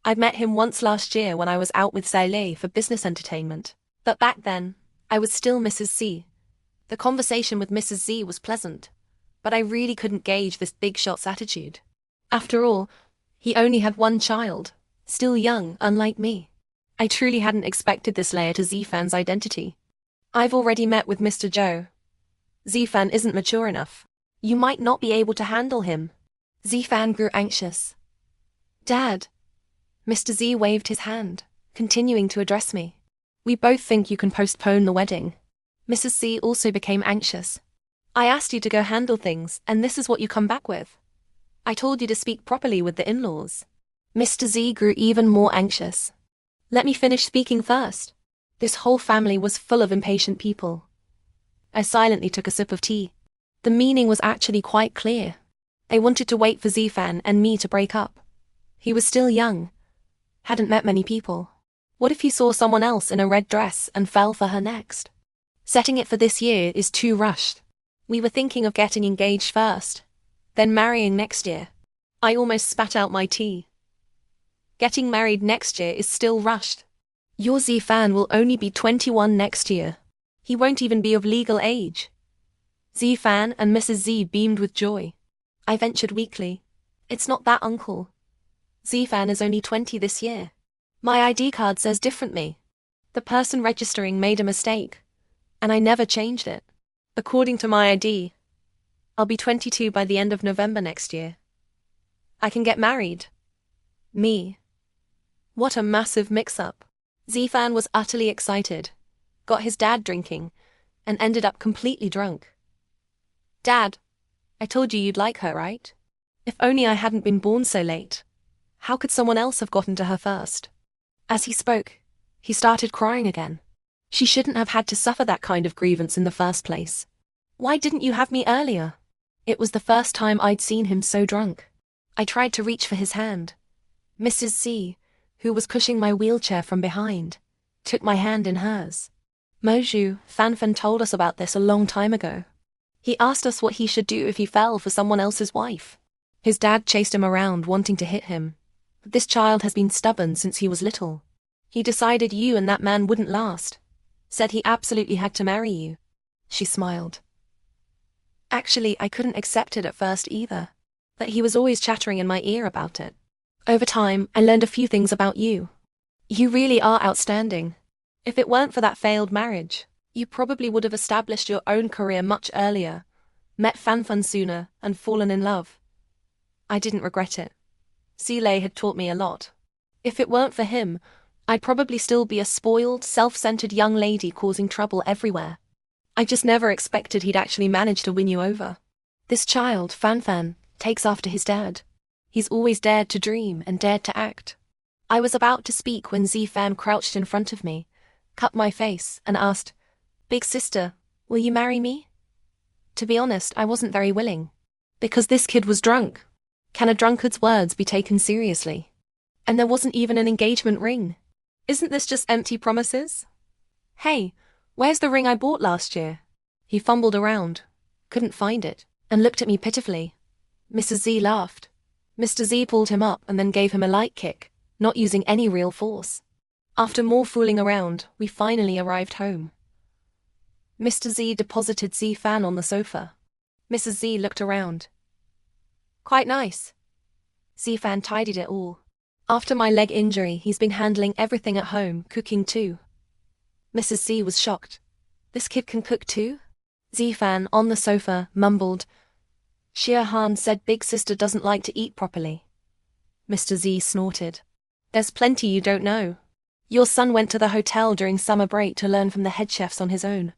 I'd met him once last year when I was out with Silei for business entertainment. But back then, I was still Mrs. Z. The conversation with Mrs. Z was pleasant, but I really couldn't gauge this big shot's attitude. After all, he only had one child, still young, unlike me. I truly hadn't expected this layer to Zifan's identity. "I've already met with Mr. Zhou. Zifan isn't mature enough. You might not be able to handle him." Zifan grew anxious. "Dad." Mr. Z waved his hand, continuing to address me. "We both think you can postpone the wedding." Mrs. Z also became anxious. "I asked you to go handle things, and this is what you come back with. I told you to speak properly with the in-laws." Mr. Z grew even more anxious. "Let me finish speaking first." This whole family was full of impatient people. I silently took a sip of tea. The meaning was actually quite clear. They wanted to wait for Zifan and me to break up. He was still young, hadn't met many people. What if he saw someone else in a red dress and fell for her next? Setting it for this year is too rushed. We were thinking of getting engaged first, then marrying next year. I almost spat out my tea. Getting married next year is still rushed. Your Zifan will only be 21 next year. He won't even be of legal age. Zifan and Mrs. Z beamed with joy. I ventured weakly. "It's not that, uncle. Zifan is only 20 this year. My ID card says differently. The person registering made a mistake, and I never changed it. According to my ID, I'll be 22 by the end of November next year. I can get married. Me. What a massive mix-up. Zifan was utterly excited, got his dad drinking, and ended up completely drunk. Dad, I told you you'd like her, right? If only I hadn't been born so late. How could someone else have gotten to her first? As he spoke, he started crying again. She shouldn't have had to suffer that kind of grievance in the first place. Why didn't you have me earlier? It was the first time I'd seen him so drunk. I tried to reach for his hand. Mrs. C, who was pushing my wheelchair from behind, took my hand in hers. Moju, Fanfan told us about this a long time ago. He asked us what he should do if he fell for someone else's wife. His dad chased him around wanting to hit him. But this child has been stubborn since he was little. He decided you and that man wouldn't last. Said he absolutely had to marry you. She smiled. Actually, I couldn't accept it at first either. But he was always chattering in my ear about it. Over time, I learned a few things about you. You really are outstanding. If it weren't for that failed marriage, you probably would have established your own career much earlier, met Fanfan sooner, and fallen in love. I didn't regret it. Sile had taught me a lot. If it weren't for him, I'd probably still be a spoiled, self-centered young lady causing trouble everywhere. I just never expected he'd actually manage to win you over. This child, Fanfan, takes after his dad. He's always dared to dream and dared to act. I was about to speak when Zifan crouched in front of me, cut my face, and asked, "Big sister, will you marry me?" To be honest, I wasn't very willing. Because this kid was drunk. Can a drunkard's words be taken seriously? And there wasn't even an engagement ring. Isn't this just empty promises? Hey, where's the ring I bought last year? He fumbled around, couldn't find it, and looked at me pitifully. Mrs. Z laughed. Mr. Z pulled him up and then gave him a light kick, not using any real force. After more fooling around, we finally arrived home. Mr. Z deposited Zifan on the sofa. Mrs. Z looked around. Quite nice. Zifan tidied it all. After my leg injury, he's been handling everything at home, cooking too. Mrs. Z was shocked. This kid can cook too? Zifan, on the sofa, mumbled. Shirhan said big sister doesn't like to eat properly. Mr. Z snorted. There's plenty you don't know. Your son went to the hotel during summer break to learn from the head chefs on his own.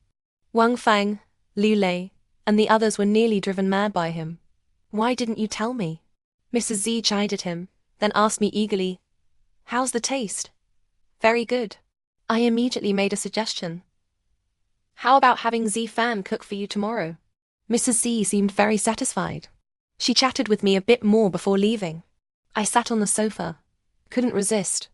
Wang Fang, Liu Lei, and the others were nearly driven mad by him. Why didn't you tell me? Mrs. Z chided him, then asked me eagerly, "How's the taste?" "Very good." I immediately made a suggestion. "How about having Zifan cook for you tomorrow?" Mrs. Z seemed very satisfied. She chatted with me a bit more before leaving. I sat on the sofa, couldn't resist,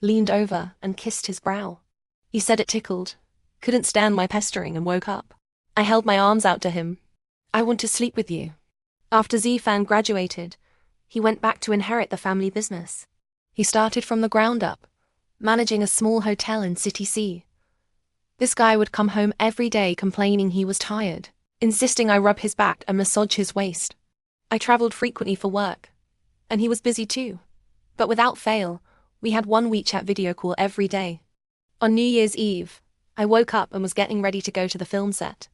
leaned over and kissed his brow. He said it tickled, couldn't stand my pestering, and woke up. I held my arms out to him. "I want to sleep with you." After Zifan graduated, he went back to inherit the family business. He started from the ground up, managing a small hotel in City C. This guy would come home every day complaining he was tired, insisting I rub his back and massage his waist. I traveled frequently for work, and he was busy too. But without fail, we had one WeChat video call every day. On New Year's Eve, I woke up and was getting ready to go to the film set.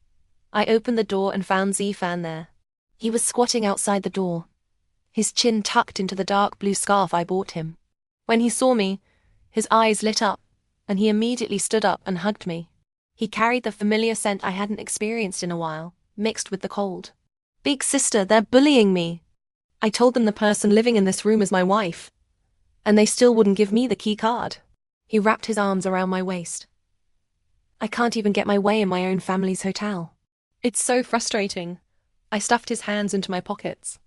I opened the door and found Zifan there. He was squatting outside the door, his chin tucked into the dark blue scarf I bought him. When he saw me, his eyes lit up, and he immediately stood up and hugged me. He carried the familiar scent I hadn't experienced in a while, mixed with the cold. "Big sister, they're bullying me." I told them the person living in this room is my wife, and they still wouldn't give me the key card. He wrapped his arms around my waist. I can't even get my way in my own family's hotel. It's so frustrating. I stuffed his hands into my pockets.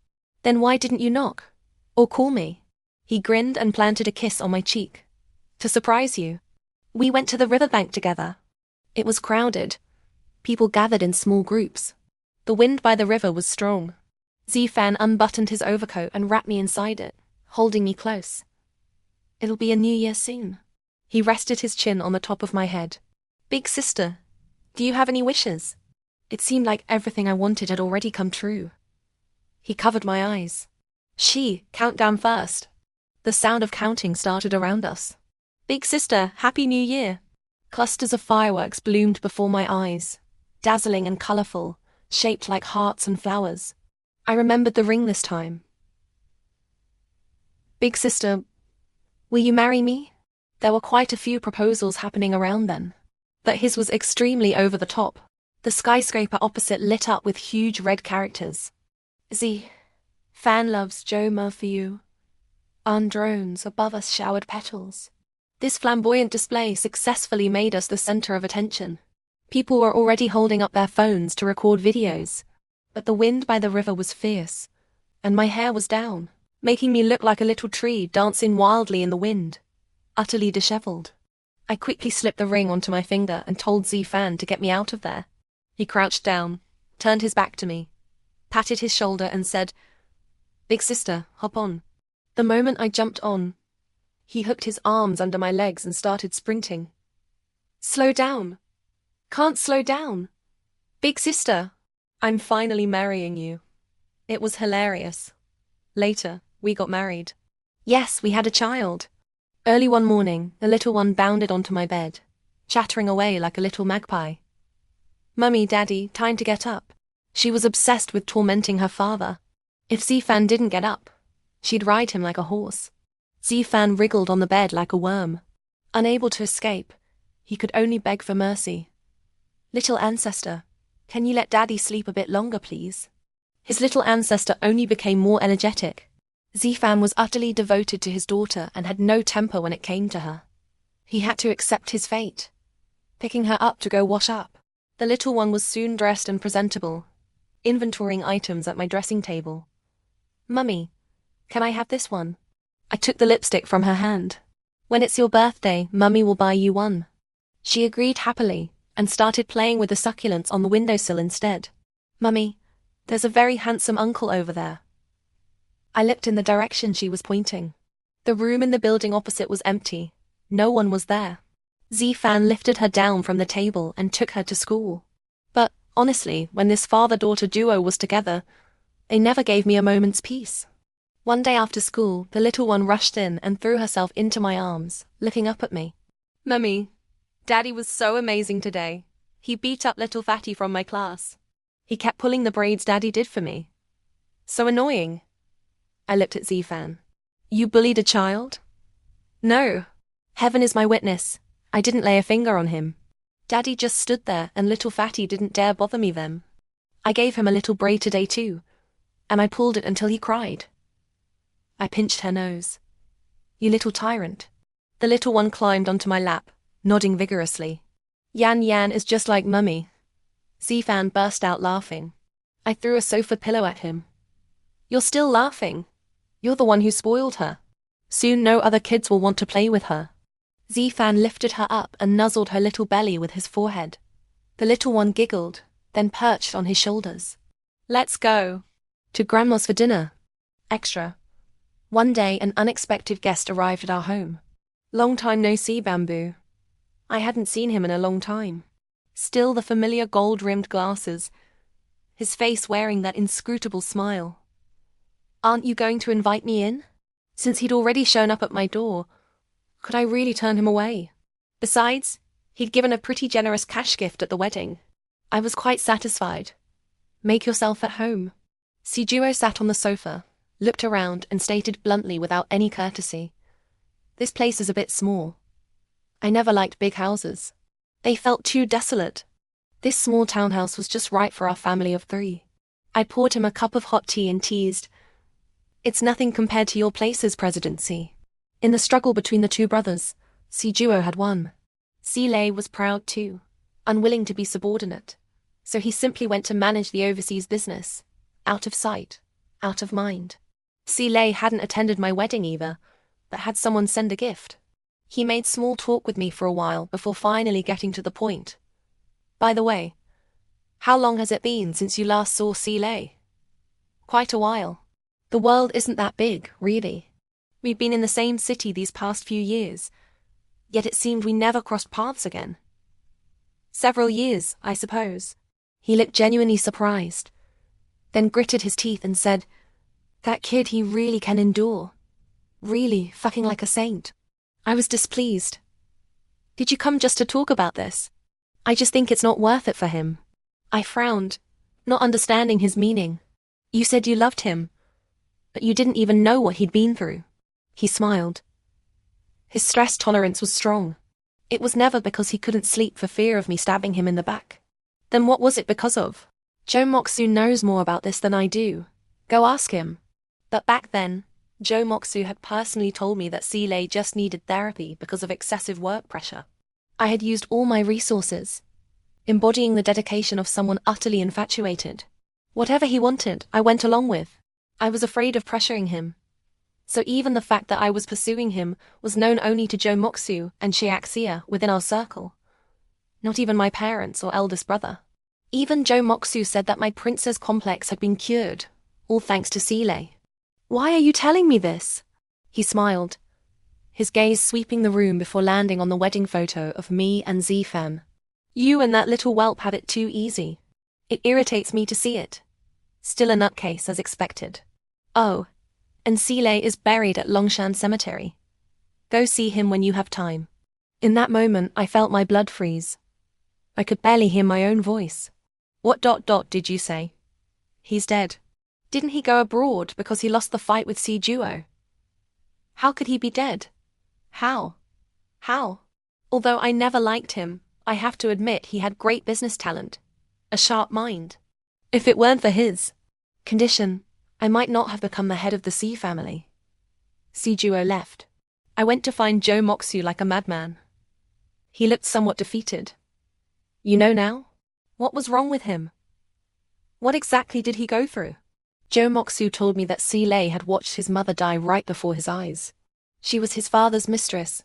"Then why didn't you knock? Or call me?" He grinned and planted a kiss on my cheek. "To surprise you. We went to the riverbank together." It was crowded. People gathered in small groups. The wind by the river was strong. Zifan unbuttoned his overcoat and wrapped me inside it, holding me close. "It'll be a new year soon." He rested his chin on the top of my head. "Big sister, do you have any wishes?" It seemed like everything I wanted had already come true. He covered my eyes. "Count down first." The sound of counting started around us. Big sister, Happy New Year! Clusters of fireworks bloomed before my eyes, dazzling and colourful, shaped like hearts and flowers. I remembered the ring this time. Big sister, will you marry me? There were quite a few proposals happening around then, but his was extremely over the top. The skyscraper opposite lit up with huge red characters. Z. Fan loves Joe Murph for you. On drones above us showered petals. This flamboyant display successfully made us the center of attention. People were already holding up their phones to record videos, but the wind by the river was fierce, and my hair was down, making me look like a little tree dancing wildly in the wind, utterly disheveled. I quickly slipped the ring onto my finger and told Z-Fan to get me out of there. He crouched down, turned his back to me, patted his shoulder and said, "Big sister, hop on." The moment I jumped on, he hooked his arms under my legs and started sprinting. "Slow down. Can't slow down. Big sister, I'm finally marrying you." It was hilarious. Later, we got married. Yes, we had a child. Early one morning, the little one bounded onto my bed, chattering away like a little magpie. "Mummy, Daddy, time to get up." She was obsessed with tormenting her father. If Z-Fan didn't get up, she'd ride him like a horse. Z-Fan wriggled on the bed like a worm. Unable to escape, he could only beg for mercy. "Little ancestor, can you let Daddy sleep a bit longer, please?" His little ancestor only became more energetic. Z-Fan was utterly devoted to his daughter and had no temper when it came to her. He had to accept his fate, picking her up to go wash up. The little one was soon dressed and presentable, inventorying items at my dressing table. "Mummy, can I have this one?" I took the lipstick from her hand. "When it's your birthday, Mummy will buy you one." She agreed happily and started playing with the succulents on the windowsill instead. "Mummy, there's a very handsome uncle over there." I looked in the direction she was pointing. The room in the building opposite was empty. No one was there. Z-Fan lifted her down from the table and took her to school. But, honestly, when this father-daughter duo was together, they never gave me a moment's peace. One day after school, the little one rushed in and threw herself into my arms, looking up at me. "Mummy, Daddy was so amazing today. He beat up little Fatty from my class. He kept pulling the braids Daddy did for me. So annoying." I looked at Z-Fan. "You bullied a child?" "No. Heaven is my witness. I didn't lay a finger on him. Daddy just stood there and little Fatty didn't dare bother me then. I gave him a little braid today too, and I pulled it until he cried." I pinched her nose. "You little tyrant." The little one climbed onto my lap, nodding vigorously. "Yan Yan is just like Mummy." Z-Fan burst out laughing. I threw a sofa pillow at him. "You're still laughing. You're the one who spoiled her. Soon no other kids will want to play with her." Z-Fan lifted her up and nuzzled her little belly with his forehead. The little one giggled, then perched on his shoulders. "Let's go to Grandma's for dinner." Extra. One day an unexpected guest arrived at our home. Long time no see, Bamboo. I hadn't seen him in a long time. Still the familiar gold-rimmed glasses, his face wearing that inscrutable smile. "Aren't you going to invite me in?" Since he'd already shown up at my door, could I really turn him away? Besides, he'd given a pretty generous cash gift at the wedding. I was quite satisfied. "Make yourself at home." Sijuo sat on the sofa, looked around and stated bluntly without any courtesy, "This place is a bit small." I never liked big houses. They felt too desolate. This small townhouse was just right for our family of 3. I poured him a cup of hot tea and teased, "It's nothing compared to your place's presidency." In the struggle between the two brothers, Sijuo had won. Silei was proud too, unwilling to be subordinate, so he simply went to manage the overseas business, out of sight, out of mind. Silei hadn't attended my wedding either, but had someone send a gift. He made small talk with me for a while before finally getting to the point. "By the way, how long has it been since you last saw Silei?" "Quite a while. The world isn't that big, really. We've been in the same city these past few years, yet it seemed we never crossed paths again." "Several years, I suppose." He looked genuinely surprised, then gritted his teeth and said, "That kid, he really can endure. Really, fucking like a saint. I was displeased. Did you come just to talk about this? I just think it's not worth it for him. I frowned, not understanding his meaning. You said you loved him, but you didn't even know what he'd been through. He smiled. His stress tolerance was strong. It was never because he couldn't sleep for fear of me stabbing him in the back. Then what was it because of? Joe Moxu knows more about this than I do. Go ask him. But back then, Joe Moxu had personally told me that Seeley just needed therapy because of excessive work pressure. I had used all my resources, embodying the dedication of someone utterly infatuated. Whatever he wanted, I went along with. I was afraid of pressuring him. So even the fact that I was pursuing him was known only to Joe Moxu and Shiaxia within our circle. Not even my parents or eldest brother. Even Joe Moxu said that my princess complex had been cured, all thanks to Seeley. Why are you telling me this? He smiled, his gaze sweeping the room before landing on the wedding photo of me and Zifan. You and that little whelp had it too easy. It irritates me to see it. Still a nutcase as expected. Oh, and Seeley is buried at Longshan Cemetery. Go see him when you have time. In that moment, I felt my blood freeze. I could barely hear my own voice. What ... did you say? He's dead. Didn't he go abroad because he lost the fight with Si Duo? How could he be dead? How? Although I never liked him, I have to admit he had great business talent. A sharp mind. If it weren't for his condition, I might not have become the head of the Si family. Si Duo left. I went to find Joe Moxu like a madman. He looked somewhat defeated. You know now? What was wrong with him? What exactly did he go through? Joe Moxu told me that Seeley had watched his mother die right before his eyes. She was his father's mistress,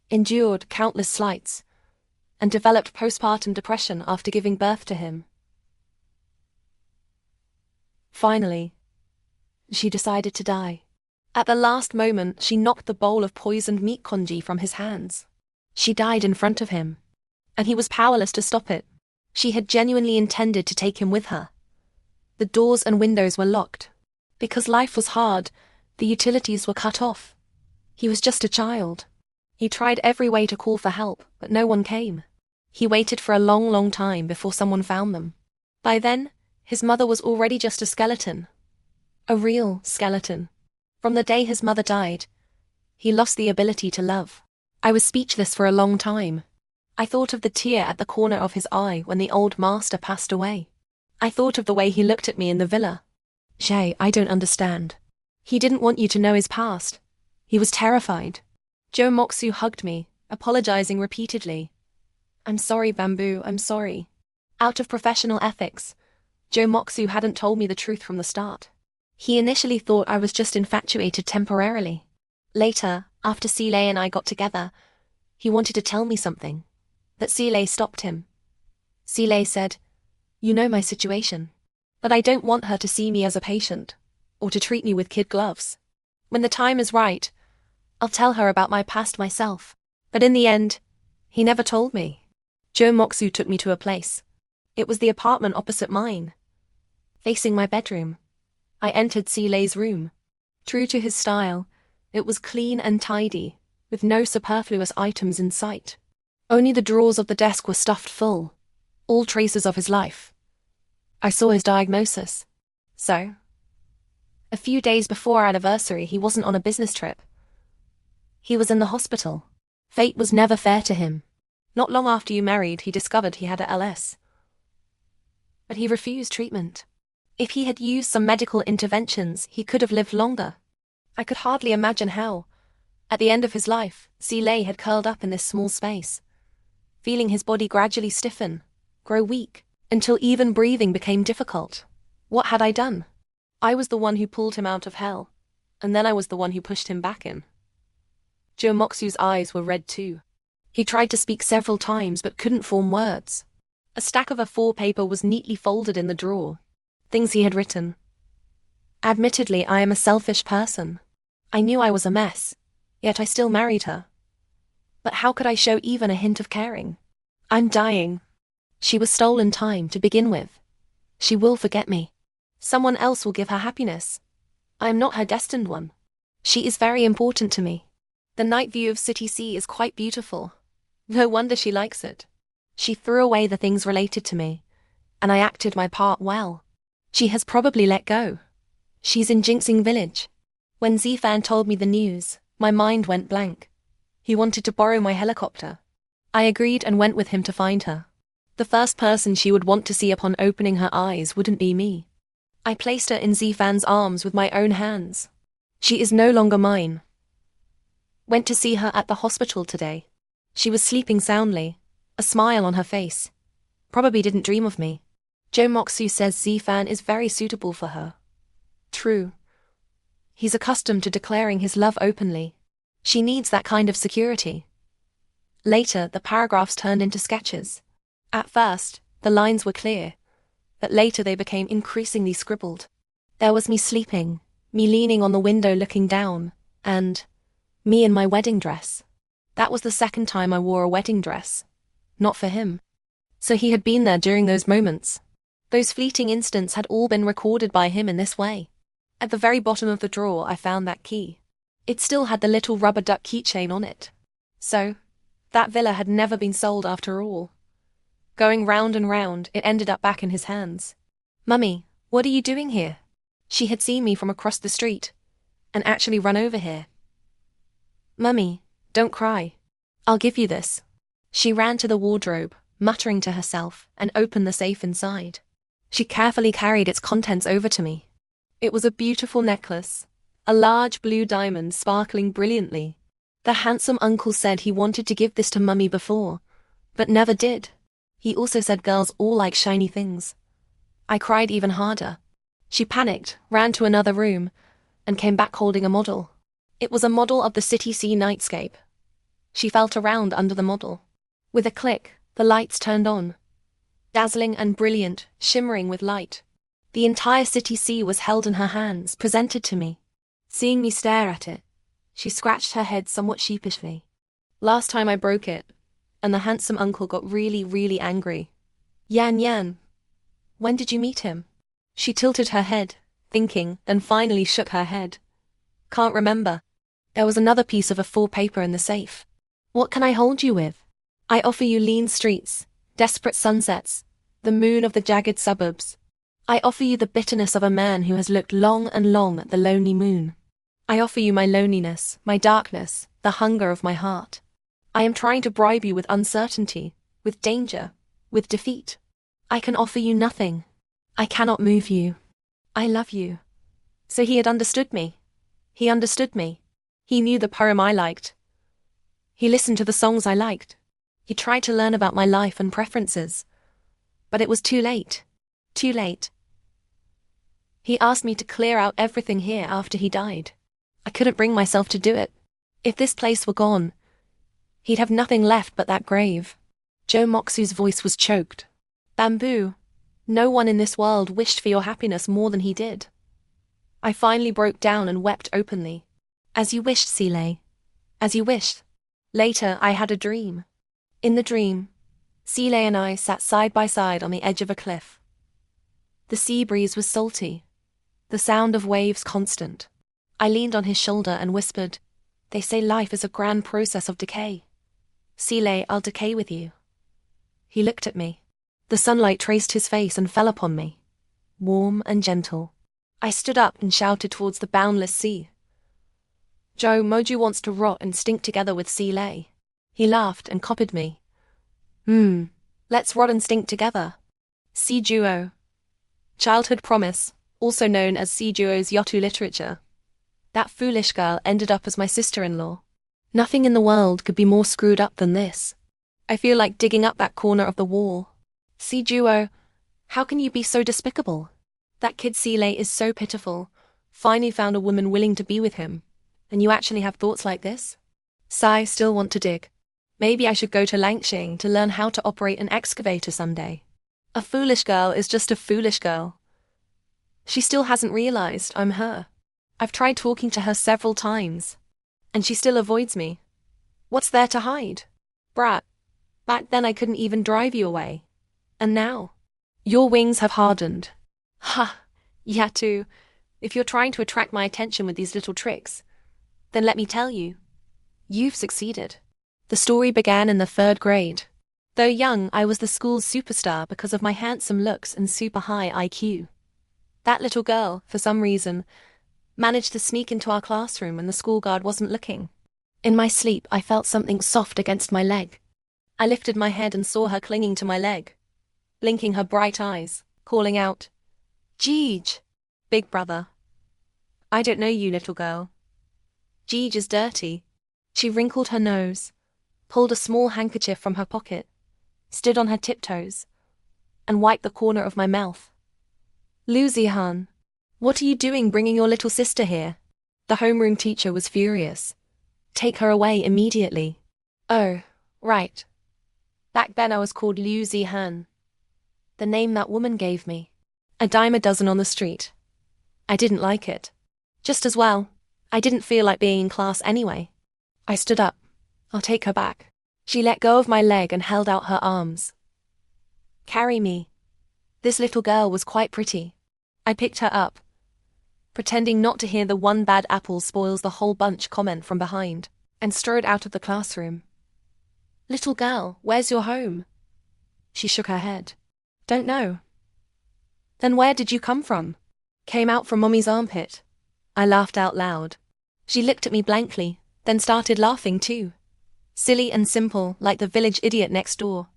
endured countless slights, and developed postpartum depression after giving birth to him. Finally, she decided to die. At the last moment, she knocked the bowl of poisoned meat congee from his hands. She died in front of him, and he was powerless to stop it. She had genuinely intended to take him with her. The doors and windows were locked. Because life was hard, the utilities were cut off. He was just a child. He tried every way to call for help, but no one came. He waited for a long time before someone found them. By then, his mother was already just a skeleton. A real skeleton. From the day his mother died, he lost the ability to love. I was speechless for a long time. I thought of the tear at the corner of his eye when the old master passed away. I thought of the way he looked at me in the villa. Jay, I don't understand. He didn't want you to know his past. He was terrified. Joe Moxu hugged me, apologizing repeatedly. I'm sorry, Bamboo, I'm sorry. Out of professional ethics, Joe Moxu hadn't told me the truth from the start. He initially thought I was just infatuated temporarily. Later, after Seeley and I got together, he wanted to tell me something. But Seeley stopped him. Seeley said, You know my situation. But I don't want her to see me as a patient, or to treat me with kid gloves. When the time is right, I'll tell her about my past myself. But in the end, he never told me. Joe Moxu took me to a place. It was the apartment opposite mine, facing my bedroom. I entered Seeley's room. True to his style, it was clean and tidy, with no superfluous items in sight. Only the drawers of the desk were stuffed full, all traces of his life. I saw his diagnosis. So, a few days before our anniversary, he wasn't on a business trip. He was in the hospital. Fate was never fair to him. Not long after you married, he discovered he had a LS. But he refused treatment. If he had used some medical interventions, he could have lived longer. I could hardly imagine how. At the end of his life, Seeley had curled up in this small space, feeling his body gradually stiffen, grow weak, until even breathing became difficult. What had I done? I was the one who pulled him out of hell, and then I was the one who pushed him back in. Joe Moxu's eyes were red too. He tried to speak several times but couldn't form words. A stack of A4 paper was neatly folded in the drawer. Things he had written. Admittedly, I am a selfish person. I knew I was a mess, yet I still married her. But how could I show even a hint of caring? I'm dying. She was stolen time to begin with. She will forget me. Someone else will give her happiness. I am not her destined one. She is very important to me. The night view of City C is quite beautiful. No wonder she likes it. She threw away the things related to me, and I acted my part well. She has probably let go. She's in Jinxing Village. When Zifan told me the news, my mind went blank. He wanted to borrow my helicopter. I agreed and went with him to find her. The first person she would want to see upon opening her eyes wouldn't be me. I placed her in Zifan's arms with my own hands. She is no longer mine. Went to see her at the hospital today. She was sleeping soundly, a smile on her face. Probably didn't dream of me. Joe Moxu says Zifan is very suitable for her. True. He's accustomed to declaring his love openly. She needs that kind of security. Later, the paragraphs turned into sketches. At first, the lines were clear, but later they became increasingly scribbled. There was me sleeping, me leaning on the window looking down, and me in my wedding dress. That was the second time I wore a wedding dress. Not for him. So he had been there during those moments. Those fleeting instants had all been recorded by him in this way. At the very bottom of the drawer I found that key. It still had the little rubber duck keychain on it. So, that villa had never been sold after all. Going round and round, it ended up back in his hands. Mummy, what are you doing here? She had seen me from across the street, and actually run over here. Mummy, don't cry. I'll give you this. She ran to the wardrobe, muttering to herself, and opened the safe inside. She carefully carried its contents over to me. It was a beautiful necklace, a large blue diamond sparkling brilliantly. The handsome uncle said he wanted to give this to Mummy before, but never did. He also said girls all like shiny things. I cried even harder. She panicked, ran to another room, and came back holding a model. It was a model of the City C nightscape. She felt around under the model. With a click, the lights turned on. Dazzling and brilliant, shimmering with light. The entire City C was held in her hands, presented to me. Seeing me stare at it, she scratched her head somewhat sheepishly. Last time I broke it, and the handsome uncle got really angry. Yan, when did you meet him? She tilted her head, thinking, then finally shook her head. Can't remember. There was another piece of a full paper in the safe. What can I hold you with? I offer you lean streets, desperate sunsets, the moon of the jagged suburbs. I offer you the bitterness of a man who has looked long and long at the lonely moon. I offer you my loneliness, my darkness, the hunger of my heart. I am trying to bribe you with uncertainty, with danger, with defeat. I can offer you nothing. I cannot move you. I love you. So he had understood me. He understood me. He knew the poem I liked. He listened to the songs I liked. He tried to learn about my life and preferences. But it was too late. Too late. He asked me to clear out everything here after he died. I couldn't bring myself to do it. If this place were gone, he'd have nothing left but that grave. Joe Moxu's voice was choked. Bamboo, no one in this world wished for your happiness more than he did. I finally broke down and wept openly. As you wished, Sile. As you wished. Later, I had a dream. In the dream, Sile and I sat side by side on the edge of a cliff. The sea breeze was salty, the sound of waves constant. I leaned on his shoulder and whispered, "They say life is a grand process of decay. Sile, I'll decay with you." He looked at me. The sunlight traced his face and fell upon me, warm and gentle. I stood up and shouted towards the boundless sea. "Joe, Moju wants to rot and stink together with Sile." He laughed and copied me. Let's rot and stink together. Sijuo. Childhood promise, also known as Sijuo's Yotu literature. That foolish girl ended up as my sister-in-law. Nothing in the world could be more screwed up than this. I feel like digging up that corner of the wall. Sijuo, how can you be so despicable? That kid Sile is so pitiful. Finally found a woman willing to be with him. And you actually have thoughts like this? Sai still want to dig. Maybe I should go to Langxing to learn how to operate an excavator someday. A foolish girl is just a foolish girl. She still hasn't realized I'm her. I've tried talking to her several times, and she still avoids me. What's there to hide? Brat, back then I couldn't even drive you away. And now? Your wings have hardened. Ha, Yatu, if you're trying to attract my attention with these little tricks, Then let me tell you, you've succeeded. The story began in the 3rd grade. Though young, I was the school's superstar because of my handsome looks and super high IQ. That little girl, for some reason, managed to sneak into our classroom when the school guard wasn't looking. In my sleep, I felt something soft against my leg. I lifted my head and saw her clinging to my leg, blinking her bright eyes, calling out, "Jeej, big brother. I don't know you, little girl. Jeej is dirty." She wrinkled her nose, pulled a small handkerchief from her pocket, stood on her tiptoes, and wiped the corner of my mouth. "Lucy Han, what are you doing bringing your little sister here?" The homeroom teacher was furious. "Take her away immediately." "Oh, right. Back then I was called Lucy Han. The name that woman gave me. A dime a dozen on the street. I didn't like it. Just as well, I didn't feel like being in class anyway." I stood up. "I'll take her back." She let go of my leg and held out her arms. "Carry me." This little girl was quite pretty. I picked her up, pretending not to hear the "one bad apple spoils the whole bunch" comment from behind, and strode out of the classroom. "Little girl, where's your home?" She shook her head. "Don't know." "Then where did you come from?" "Came out from Mommy's armpit." I laughed out loud. She looked at me blankly, then started laughing too. Silly and simple, like the village idiot next door.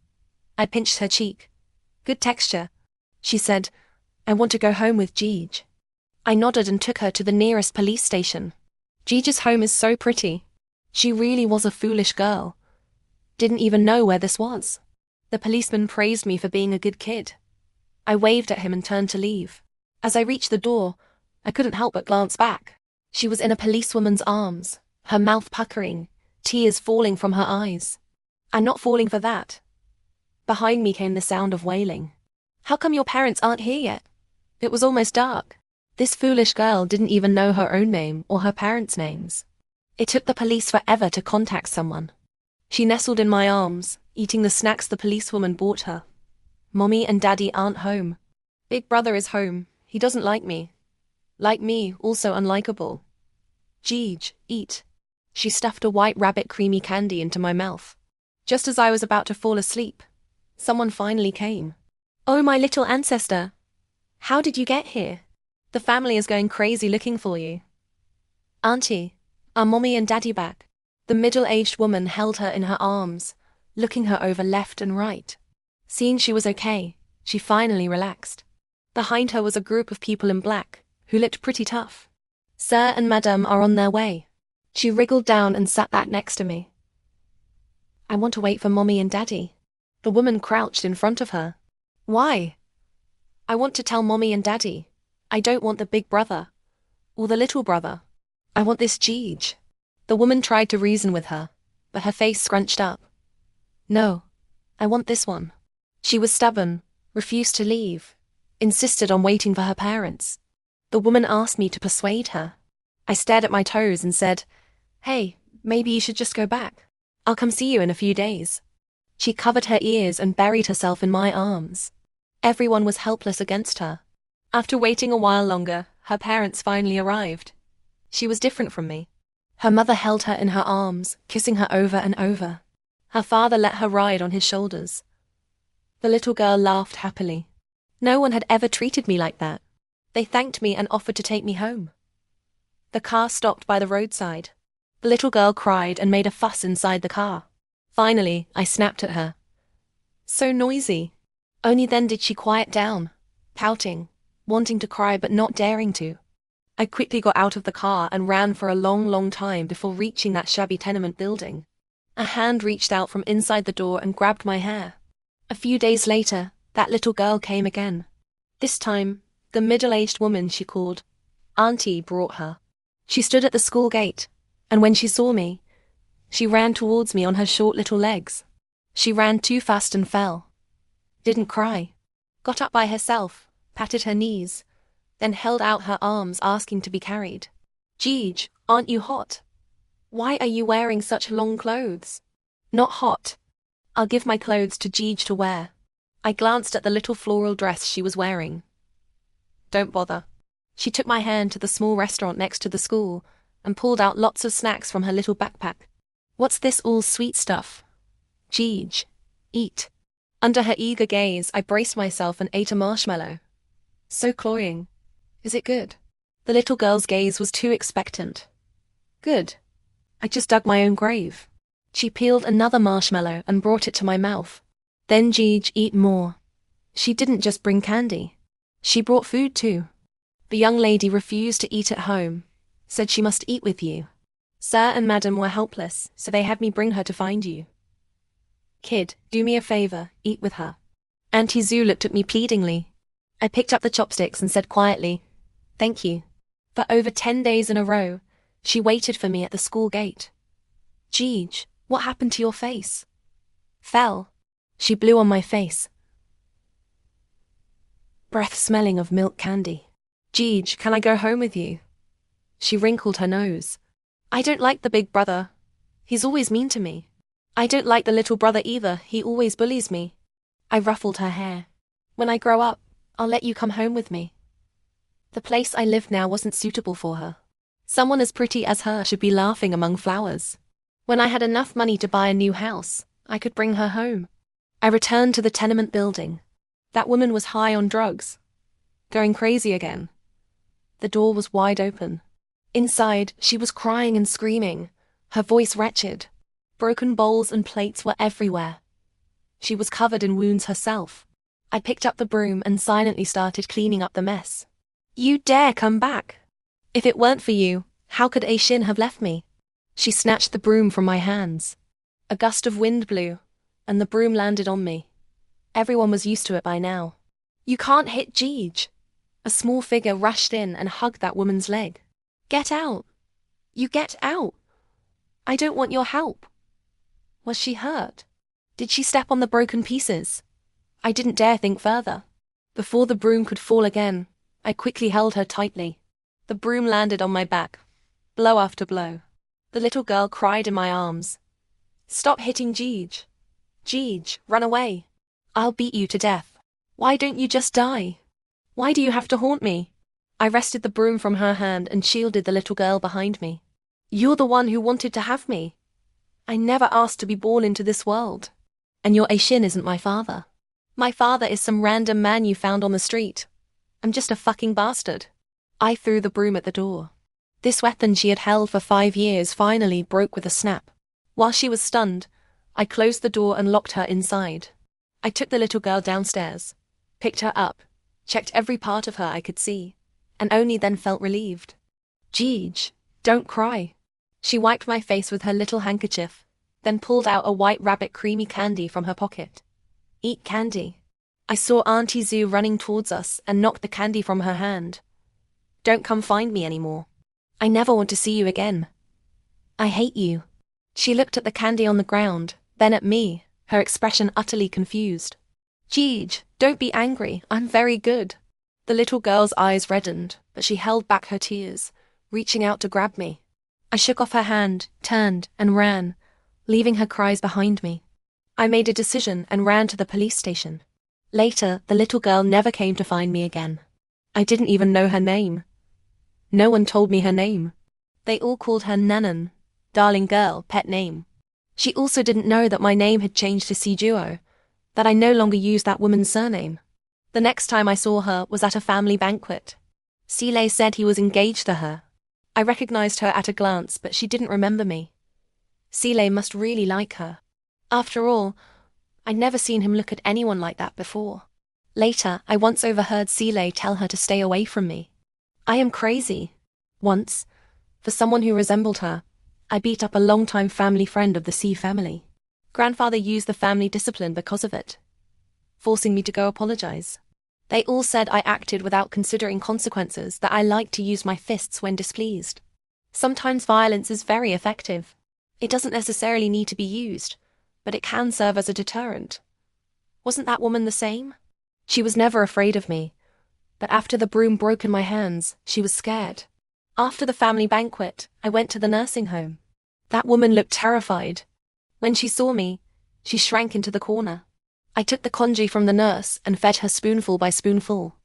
I pinched her cheek. "Good texture." She said, "I want to go home with Jeej." I nodded and took her to the nearest police station. Jeej's home is so pretty. She really was a foolish girl. Didn't even know where this was. The policeman praised me for being a good kid. I waved at him and turned to leave. As I reached the door, I couldn't help but glance back. She was in a policewoman's arms, her mouth puckering, tears falling from her eyes. I'm not falling for that. Behind me came the sound of wailing. "How come your parents aren't here yet?" It was almost dark. This foolish girl didn't even know her own name or her parents' names. It took the police forever to contact someone. She nestled in my arms, eating the snacks the policewoman bought her. "Mommy and Daddy aren't home. Big brother is home. He doesn't like me. Like me, also unlikable. Jeej, eat." She stuffed a white rabbit creamy candy into my mouth. Just as I was about to fall asleep, someone finally came. "Oh, my little ancestor. How did you get here? The family is going crazy looking for you." "Auntie, are Mommy and Daddy back?" The middle-aged woman held her in her arms, looking her over left and right. Seeing she was okay, she finally relaxed. Behind her was a group of people in black, who looked pretty tough. "Sir and Madam are on their way." She wriggled down and sat back next to me. "I want to wait for Mommy and Daddy." The woman crouched in front of her. "Why?" "I want to tell Mommy and Daddy. I don't want the big brother. Or the little brother. I want this Jeej." The woman tried to reason with her, but her face scrunched up. "No, I want this one." She was stubborn, refused to leave, insisted on waiting for her parents. The woman asked me to persuade her. I stared at my toes and said, "Hey, maybe you should just go back. I'll come see you in a few days." She covered her ears and buried herself in my arms. Everyone was helpless against her. After waiting a while longer, her parents finally arrived. She was different from me. Her mother held her in her arms, kissing her over and over. Her father let her ride on his shoulders. The little girl laughed happily. No one had ever treated me like that. They thanked me and offered to take me home. The car stopped by the roadside. The little girl cried and made a fuss inside the car. Finally, I snapped at her. "So noisy." Only then did she quiet down, pouting, wanting to cry but not daring to. I quickly got out of the car and ran for a long time before reaching that shabby tenement building. A hand reached out from inside the door and grabbed my hair. A few days later, that little girl came again. This time, the middle-aged woman she called Auntie brought her. She stood at the school gate, and when she saw me, she ran towards me on her short little legs. She ran too fast and fell. Didn't cry. Got up by herself, patted her knees, then held out her arms asking to be carried. "Jeej, aren't you hot? Why are you wearing such long clothes?" "Not hot. I'll give my clothes to Jeej to wear." I glanced at the little floral dress she was wearing. "Don't bother." She took my hand to the small restaurant next to the school and pulled out lots of snacks from her little backpack. What's this all sweet stuff? Jeej. Eat. Under her eager gaze, I braced myself and ate a marshmallow. So cloying. Is it good? The little girl's gaze was too expectant. Good. I just dug my own grave. She peeled another marshmallow and brought it to my mouth. Then Jeej, eat more. She didn't just bring candy. She brought food too. The young lady refused to eat at home, said she must eat with you. Sir and Madam were helpless, so they had me bring her to find you. Kid, do me a favor, eat with her. Auntie Zhu looked at me pleadingly. I picked up the chopsticks and said quietly, thank you. For over 10 days in a row, she waited for me at the school gate. Jeej, what happened to your face? Fell. She blew on my face. Breath smelling of milk candy. Jeej, can I go home with you? She wrinkled her nose. I don't like the big brother. He's always mean to me. I don't like the little brother either, he always bullies me. I ruffled her hair. When I grow up, I'll let you come home with me. The place I lived now wasn't suitable for her. Someone as pretty as her should be laughing among flowers. When I had enough money to buy a new house, I could bring her home. I returned to the tenement building. That woman was high on drugs. Going crazy again. The door was wide open. Inside, she was crying and screaming, her voice wretched. Broken bowls and plates were everywhere. She was covered in wounds herself. I picked up the broom and silently started cleaning up the mess. You dare come back? If it weren't for you, how could Aishin have left me? She snatched the broom from my hands. A gust of wind blew, and the broom landed on me. Everyone was used to it by now. You can't hit Jeej. A small figure rushed in and hugged that woman's leg. Get out. You get out. I don't want your help. Was she hurt? Did she step on the broken pieces? I didn't dare think further. Before the broom could fall again, I quickly held her tightly. The broom landed on my back, blow after blow. The little girl cried in my arms. Stop hitting Jeej. Jeej, run away. I'll beat you to death. Why don't you just die? Why do you have to haunt me? I wrested the broom from her hand and shielded the little girl behind me. You're the one who wanted to have me. I never asked to be born into this world. And your Aishin isn't my father. My father is some random man you found on the street. I'm just a fucking bastard. I threw the broom at the door. This weapon she had held for 5 years finally broke with a snap. While she was stunned, I closed the door and locked her inside. I took the little girl downstairs, picked her up, checked every part of her I could see, and only then felt relieved. Jeej, don't cry. She wiped my face with her little handkerchief, then pulled out a white rabbit creamy candy from her pocket. Eat candy. I saw Auntie Zhu running towards us and knocked the candy from her hand. Don't come find me anymore. I never want to see you again. I hate you. She looked at the candy on the ground, then at me, her expression utterly confused. Jeej, don't be angry, I'm very good. The little girl's eyes reddened, but she held back her tears, reaching out to grab me. I shook off her hand, turned, and ran, leaving her cries behind me. I made a decision and ran to the police station. Later, the little girl never came to find me again. I didn't even know her name. No one told me her name. They all called her Nanan, darling girl, pet name. She also didn't know that my name had changed to Sijuo, that I no longer used that woman's surname. The next time I saw her was at a family banquet. Sile said he was engaged to her. I recognized her at a glance, but she didn't remember me. Sile must really like her. After all, I'd never seen him look at anyone like that before. Later, I once overheard Sile tell her to stay away from me. I am crazy. Once, for someone who resembled her, I beat up a long-time family friend of the C family. Grandfather used the family discipline because of it, forcing me to go apologize. They all said I acted without considering consequences, that I liked to use my fists when displeased. Sometimes violence is very effective. It doesn't necessarily need to be used, but it can serve as a deterrent. Wasn't that woman the same? She was never afraid of me, but after the broom broke in my hands, she was scared. After the family banquet, I went to the nursing home. That woman looked terrified. When she saw me, she shrank into the corner. I took the congee from the nurse and fed her spoonful by spoonful.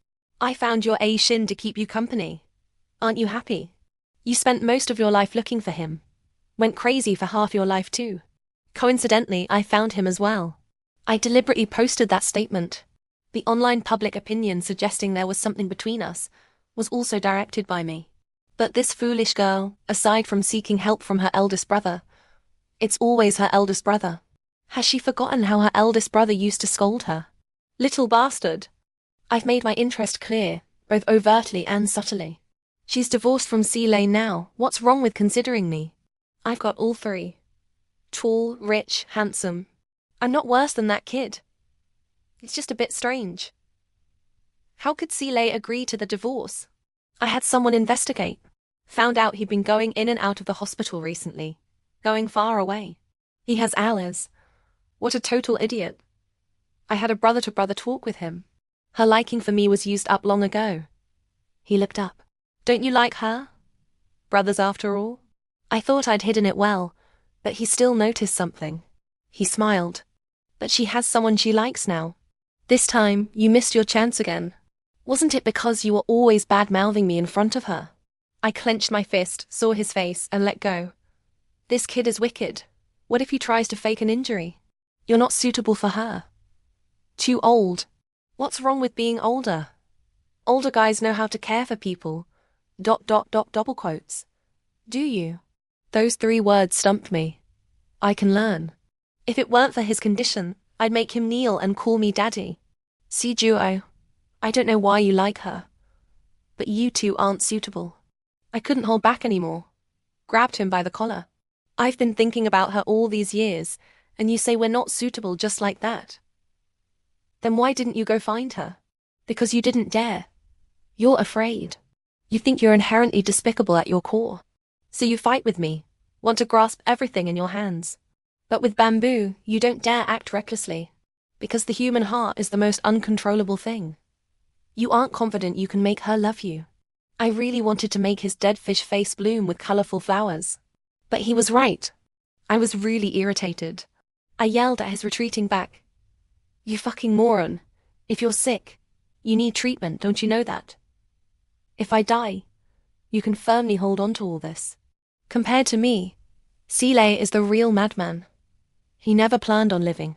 I found your Aishin to keep you company. Aren't you happy? You spent most of your life looking for him. Went crazy for half your life too. Coincidentally, I found him as well. I deliberately posted that statement. The online public opinion suggesting there was something between us was also directed by me. But this foolish girl, aside from seeking help from her eldest brother, it's always her eldest brother. Has she forgotten how her eldest brother used to scold her? Little bastard. I've made my interest clear, both overtly and subtly. She's divorced from C-Lane now. What's wrong with considering me? I've got all three. Tall, rich, handsome. I'm not worse than that kid. It's just a bit strange. How could C-Lane agree to the divorce? I had someone investigate. Found out he'd been going in and out of the hospital recently. Going far away. He has alias. What a total idiot. I had a brother-to-brother talk with him. Her liking for me was used up long ago. He looked up. Don't you like her? Brothers after all? I thought I'd hidden it well, but he still noticed something. He smiled. But she has someone she likes now. This time, you missed your chance again. Wasn't it because you were always bad-mouthing me in front of her? I clenched my fist, saw his face, and let go. This kid is wicked. What if he tries to fake an injury? You're not suitable for her. Too old. What's wrong with being older? Older guys know how to care for people. ... double quotes. Do you? Those 3 words stumped me. I can learn. If it weren't for his condition, I'd make him kneel and call me daddy. See, Duo, I don't know why you like her, but you two aren't suitable. I couldn't hold back anymore. Grabbed him by the collar. I've been thinking about her all these years, and you say we're not suitable just like that. Then why didn't you go find her? Because you didn't dare. You're afraid. You think you're inherently despicable at your core. So you fight with me, want to grasp everything in your hands. But with Bamboo, you don't dare act recklessly, because the human heart is the most uncontrollable thing. You aren't confident you can make her love you. I really wanted to make his dead fish face bloom with colorful flowers. But he was right. I was really irritated. I yelled at his retreating back. You fucking moron. If you're sick, you need treatment, don't you know that? If I die, you can firmly hold on to all this. Compared to me, C-Lane is the real madman. He never planned on living.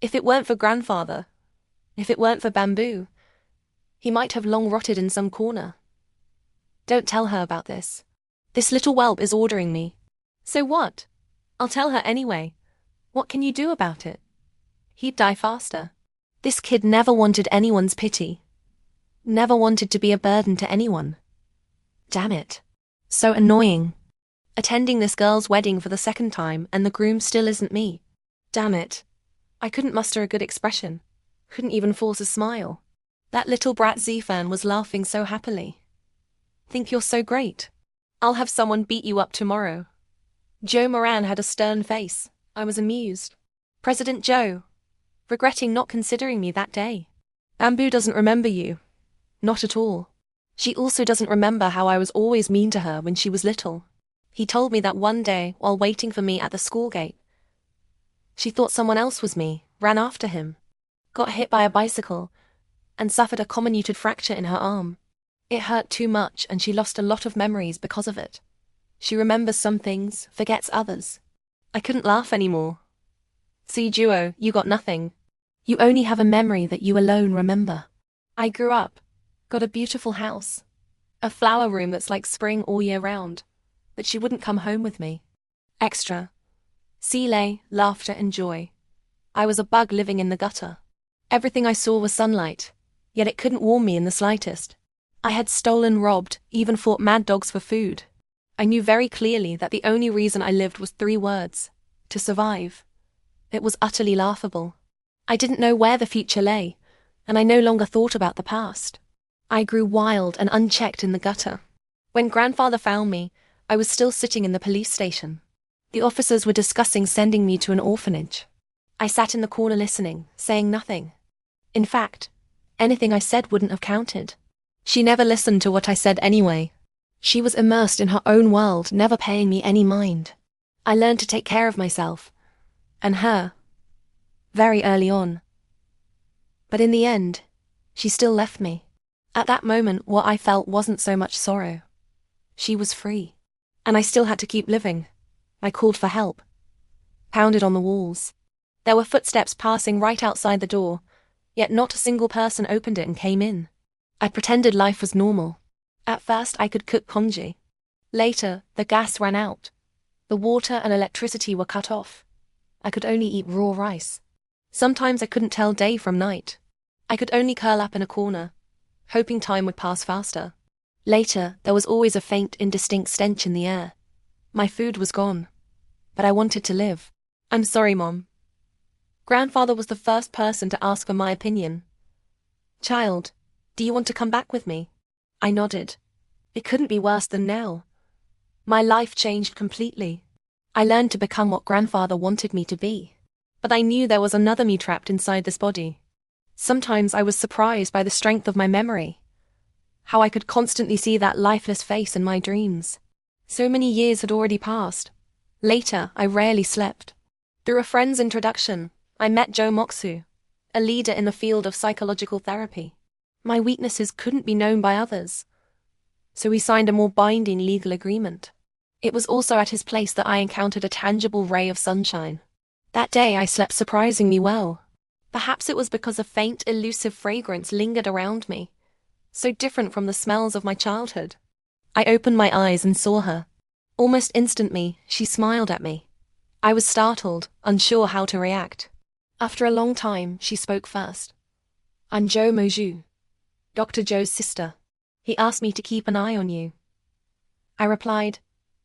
If it weren't for grandfather, if it weren't for Bamboo, he might have long rotted in some corner. Don't tell her about this. This little whelp is ordering me. So what? I'll tell her anyway. What can you do about it? He'd die faster. This kid never wanted anyone's pity. Never wanted to be a burden to anyone. Damn it. So annoying. Attending this girl's wedding for the 2nd time and the groom still isn't me. Damn it. I couldn't muster a good expression. Couldn't even force a smile. That little brat Z-fan was laughing so happily. Think you're so great. I'll have someone beat you up tomorrow. Joe Moran had a stern face. I was amused. President Joe. Regretting not considering me that day. Bamboo doesn't remember you. Not at all. She also doesn't remember how I was always mean to her when she was little. He told me that one day, while waiting for me at the school gate, she thought someone else was me, ran after him, got hit by a bicycle, and suffered a comminuted fracture in her arm. It hurt too much and she lost a lot of memories because of it. She remembers some things, forgets others. I couldn't laugh anymore. See, Duo, you got nothing. You only have a memory that you alone remember. I grew up, got a beautiful house, a flower room that's like spring all year round, but she wouldn't come home with me. Extra. C-Lane, laughter and joy. I was a bug living in the gutter. Everything I saw was sunlight, yet it couldn't warm me in the slightest. I had stolen, robbed, even fought mad dogs for food. I knew very clearly that the only reason I lived was 3 words: to survive. It was utterly laughable. I didn't know where the future lay, and I no longer thought about the past. I grew wild and unchecked in the gutter. When grandfather found me, I was still sitting in the police station. The officers were discussing sending me to an orphanage. I sat in the corner listening, saying nothing. In fact, anything I said wouldn't have counted. She never listened to what I said anyway. She was immersed in her own world, never paying me any mind. I learned to take care of myself, and her, very early on. But in the end, she still left me. At that moment, what I felt wasn't so much sorrow. She was free. And I still had to keep living. I called for help. Pounded on the walls. There were footsteps passing right outside the door, yet not a single person opened it and came in. I pretended life was normal. At first I could cook congee. Later, the gas ran out. The water and electricity were cut off. I could only eat raw rice. Sometimes I couldn't tell day from night. I could only curl up in a corner, hoping time would pass faster. Later, there was always a faint, indistinct stench in the air. My food was gone. But I wanted to live. I'm sorry, Mom. Grandfather was the first person to ask for my opinion. Child, do you want to come back with me? I nodded. It couldn't be worse than now. My life changed completely. I learned to become what Grandfather wanted me to be. But I knew there was another me trapped inside this body. Sometimes I was surprised by the strength of my memory. How I could constantly see that lifeless face in my dreams. So many years had already passed. Later, I rarely slept. Through a friend's introduction, I met Joe Moxu, a leader in the field of psychological therapy. My weaknesses couldn't be known by others. So we signed a more binding legal agreement. It was also at his place that I encountered a tangible ray of sunshine. That day I slept surprisingly well. Perhaps it was because a faint, elusive fragrance lingered around me, so different from the smells of my childhood. I opened my eyes and saw her. Almost instantly, she smiled at me. I was startled, unsure how to react. After a long time, she spoke first. I'm Joe Moju, Dr. Joe's sister. He asked me to keep an eye on you. I replied,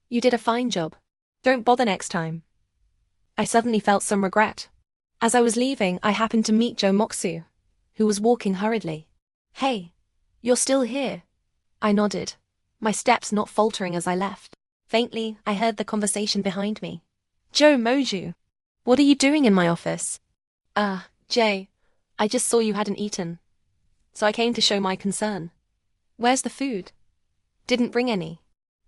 You did a fine job. Don't bother next time. I suddenly felt some regret. As I was leaving, I happened to meet Joe Moxu, who was walking hurriedly. Hey, you're still here? I nodded, my steps not faltering as I left. Faintly, I heard the conversation behind me. Joe Moju, what are you doing in my office? Jay, I just saw you hadn't eaten, so I came to show my concern. Where's the food? Didn't bring any.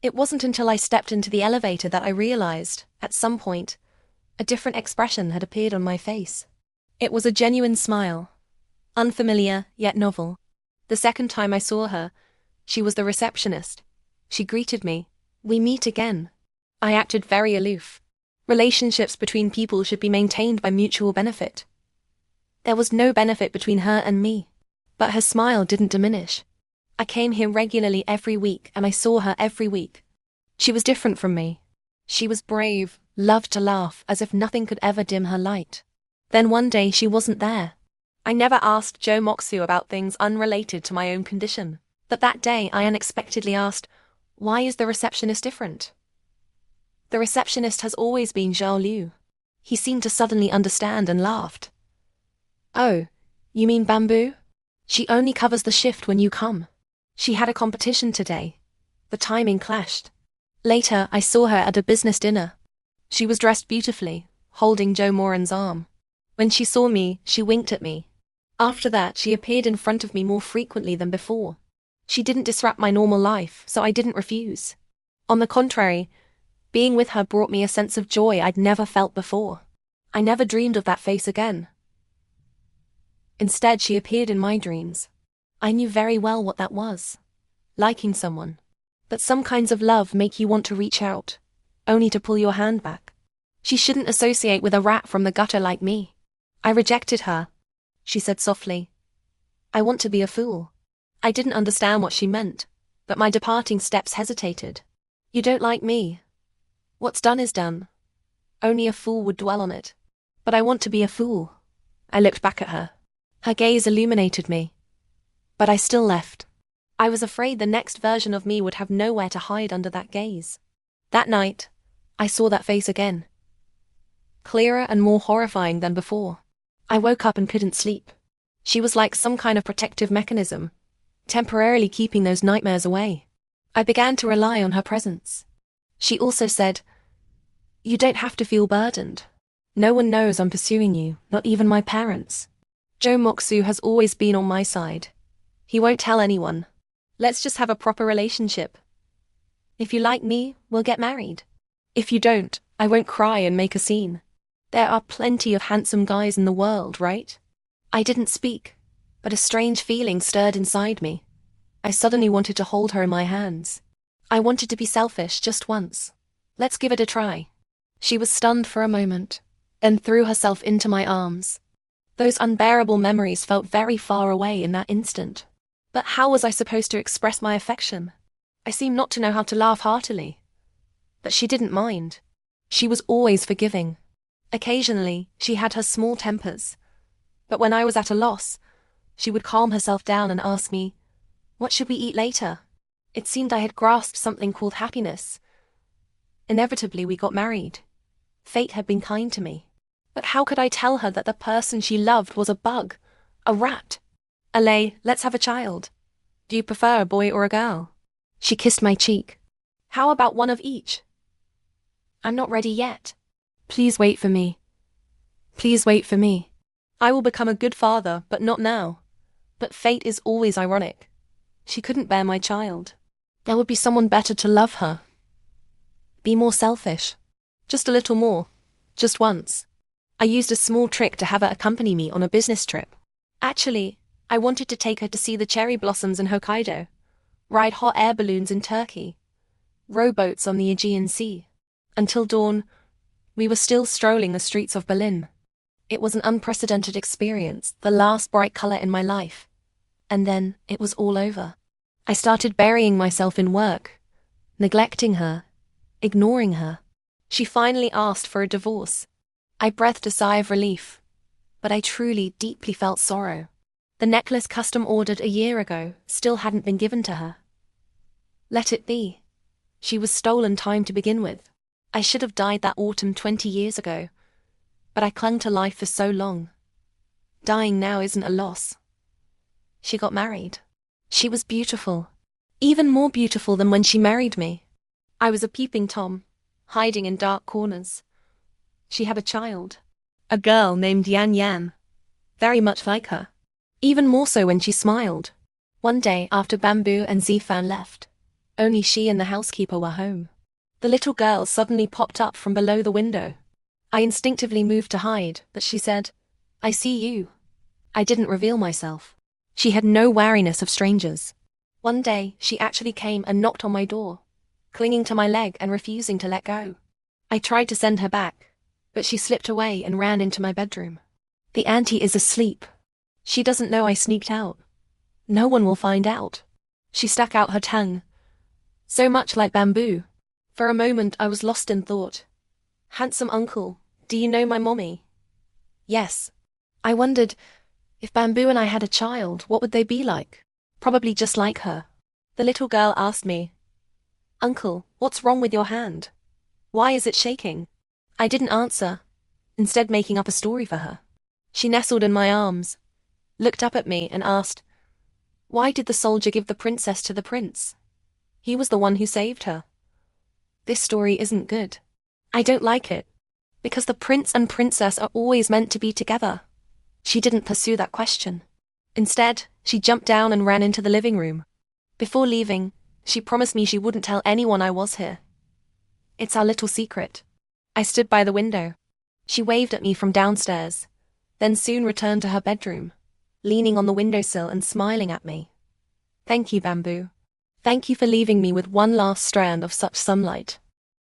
It wasn't until I stepped into the elevator that I realized, at some point, a different expression had appeared on my face. It was a genuine smile. Unfamiliar, yet novel. The second time I saw her, she was the receptionist. She greeted me. We meet again. I acted very aloof. Relationships between people should be maintained by mutual benefit. There was no benefit between her and me. But her smile didn't diminish. I came here regularly every week, and I saw her every week. She was different from me. She was brave, loved to laugh, as if nothing could ever dim her light. Then one day she wasn't there. I never asked Joe Moxu about things unrelated to my own condition. But that day I unexpectedly asked, why is the receptionist different? The receptionist has always been Zhao Liu. He seemed to suddenly understand and laughed. Oh, you mean Bamboo? She only covers the shift when you come. She had a competition today. The timing clashed. Later, I saw her at a business dinner. She was dressed beautifully, holding Joe Moran's arm. When she saw me, she winked at me. After that, she appeared in front of me more frequently than before. She didn't disrupt my normal life, so I didn't refuse. On the contrary, being with her brought me a sense of joy I'd never felt before. I never dreamed of that face again. Instead, she appeared in my dreams. I knew very well what that was. Liking someone. But some kinds of love make you want to reach out, only to pull your hand back. She shouldn't associate with a rat from the gutter like me. I rejected her, she said softly. I want to be a fool. I didn't understand what she meant, but my departing steps hesitated. You don't like me. What's done is done. Only a fool would dwell on it. But I want to be a fool. I looked back at her. Her gaze illuminated me. But I still left. I was afraid the next version of me would have nowhere to hide under that gaze. That night, I saw that face again. Clearer and more horrifying than before. I woke up and couldn't sleep. She was like some kind of protective mechanism, temporarily keeping those nightmares away. I began to rely on her presence. She also said, You don't have to feel burdened. No one knows I'm pursuing you, not even my parents. Joe Moxu has always been on my side. He won't tell anyone. Let's just have a proper relationship. If you like me, we'll get married. If you don't, I won't cry and make a scene. There are plenty of handsome guys in the world, right? I didn't speak, but a strange feeling stirred inside me. I suddenly wanted to hold her in my hands. I wanted to be selfish just once. Let's give it a try. She was stunned for a moment, then threw herself into my arms. Those unbearable memories felt very far away in that instant. But how was I supposed to express my affection? I seemed not to know how to laugh heartily. But she didn't mind. She was always forgiving. Occasionally, she had her small tempers. But when I was at a loss, she would calm herself down and ask me, "What should we eat later?" It seemed I had grasped something called happiness. Inevitably, we got married. Fate had been kind to me. But how could I tell her that the person she loved was a bug, a rat? "Alay, let's have a child. Do you prefer a boy or a girl?" She kissed my cheek. "How about one of each?" "I'm not ready yet." "Please wait for me. Please wait for me. I will become a good father, but not now." But fate is always ironic. She couldn't bear my child. There would be someone better to love her. Be more selfish. Just a little more. Just once. I used a small trick to have her accompany me on a business trip. Actually, I wanted to take her to see the cherry blossoms in Hokkaido, ride hot air balloons in Turkey, rowboats on the Aegean Sea. Until dawn, we were still strolling the streets of Berlin. It was an unprecedented experience, the last bright color in my life. And then it was all over. I started burying myself in work, neglecting her, ignoring her. She finally asked for a divorce. I breathed a sigh of relief, but I truly, deeply felt sorrow. The necklace custom ordered a year ago still hadn't been given to her. Let it be. She was stolen time to begin with. I should have died that autumn 20 years ago, but I clung to life for so long. Dying now isn't a loss. She got married. She was beautiful, even more beautiful than when she married me. I was a peeping Tom, hiding in dark corners. She had a child, a girl named Yan Yan, very much like her, even more so when she smiled. One day after Bamboo and Zifan left, only she and the housekeeper were home. The little girl suddenly popped up from below the window. I instinctively moved to hide, but she said, "I see you." I didn't reveal myself. She had no wariness of strangers. One day, she actually came and knocked on my door, clinging to my leg and refusing to let go. I tried to send her back, but she slipped away and ran into my bedroom. "The auntie is asleep. She doesn't know I sneaked out. No one will find out." She stuck out her tongue, so much like Bamboo. For a moment I was lost in thought. "Handsome uncle, do you know my mommy?" "Yes." I wondered, if Bamboo and I had a child, what would they be like? Probably just like her. The little girl asked me, "Uncle, what's wrong with your hand? Why is it shaking?" I didn't answer, instead making up a story for her. She nestled in my arms, looked up at me and asked, "Why did the soldier give the princess to the prince? He was the one who saved her." This story isn't good. I don't like it, because the prince and princess are always meant to be together. She didn't pursue that question. Instead, she jumped down and ran into the living room. Before leaving, she promised me she wouldn't tell anyone I was here. It's our little secret. I stood by the window. She waved at me from downstairs, then soon returned to her bedroom, leaning on the windowsill and smiling at me. "Thank you, Bamboo. Thank you for leaving me with one last strand of such sunlight."